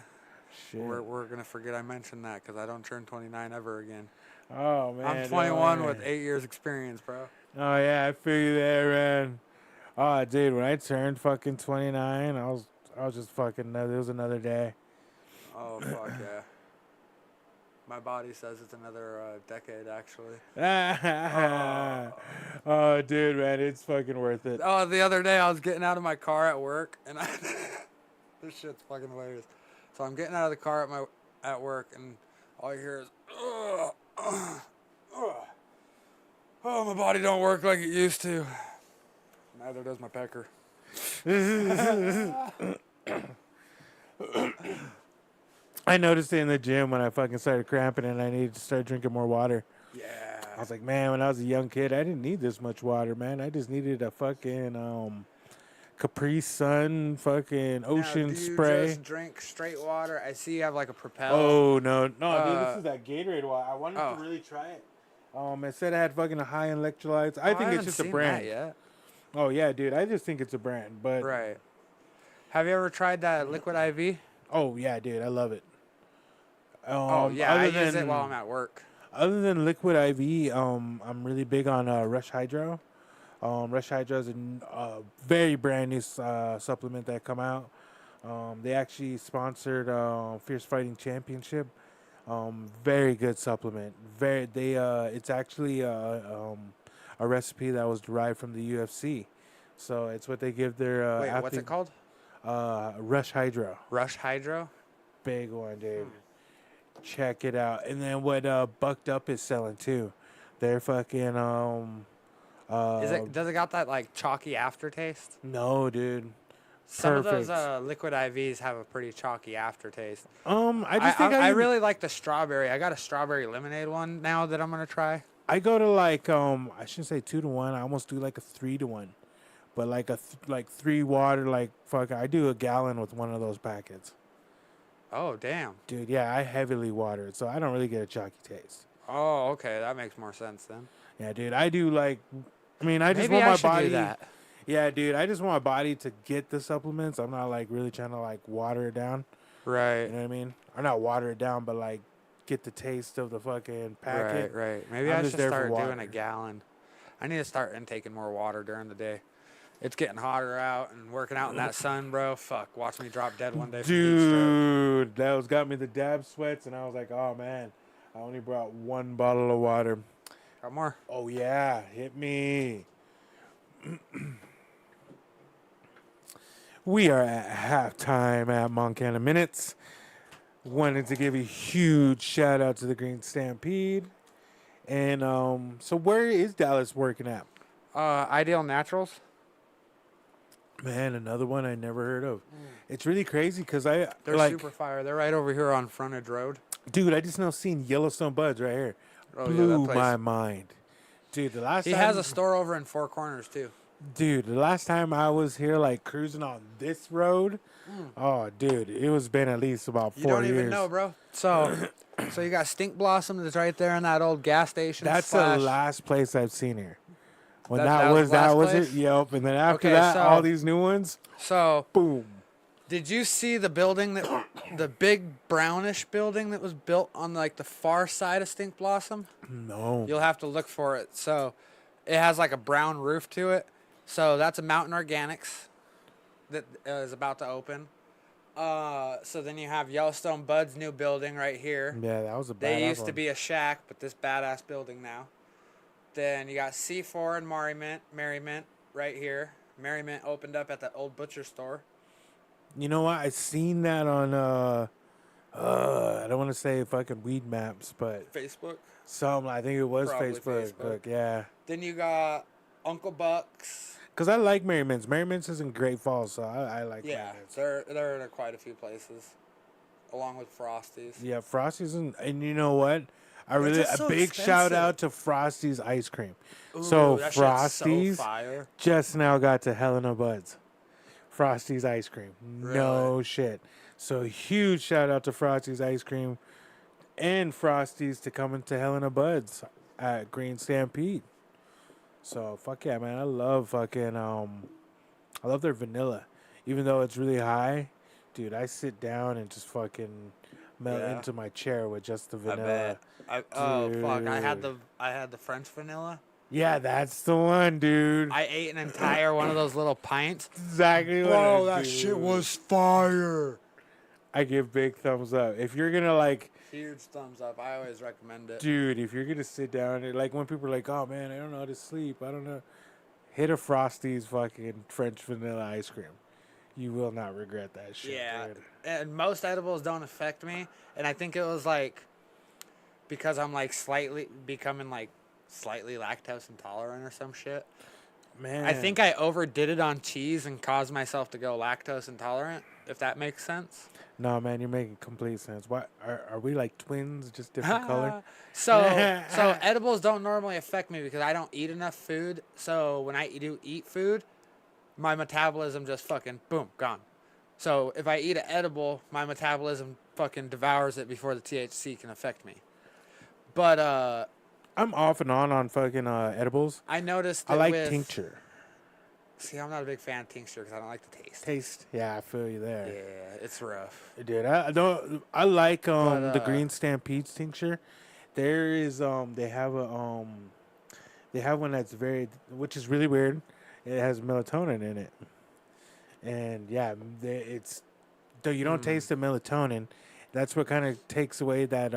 Shit. We're gonna forget I mentioned that because I don't turn 29 ever again. Oh man, I'm 21 with 8 years experience, bro. Oh yeah, I feel you there, man. Oh, dude, when I turned fucking 29, I was just fucking. It was another day. Oh fuck yeah. My body says it's another decade, actually. Oh, dude, man, it's fucking worth it. Oh, the other day I was getting out of my car at work, and this shit's fucking hilarious. So I'm getting out of the car at work, and all you hear is, oh, my body don't work like it used to. Neither does my pecker. I noticed it in the gym when I fucking started cramping and I needed to start drinking more water. Yeah. I was like, man, when I was a young kid, I didn't need this much water, man. I just needed a fucking Capri Sun fucking ocean now, do you spray. just drink straight water? I see you have like a Propel. Oh, no, dude, this is that Gatorade water. I wanted to really try it. It said it had fucking high electrolytes. I think it's just a brand. That yet. Oh, yeah, dude. I just think it's a brand. But Right. Have you ever tried that Liquid IV? Oh, yeah, dude. I love it. I use it while I'm at work. Other than Liquid IV, I'm really big on Rush Hydro. Rush Hydro is a very brand new supplement that come out. They actually sponsored Fierce Fighting Championship. Very good supplement. It's actually a recipe that was derived from the UFC. So it's what they give their Wait, what's it called? Rush Hydro. Rush Hydro? Big one, dude. Check it out. And then what Bucked Up is selling too. They're fucking does it got that like chalky aftertaste? No, dude. Some Perfect. of those liquid IVs have a pretty chalky aftertaste. I really like the strawberry. I got a strawberry lemonade one now that I'm gonna try. I go to like I shouldn't say 2-to-1. I almost do like a 3-to-1, but like like 3 water. Like fuck, I do a gallon with one of those packets. Oh damn, dude. Yeah, I heavily water it, so I don't really get a chalky taste. Oh, okay, that makes more sense then. Yeah, dude. I do like. I mean, I just Maybe want I my body. do that. Yeah, dude. I just want my body to get the supplements. I'm not like really trying to like water it down. Right. You know what I mean? Or not water it down, but like get the taste of the fucking packet. Right. Maybe I'm I just should there for start doing water. a gallon. I need to start intaking more water during the day. It's getting hotter out and working out in that sun, bro. Fuck, watch me drop dead one day from heat stroke. Dude, that was got me the dab sweats, and I was like, oh man, I only brought 1 bottle of water. Got more? Oh yeah, hit me. We are at halftime at Moncanna Minutes. Wanted to give a huge shout out to the Green Stampede. And so where is Dallas working at? Ideal Naturals. Man, another one I never heard of. It's really crazy because They're like, super fire. They're right over here on Frontage Road. dude, I just now seen Yellowstone Buds right here. Oh, yeah, Blew that place. my mind. Dude, the last He time has a store over in Four Corners, too. Dude, the last time I was here, like cruising on this road, oh, dude, it was been at least about 4 You don't years. even know, bro. So you got Stink Blossom that's right there in that old gas station. That's the last place I've seen here. When That that was was the last it. place? Yep. And then after Okay, that, so- all these new ones, So boom. did you see the building the big brownish building that was built on like the far side of Stink Blossom? No. You'll have to look for it. So it has like a brown roof to it. So that's a Mountain Organics that is about to open. So then you have Yellowstone Bud's new building right here. Yeah, that was a badass They used to one. be a shack, but this badass building now. Then you got C4 and Merriment right here. Merriment opened up at the old butcher store. You know what? I seen that on, I don't want to say fucking weed maps, but Facebook. I think it was Probably Facebook. Facebook. Yeah. Then you got Uncle Buck's. Because I like Merry Mints. Merry Mints is in Great Falls, so I like Merry Yeah, Mints. they're in quite a few places, along with Frosty's. Yeah, Frosty's and you know what? I really just a so big shout expensive. out to Frosty's ice cream. Ooh, So that shit's so Frosty's fire. just now got to Helena Buds. Frosty's ice cream. No shit. So huge shout out to Frosty's ice cream and Frosty's to come into Helena Buds at Green Stampede. So fuck yeah, man. I love fucking I love their vanilla. Even though it's really high, dude, I sit down and just fucking melt Yeah. into my chair with just the I vanilla. bet. Oh fuck! Dude. I had the French vanilla. Yeah, that's the one, dude. I ate an entire one of those little pints. Exactly what Bro, I that do. shit was fire. I give big thumbs up. If you're gonna like, Huge thumbs up. I always recommend it. dude, if you're gonna sit down, and like when people are like, oh man, I don't know how to sleep, I don't know, hit a Frosty's fucking French vanilla ice cream. You will not regret that shit. Yeah, dude. and most edibles don't affect me, and I think it was like because I'm like becoming slightly lactose intolerant or some shit. Man, I think I overdid it on cheese and caused myself to go lactose intolerant, if that makes sense. No, man, you're making complete sense. What are we like twins, just different color? So edibles don't normally affect me because I don't eat enough food. So when I do eat food, my metabolism just fucking boom, gone. So if I eat an edible, my metabolism fucking devours it before the THC can affect me. But I'm off and on fucking edibles. I noticed that I like with, tincture. See, I'm not a big fan of tincture because I don't like the taste. Taste, yeah, I feel you there. Yeah, it's rough. Dude, I don't. I like But, the Green Stampede's tincture. There is they have one that's which is really weird. It has melatonin in it, and yeah, though you don't taste the melatonin. That's what kind of takes away that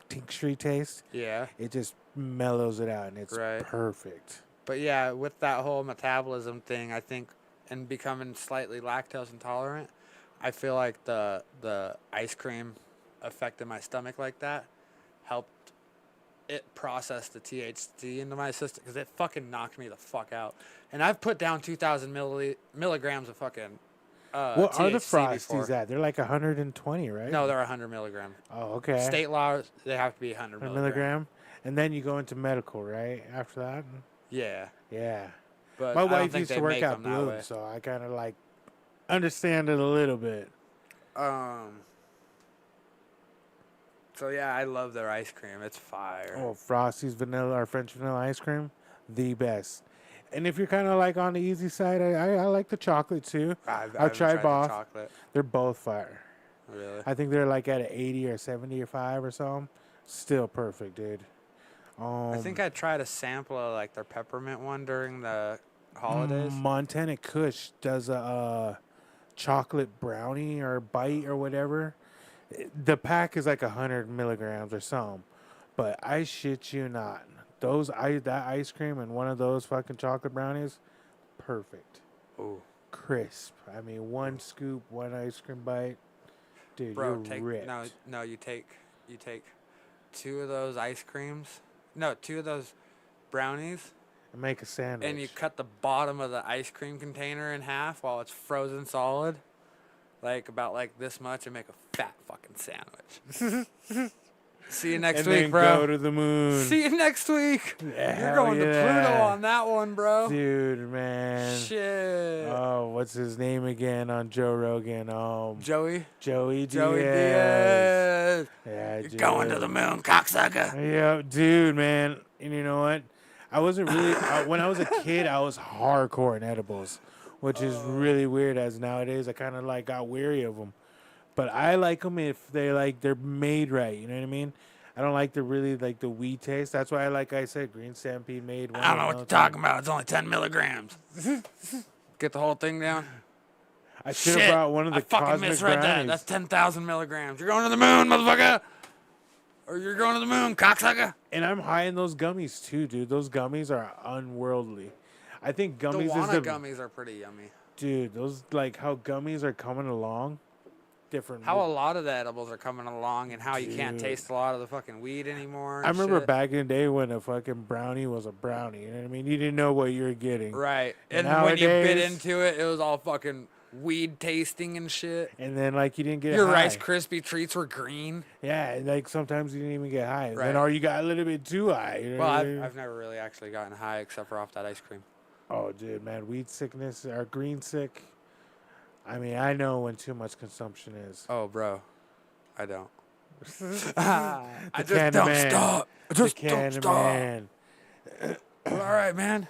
tincture taste. Yeah. It just mellows it out, and it's Right. perfect. But yeah, with that whole metabolism thing, I think, and becoming slightly lactose intolerant, I feel like the ice cream affecting my stomach like that helped it process the THC into my system because it fucking knocked me the fuck out. And I've put down 2,000 milligrams of fucking What are the THC Frosties before. at? They're like 120, right? No, they're 100 milligram. Oh, okay. State law, they have to be 100 100 milligram. milligram, and then you go into medical, right? After that. Yeah. Yeah. But My I don't wife think used they to work make at them that Bloom, way. so I kind of like understand it a little bit. So yeah, I love their ice cream. It's fire. Oh, Frosty's vanilla or French vanilla ice cream, the best. And if you're kind of like on the easy side, I like the chocolate too. I've tried the both. chocolate. They're both fire. Really? I think they're like at an 80 or 75 or something. Still perfect, dude. I think I tried a sample of like their peppermint one during the holidays. Montana Kush does a chocolate brownie or bite or whatever. The pack is like 100 milligrams or something, but I shit you not, that ice cream and one of those fucking chocolate brownies, perfect. Ooh. Crisp. I mean, one scoop, one ice cream bite, dude. Bro, you're ripped. no. You take 2 of those ice creams. No, 2 of those brownies. And make a sandwich. And you cut the bottom of the ice cream container in half while it's frozen solid, like about like this much, and make a fat fucking sandwich. See you next week, then bro. Go to the moon. See you next week. Yeah, You're going to yeah. Pluto on that one, bro. Dude, man. Shit. Oh, what's his name again on Joe Rogan? Joey Diaz. Diaz. Yeah, You're dude. going to the moon, cocksucker. Yeah, dude, man. And you know what? I wasn't really when I was a kid, I was hardcore in edibles, which is really weird. As nowadays, I kind of like got weary of them. But I like them if they're made right. You know what I mean? I don't like the weed taste. That's why I said, Green Stampede made one. I don't know what you're talking about. It's only 10 milligrams. Get the whole thing down. I should have brought one of the I fucking cosmic misread that. brownies. That's 10,000 milligrams. You're going to the moon, motherfucker. Or you're going to the moon, cocksucker. And I'm high in those gummies too, dude. Those gummies are unworldly. I think gummies The Wana is gummies are pretty yummy. Dude, those how gummies are coming along. Different. How a lot of the edibles are coming along and how you can't taste a lot of the fucking weed anymore. I remember shit. back in the day when a fucking brownie was a brownie. You know what I mean? You didn't know what you were getting. Right. And nowadays, when you bit into it, it was all fucking weed tasting and shit. And then you didn't get your high. Rice Krispie treats were green. Yeah, and sometimes you didn't even get high. Right. Then or you got a little bit too high. You know Well, what I mean? I've never really actually gotten high except for off that ice cream. Oh, dude, man, weed sickness or green sick. I mean, I know when too much consumption is. Oh, bro, I don't. I just don't stop. I just don't stop. Man. Well, all right, man.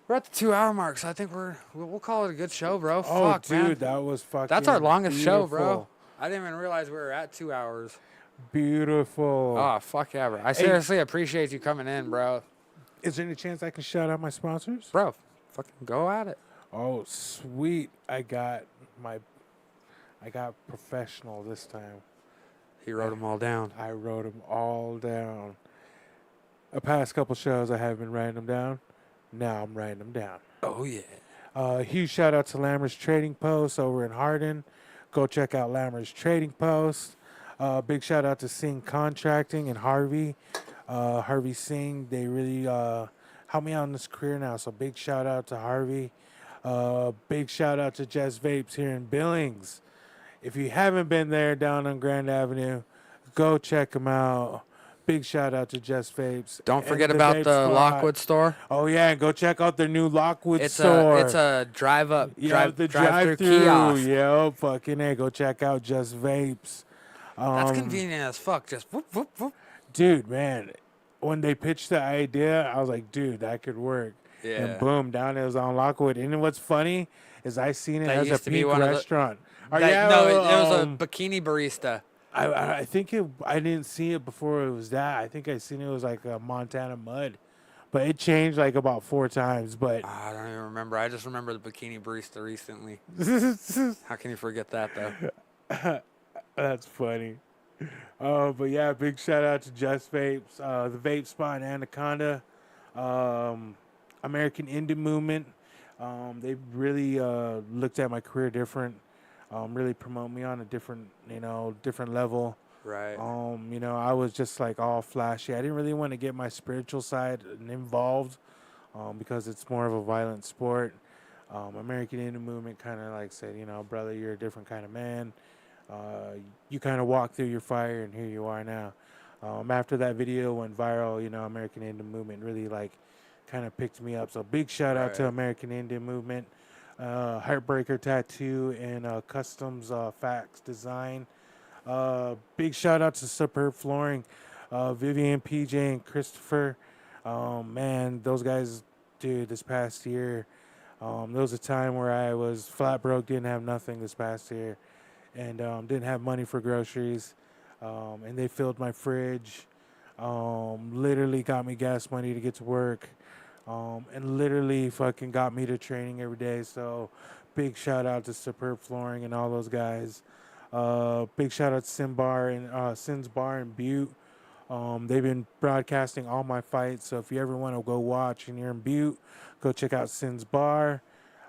We're at the 2-hour mark, so I think we'll call it a good show, bro. Oh, Fuck, dude, man. that was fucking. That's our longest show, bro. beautiful. I didn't even realize we were at 2 hours. Beautiful. Oh, fuck yeah, bro. I seriously appreciate you coming in, bro. Is there any chance I can shout out my sponsors? Bro, fucking go at it. Oh, sweet. I got professional this time. He wrote them all down. I wrote them all down. The past couple shows, I have been writing them down. Now I'm writing them down. Oh, yeah. Huge shout out to Lammer's Trading Post over in Hardin. Go check out Lammer's Trading Post. Big shout out to Singh Contracting and Harvey. Harvey Singh, they really helped me out in this career now. So big shout out to Harvey. Big shout out to Jess Vapes here in Billings. If you haven't been there down on Grand Avenue, go check them out. Big shout out to Jess Vapes. Don't and forget the about Vape the Squad. Lockwood store. Oh yeah, go check out their new Lockwood It's store. it's a drive-through drive-through kiosk. Yo, fucking A. Go check out Just Vapes. That's convenient as fuck. Just whoop, whoop, whoop. Dude, man, when they pitched the idea, I was like, dude, that could work. Yeah. And boom, down it was on Lockwood. And what's funny is I seen it That as a used to be peak one of the- restaurant. No, it was a bikini barista. I think I didn't see it before it was that. I think I seen it was like a Montana Mud. But it changed like about 4 times. But I don't even remember. I just remember the bikini barista recently. How can you forget that, though? That's funny. But yeah, big shout out to Just Vapes, the Vape Spot in Anaconda, American Indie Movement. They really looked at my career different, really promote me on a different level. Right. I was just like all flashy. I didn't really want to get my spiritual side involved because it's more of a violent sport. American Indie Movement kind of like said, brother, you're a different kind of man. You kind of walked through your fire, and here you are now. After that video went viral, American Indian Movement really kind of picked me up. So big shout out to American Indian Movement, Heartbreaker Tattoo, and Customs Fax Design. Big shout out to Superb Flooring, Vivian, PJ, and Christopher. Man, those guys, dude, this past year, there was a time where I was flat broke, didn't have nothing this past year. And didn't have money for groceries. and they filled my fridge. Literally got me gas money to get to work, and literally fucking got me to training every day. So big shout out to Superb Flooring and all those guys. Big shout out to Sin's Bar in Butte. They've been broadcasting all my fights, so if you ever want to go watch and you're in Butte, go check out Sin's Bar.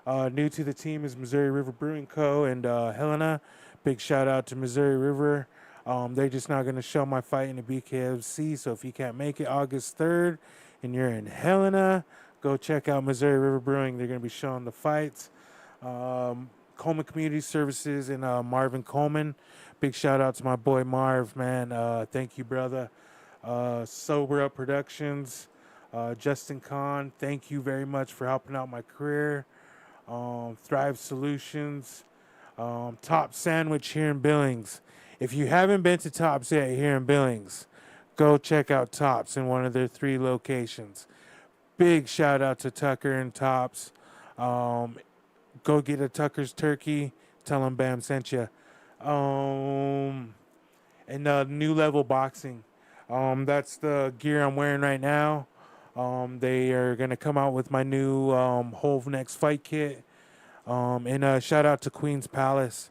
New to the team is Missouri River Brewing Co. and Helena. Big shout out to Missouri River. They're just not going to show my fight in the BKFC, so if you can't make it August 3rd and you're in Helena, go check out Missouri River Brewing. They're going to be showing the fights. Coleman Community Services and Marvin Coleman. Big shout out to my boy Marv, man. Thank you, brother. Sober Up Productions. Justin Kahn, thank you very much for helping out my career. Thrive Solutions. Top Sandwich here in Billings. If you haven't been to Tops yet here in Billings, go check out Tops in one of their 3 locations. Big shout out to Tucker and Tops. Go get a Tucker's turkey. Tell them Bam sent you. And New Level Boxing. That's the gear I'm wearing right now. They are going to come out with my new Hove Next Fight Kit. And shout out to Queen's Palace.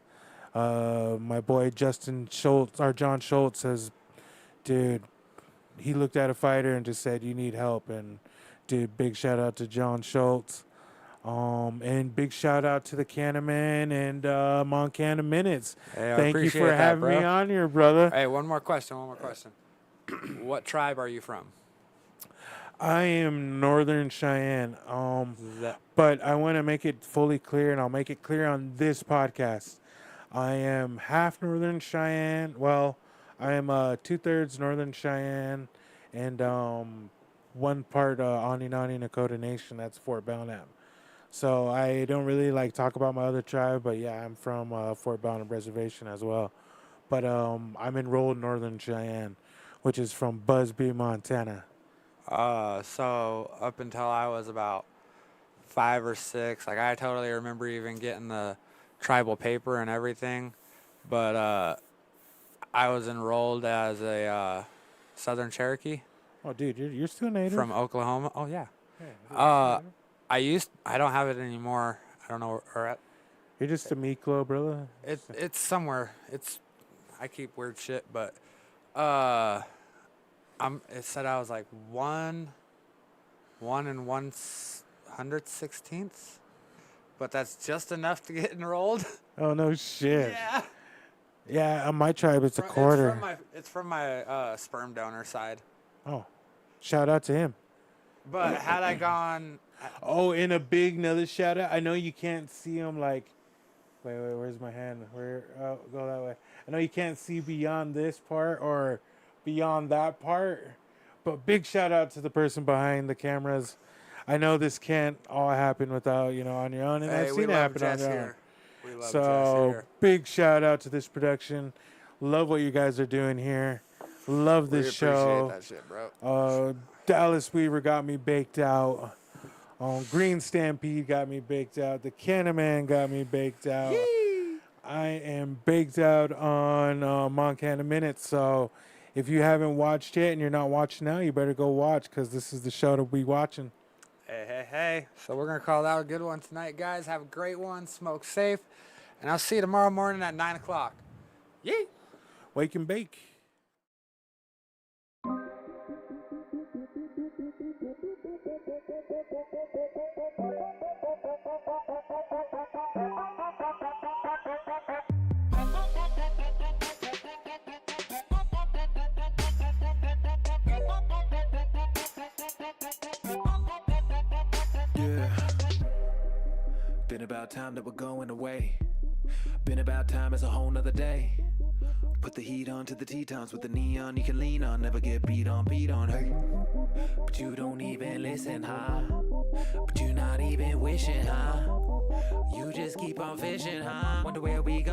My boy John Schultz says, dude, he looked at a fighter and just said, you need help. And dude, big shout out to John Schultz. And big shout out to the Cannaman and Moncanna Minutes. Hey, I Thank you appreciate for that, having bro. me on here, brother. Hey, one more question. What tribe are you from? I am Northern Cheyenne. But I want to make it fully clear, and I'll make it clear on this podcast. I am half Northern Cheyenne. Well, I am 2/3 Northern Cheyenne and 1 part Aninani Nakota Nation. That's Fort Belknap. So I don't really talk about my other tribe, but yeah, I'm from Fort Belknap Reservation as well. But I'm enrolled Northern Cheyenne, which is from Busby, Montana. So up until I was about 5 or 6, I totally remember even getting the tribal paper and everything, but I was enrolled as a Southern Cherokee. Oh, dude, you're still native? From Oklahoma. Oh yeah. I don't have it anymore. I don't know where at. You're just a Miklo, brother. It's somewhere. I keep weird shit, but it said I was 1 1/116th, but that's just enough to get enrolled. Oh no shit. Yeah. Yeah, on my tribe it's a quarter. It's from my sperm donor side. Oh, shout out to him. But had I gone. Oh, and a big another shout out. I know you can't see him wait, where's my hand? Go that way. I know you can't see beyond this part or beyond that part, but big shout out to the person behind the cameras. I know this can't all happen without, on your own, and I've seen it happen on your own. We love Jess So here. big shout out to this production. Love what you guys are doing here. Love this show. Appreciate that shit, bro. Dallas Weaver got me baked out. Green Stampede got me baked out. The Cannaman got me baked out. Yee! I am baked out on Moncanna Minutes. So if you haven't watched yet and you're not watching now, you better go watch because this is the show to be watching. Hey. So we're going to call that a good one tonight, guys. Have a great one. Smoke safe. And I'll see you tomorrow morning at 9 o'clock. Yee! Wake and bake. Been about time that we're going away. Been about time it's a whole nother day. Put the heat on to the Tetons with the neon you can lean on. Never get beat on, hey. But you don't even listen, huh? But you're not even wishing, huh? You just keep on fishing, huh? Wonder where we go.